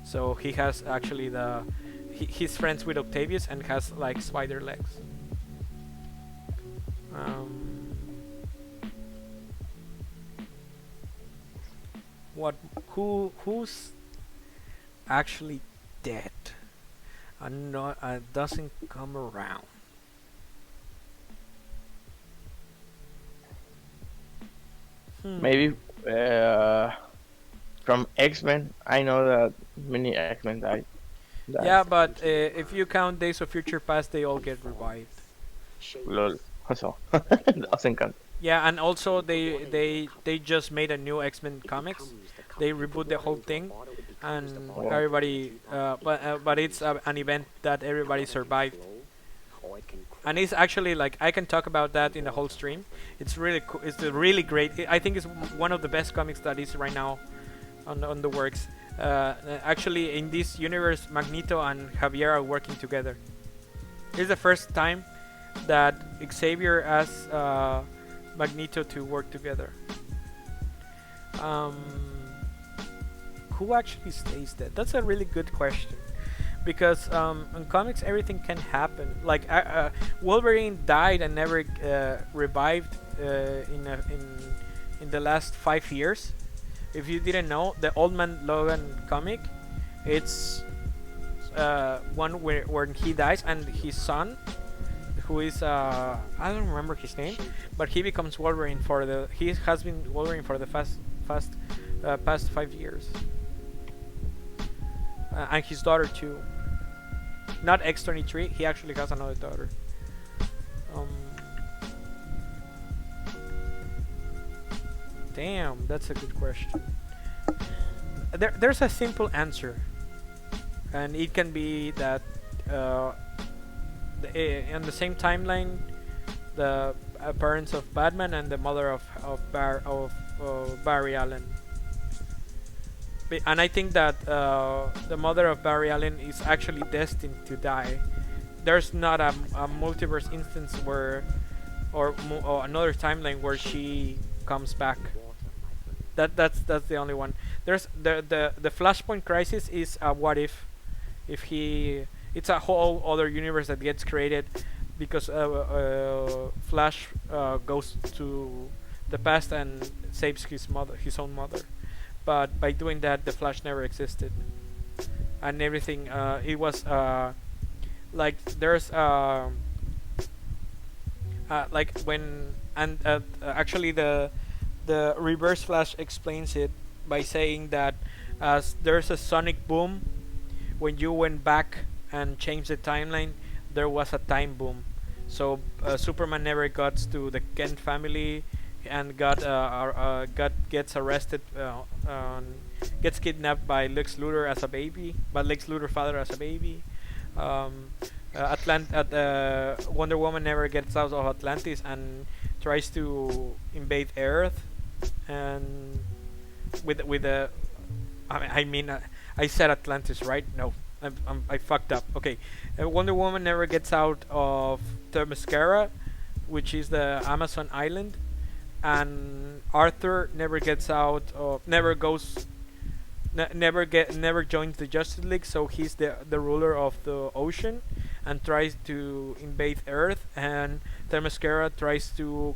so he has actually he's friends with Octavius and has like spider legs. Who's actually dead and not doesn't come around? Maybe from X-Men. I know that many X-Men died. Yeah, but if you count Days of Future Past, they all get revived. Lol. So doesn't count. Yeah, and also they just made a new X-Men comics. They reboot the whole thing, and everybody. But it's an event that everybody survived. And it's actually like I can talk about that in the whole stream. It's really cool. It's really great. I think it's one of the best comics that is right now on the works. Actually, in this universe, Magneto and Javier are working together. It's the first time that Xavier asks Magneto to work together. Who actually stays dead? That's a really good question. Because in comics everything can happen. Like Wolverine died and never revived in the last 5 years. If you didn't know, the Old Man Logan comic, it's one where he dies and his son, who is I don't remember his name, but he becomes Wolverine for the he has been Wolverine for the past 5 years, and his daughter too. Not X-23. He actually has another daughter. Um, Damn, that's a good question. There's a simple answer, and it can be that uh, in the same timeline, the parents of Batman and the mother of Barry Allen. And I think that the mother of Barry Allen is actually destined to die. There's not a multiverse instance where, or another timeline where she comes back. That's the only one. There's the Flashpoint crisis is a what if he it's a whole other universe that gets created because Flash goes to the past and saves his own mother. But by doing that, the Flash never existed, and everything. It was like there's like when and actually the Reverse Flash explains it by saying that as there's a sonic boom when you went back and changed the timeline, there was a time boom. So Superman never got to the Kent family and gets arrested, gets kidnapped by Lex Luthor as a baby, by Lex Luthor's father as a baby. Um, Wonder Woman never gets out of Atlantis and tries to invade Earth, and with the I said Atlantis, right? No, I fucked up. Okay, Wonder Woman never gets out of Themyscira, which is the Amazon island, and Arthur never gets out of never joins the Justice League, so he's the ruler of the ocean and tries to invade Earth, and Themyscira tries to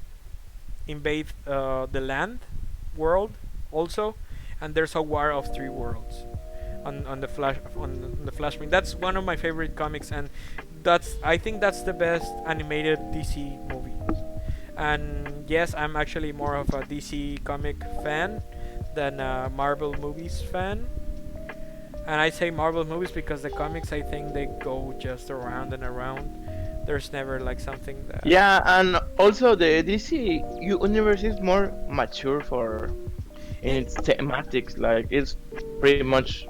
invade the land world also, and there's a war of three worlds on the Flashpoint. That's one of my favorite comics, and I think that's the best animated DC movie. And yes, I'm actually more of a DC comic fan than a Marvel movies fan. And I say Marvel movies because the comics, I think they go just around and around. There's never like something that. Yeah, and also the DC universe is more mature for in its thematics. Like it's pretty much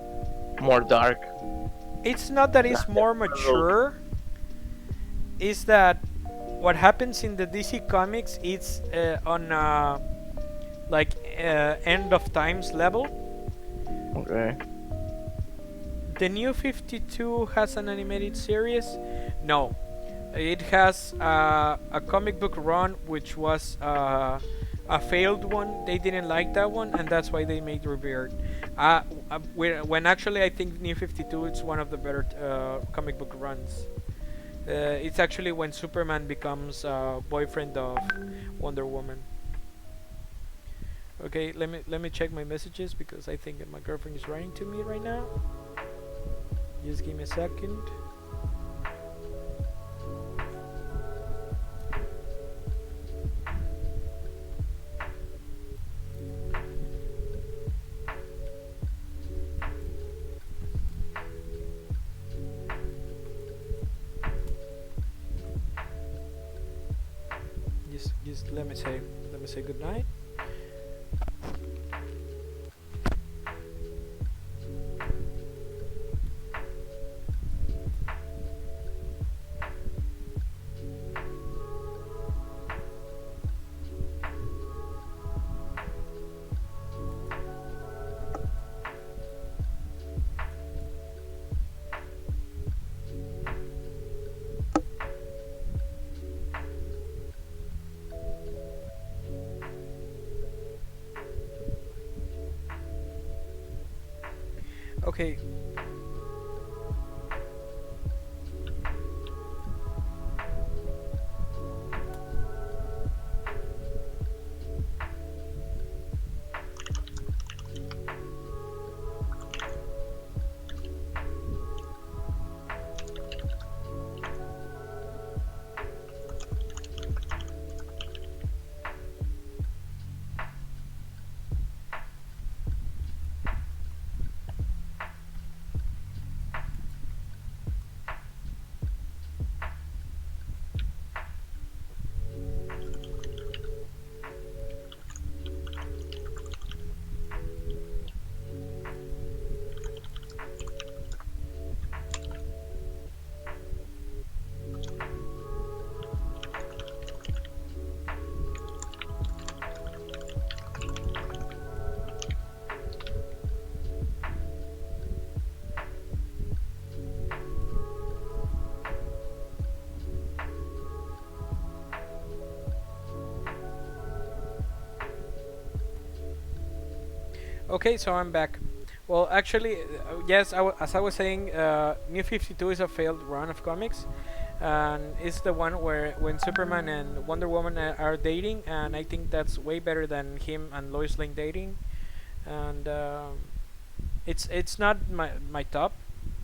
more dark. It's not that it's more mature. It's that what happens in the DC comics it's on like end of times level. Okay. The New 52 has an animated series. No, it has a comic book run which was a failed one. They didn't like that one, and that's why they made Rebirth. When actually I think New 52 is one of the better comic book runs. It's actually when Superman becomes boyfriend of Wonder Woman. Okay, let me check my messages because I think my girlfriend is writing to me right now. Just give me a second. Just let me say good night. Okay. Okay, so I'm back. Well, actually, yes, as I was saying, New 52 is a failed run of comics, and it's the one where when Superman and Wonder Woman are dating, and I think that's way better than him and Lois Lane dating. And it's not my top.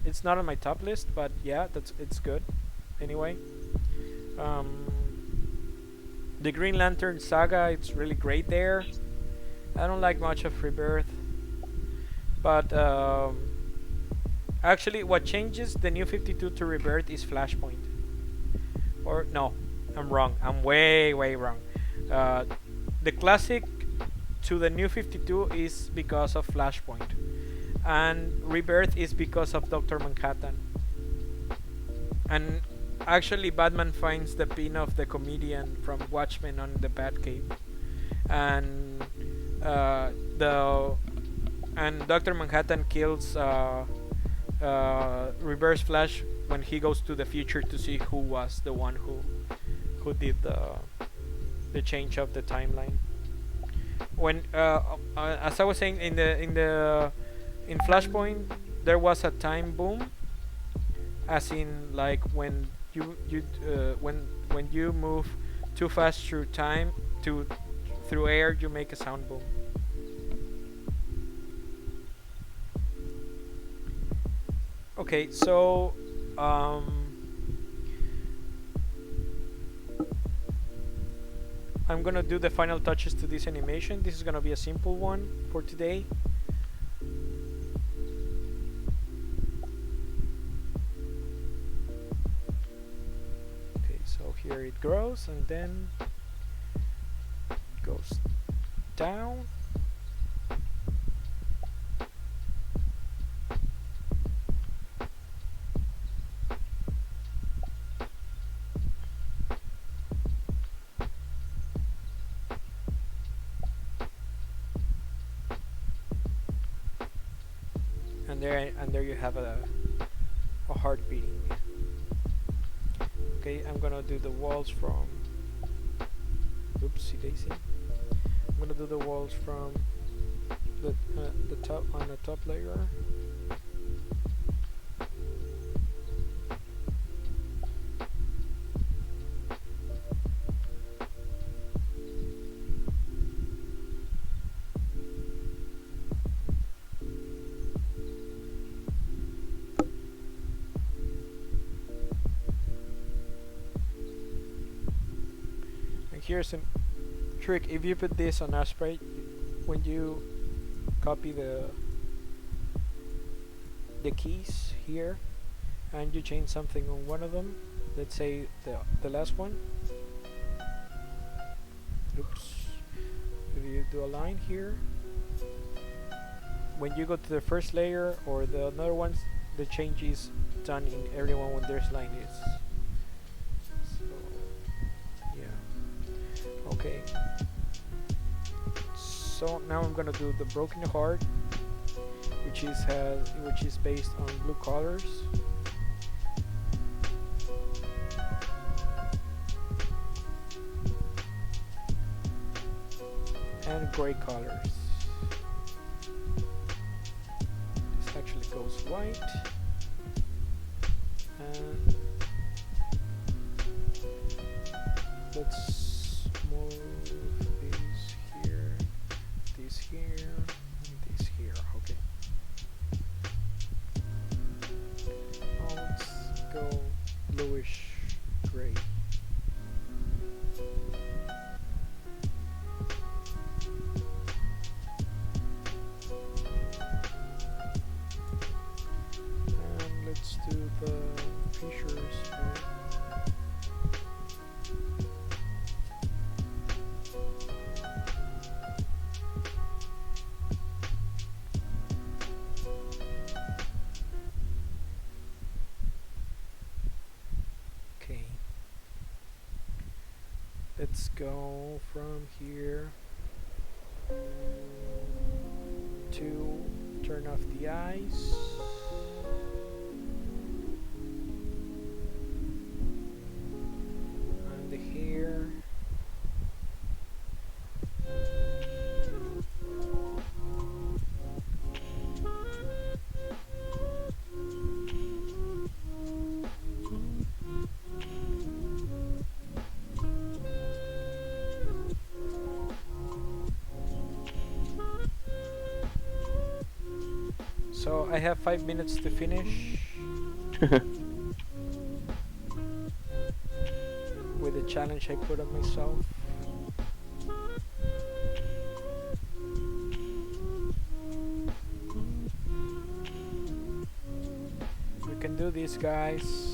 It's not on my top list, but yeah, it's good. Anyway, um, the Green Lantern saga, it's really great there. I don't like much of Rebirth, but actually, what changes the New 52 to Rebirth is Flashpoint. Or no, I'm wrong. I'm way wrong. Uh, the classic to the New 52 is because of Flashpoint, and Rebirth is because of Doctor Manhattan. And actually, Batman finds the pin of the comedian from Watchmen on the Batcave, and the and Doctor Manhattan kills Reverse Flash when he goes to the future to see who was the one who did the change of the timeline. When as I was saying in Flashpoint, there was a time boom, as in like when when you move too fast through time to through air, you make a sound boom. Okay, so I'm gonna do the final touches to this animation. This is gonna be a simple one for today. Okay, so here it grows and then it goes down. And there you have a heart beating. Okay, I'm gonna do the walls from oopsie daisy. I'm gonna do the walls from the top on the top layer. Here's a trick: if you put this on Asprite, when you copy the keys here and you change something on one of them, let's say the last one, oops, if you do a line here, when you go to the first layer or the another ones, the change is done in everyone when there's line is. Okay, so now I'm gonna do the broken heart, which is based on blue colors, and gray colors. This actually goes white, and let's move these here, this here, and this here. Okay. Now let's go bluish gray. And let's do the features here. Let's go from here to turn off the eyes. And the hair. so I have 5 minutes to finish with the challenge I put on myself. We can do this, guys.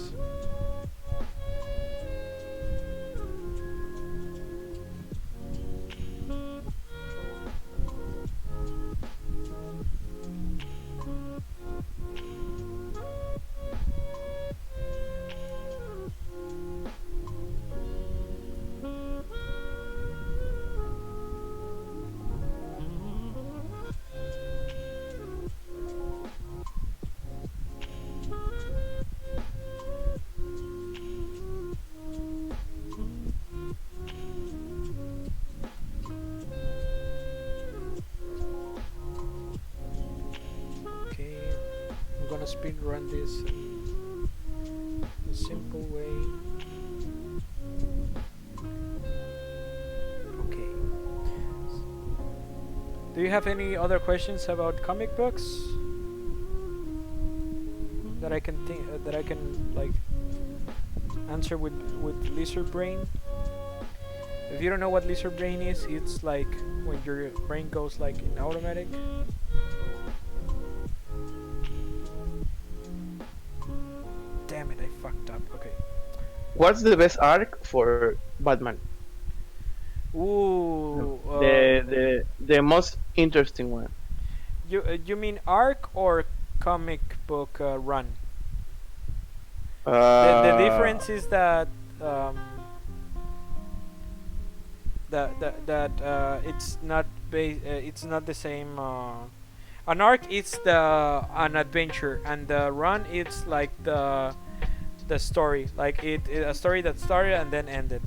Okay, I'm gonna speed run this in a simple way. Okay. Do you have any other questions about comic books that I can think that I can like answer with lizard brain? If you don't know what lizard brain is, it's like when your brain goes like in automatic. Damn it, I fucked up. Okay. What's the best arc for Batman? Ooh. The most interesting one. You mean arc or comic book run? The difference is that it's not it's not the same. An arc is an adventure, and the run it's like the story, like a story that started and then ended.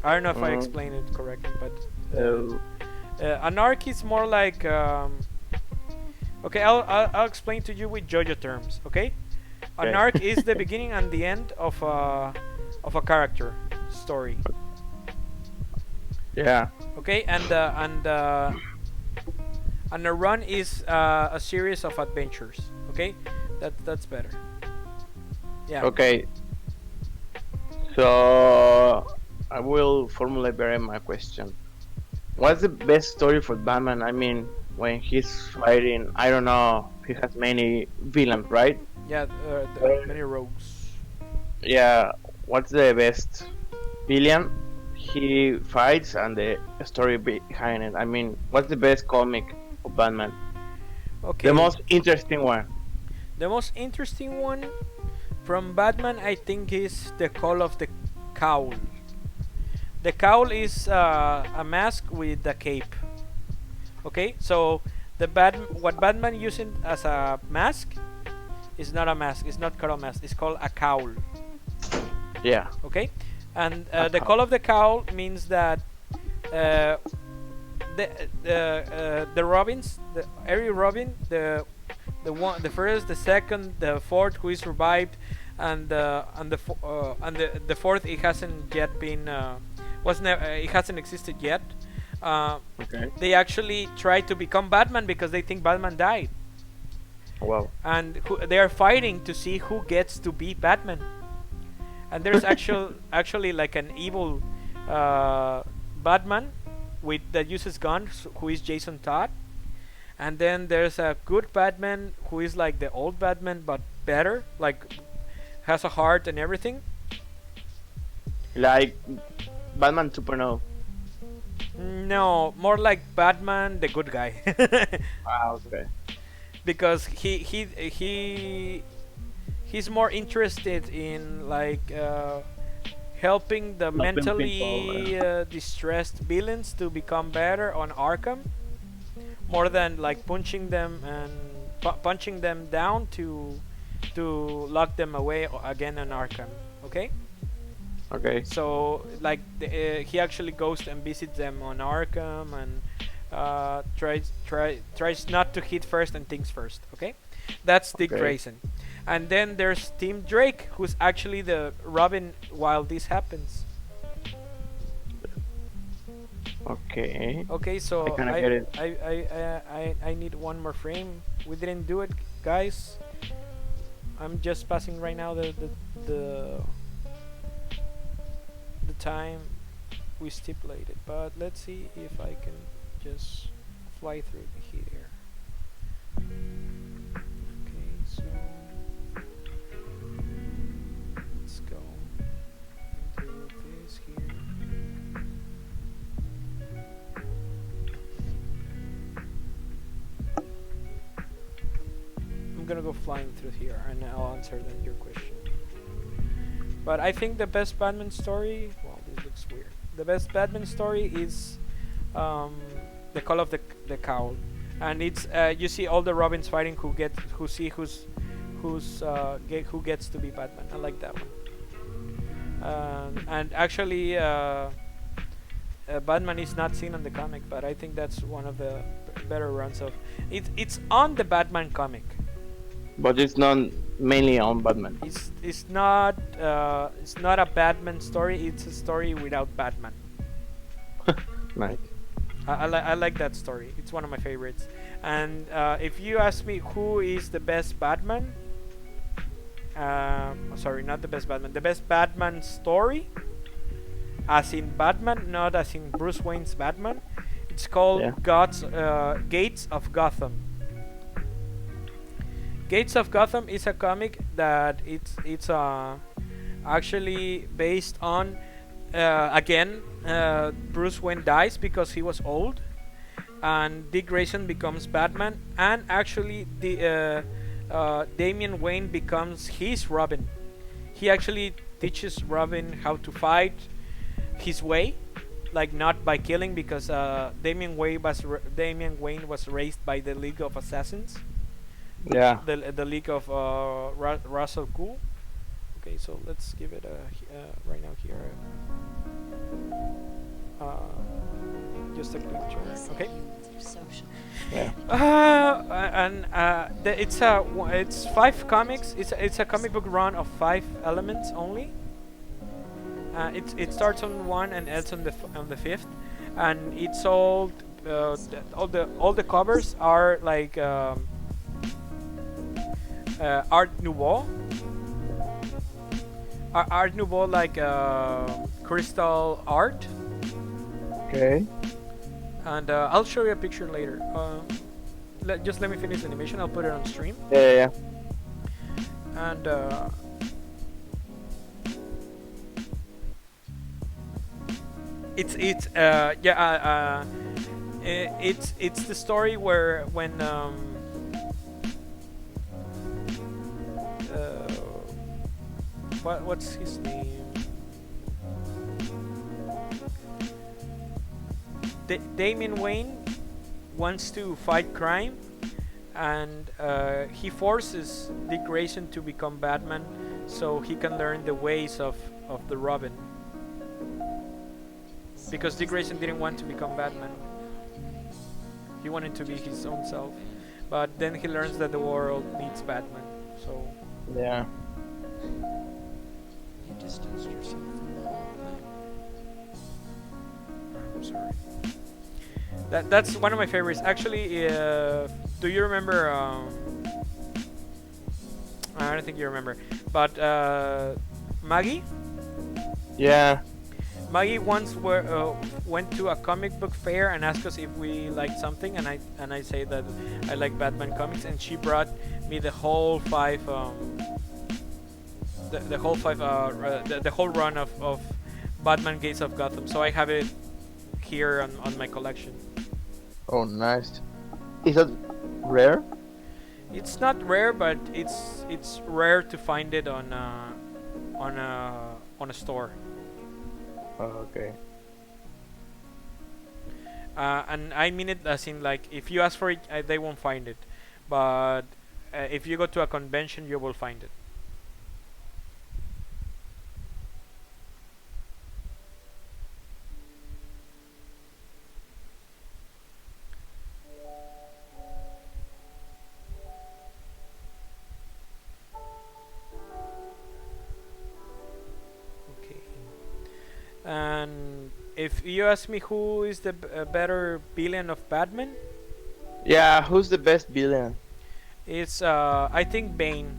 I don't know if I explained it correctly, but an arc is more like okay, I'll explain to you with JoJo terms. Okay, an Okay. arc is the beginning and the end of a character story. Yeah. Okay, and a run is a series of adventures. Okay, that's better. Yeah. Okay. So I will formulate better my question. What's the best story for Batman? I mean, when he's fighting, I don't know, he has many villains, right? Yeah. There are many rogues. Yeah. What's the best villain he fights and the story behind it? I mean, what's the best comic of Batman? Okay. The most interesting one. The most interesting one from Batman, I think, is the Call of the Cowl. The cowl is a mask with a cape. Okay, so what Batman using as a mask is not a mask. It's not called a mask. It's called a cowl. Yeah. Okay, and A the cowl. Call of the Cowl means that the Robins, every Robin, the first, the second, the fourth who is survived, and the fourth, it hasn't yet been it hasn't existed yet. Okay. They actually try to become Batman because they think Batman died, Wow. and they are fighting to see who gets to be Batman. And there's actually like an evil Batman that uses guns, who is Jason Todd. And then there's a good Batman who is like the old Batman but better, like has a heart and everything. Like Batman 2.0. No, more like Batman, the good guy, Wow. Okay. because he's more interested in like helping the Helping mentally people, distressed villains to become better on Arkham, more than like punching them and punching them down to lock them away again on Arkham. Okay. Okay. So like he actually goes and visits them on Arkham and tries not to hit first and thinks first. Okay, that's Dick Okay. Grayson. And then there's Tim Drake, who's actually the Robin while this happens. Okay. Okay, I so kind of get it. I need one more frame. We didn't do it, guys. I'm just passing right now the the time we stipulated, but let's see if I can just fly through here. Okay, so let's go into this here. I'm gonna go flying through here and I'll answer then your question. But I think the best Batman story, well, this looks weird. The best Batman story is um, the Call of the Cowl, and it's you see all the Robins fighting who see who gets to be Batman. I like that one. And actually, Batman is not seen on the comic, but I think that's one of the better runs of it. It's on the Batman comic. But it's not mainly on Batman. It's not a Batman story. It's a story without Batman. Right. I like that story. It's one of my favorites. And if you ask me who is the best Batman, sorry, not the best Batman, the best Batman story, as in Batman, not as in Bruce Wayne's Batman. It's called Gates of Gotham. Gates of Gotham is a comic that it's actually based on again Bruce Wayne dies because he was old, and Dick Grayson becomes Batman, and actually the Damian Wayne becomes his Robin. He actually teaches Robin how to fight his way, like not by killing, because Damian Wayne was raised by the League of Assassins. Yeah. The League of Russell Cool. Okay, so let's give it a right now here. Just a picture. Okay. Yeah. And it's 5 comics. It's a comic book run of 5 elements only. It starts on 1 and ends on the 5th, and it's all all the covers are like Art Nouveau. Art Nouveau, like crystal art. Okay. And I'll show you a picture later. Just let me finish the animation. I'll put it on stream. Yeah. And it's the story where when what's his name? Damian Wayne wants to fight crime, and he forces Dick Grayson to become Batman so he can learn the ways of the Robin. Because Dick Grayson didn't want to become Batman. He wanted to be his own self. But then he learns that the world needs Batman. So Yeah. you distanced yourself from the whole thing. I'm sorry. That's one of my favorites. Actually, do you remember? I don't think you remember, but Maggie. Yeah. Maggie once went to a comic book fair and asked us if we liked something, and I say that I like Batman comics, and she brought me the whole 5 the whole 5 the whole run of Batman Gates of Gotham. So I have it here on my collection. Oh, nice. Is that rare? It's not rare, but it's rare to find it on a store. Oh, okay. And I mean it as in, like, if you ask for it, they won't find it, but if you go to a convention, you will find it. And if you ask me who is the better villain of Batman, Yeah, who's the best villain? it's I think Bane,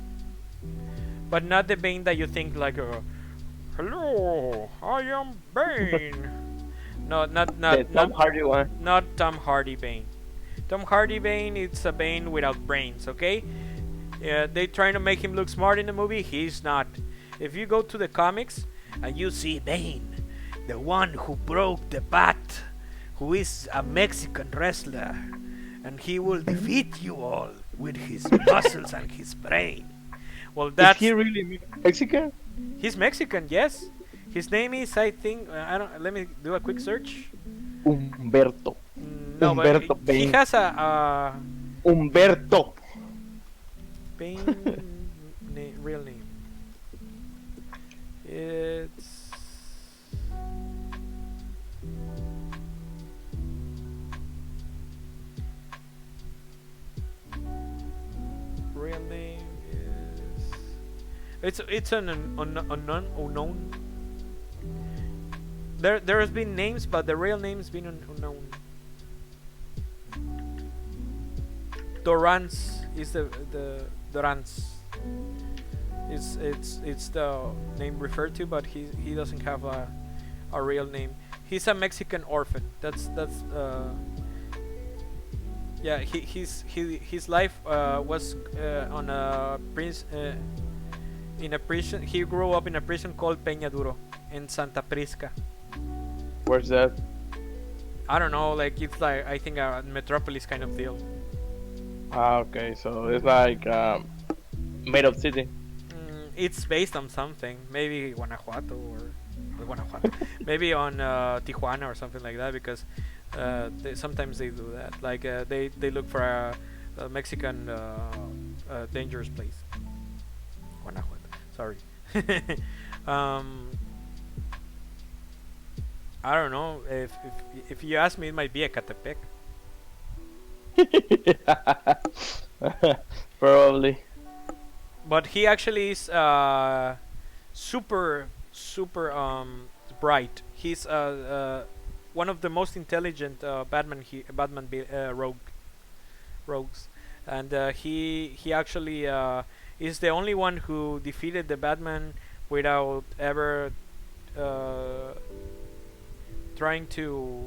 but not the Bane that you think like hello, I am Bane. No, The Tom Hardy one. not Tom Hardy Bane. Tom Hardy Bane, it's a Bane without brains, okay? Yeah, they trying to make him look smart in the movie. He's not. If you go to the comics and you see Bane, the one who broke the bat, who is a Mexican wrestler, and he will defeat you all with his muscles and his brain. Well, Is that's he really Mexican? he's Mexican, yes. His name is, I think, I don't. Let me do a quick search. Humberto. No, but Humberto he Bane. has a Humberto. Bane real name. It's real name is it's an unknown. There has been names, but the real name's been unknown. Dorans is the Dorans. It's the name referred to, but he doesn't have a real name. He's a Mexican orphan. That's yeah. His life was on a in a prison. He grew up in a prison called Peña Duro in Santa Prisca. Where's that? I don't know, like it's like I think a metropolis kind of deal. Ah, okay, so it's like made up city. It's based on something, maybe Guanajuato or Guanajuato, maybe on Tijuana or something like that, because sometimes they do that. Like they look for a Mexican dangerous place. Guanajuato. Sorry. um, I don't know if you ask me, it might be Ecatepec. Probably. But he actually is super bright. He's one of the most intelligent rogues, and he actually is the only one who defeated the Batman without ever trying to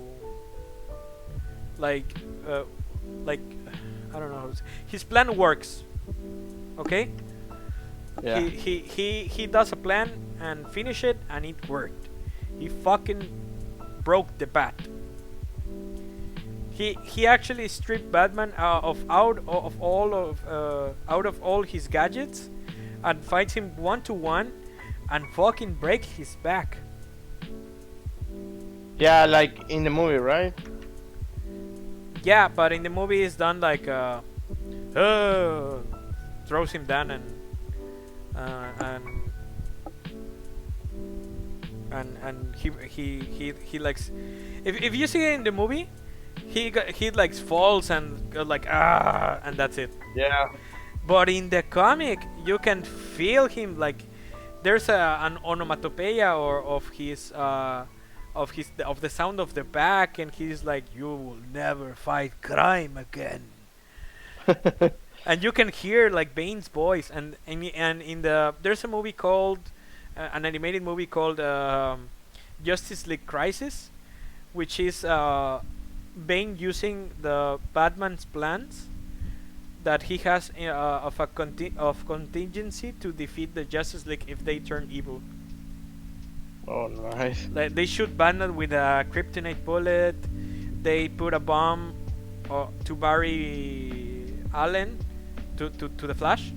like like I don't know his plan works, okay. Yeah. He does a plan and finish it, and it worked. He fucking broke the bat. He actually stripped Batman out of all his gadgets, and fights him 1-to-1, and fucking break his back. Yeah, like in the movie, right? Yeah, but in the movie it's done like throws him down and he likes if you see it in the movie he like falls and like and that's it. Yeah. But in the comic you can feel him like there's an onomatopoeia or of the sound of the back, and he's like, you will never fight crime again. And you can hear like Bane's voice, and in the there's a movie called an animated movie called Justice League Crisis, which is Bane using the Batman's plans that he has of contingency to defeat the Justice League if they turn evil. Oh, nice. Like they shoot Batman with a kryptonite bullet. They put a bomb to Barry Allen to the Flash,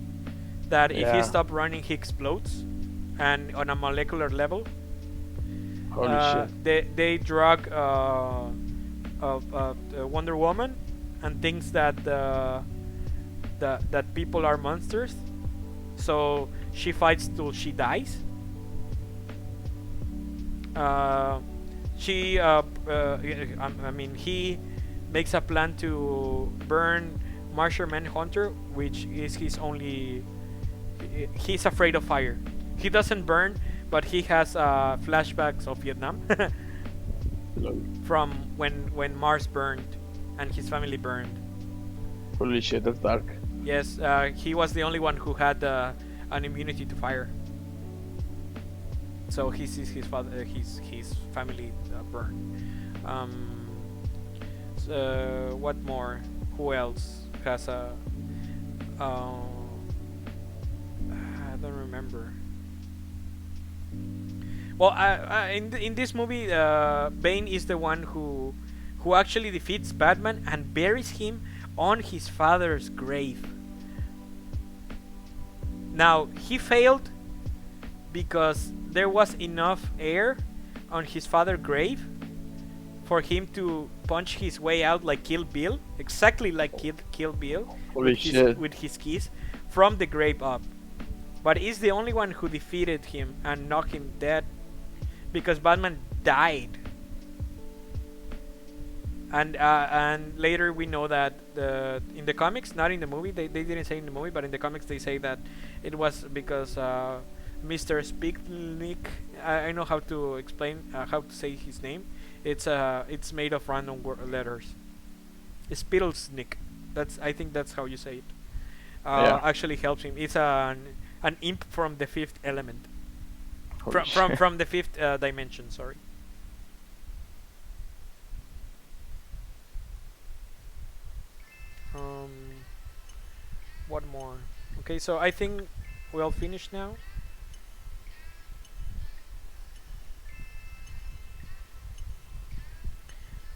that if he stops running he explodes, and on a molecular level. Holy shit. They drug Wonder Woman and thinks that that people are monsters, so she fights till she dies. He makes a plan to burn Martian Manhunter, which is his only. He's afraid of fire. He doesn't burn, but he has flashbacks of Vietnam. Lol. from when Mars burned and his family burned. Holy shit, that's dark. Yes, he was the only one who had an immunity to fire. So he sees his father, his family burn. Um, so what more? Who else has a? I don't remember. Well, in this movie, Bane is the one who actually defeats Batman and buries him on his father's grave. Now he failed because there was enough air on his father's grave for him to punch his way out like Kill Bill, exactly like Kill Bill, Holy with shit. with his keys from the grave up. But he's the only one who defeated him and knocked him dead because Batman died. And later we know that in the comics, not in the movie, they didn't say in the movie, but in the comics they say that it was because Mr. Spiknik, I know how to explain how to say his name. It's made of random letters. Spittlesnick. I think that's how you say it. Yeah. Actually helps him. It's an imp from the fifth element. Holy shit. From the fifth dimension. Sorry. What more? Okay, so I think we're all finished now.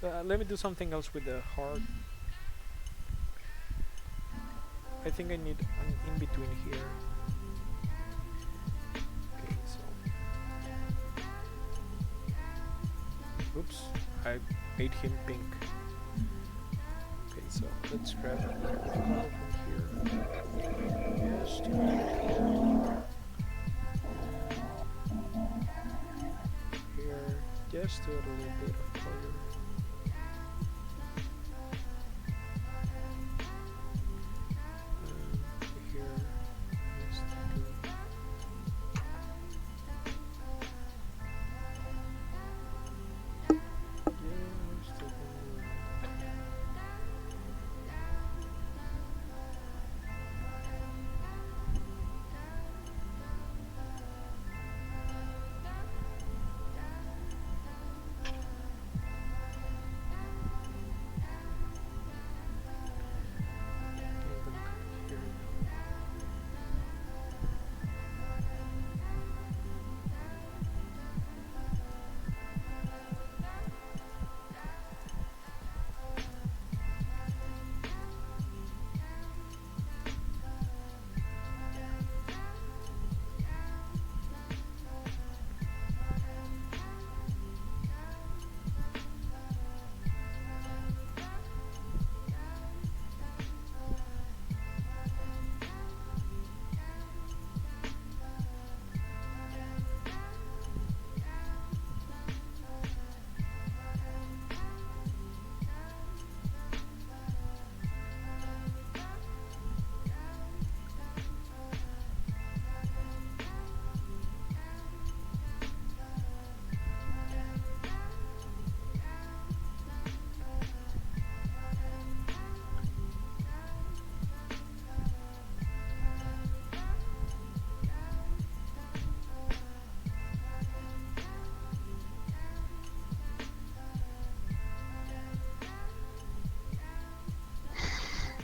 Let me do something else with the heart. I think I need an in between here. Okay, so. Oops, I made him pink. Okay, so let's grab a color from here. Yes, to here. Just do a little bit of color. Here, just do. Just do.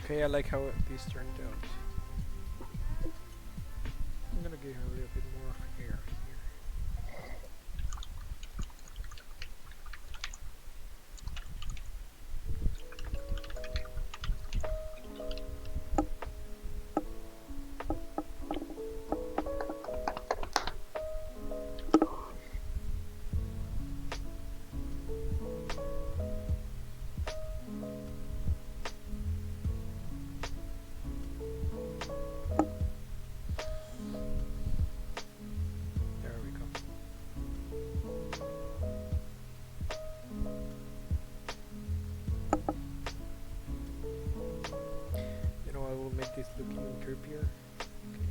Okay, I like how this turned out. I'm gonna give her a little bit more hair here. There we go. You know, I will make this look even creepier. Okay.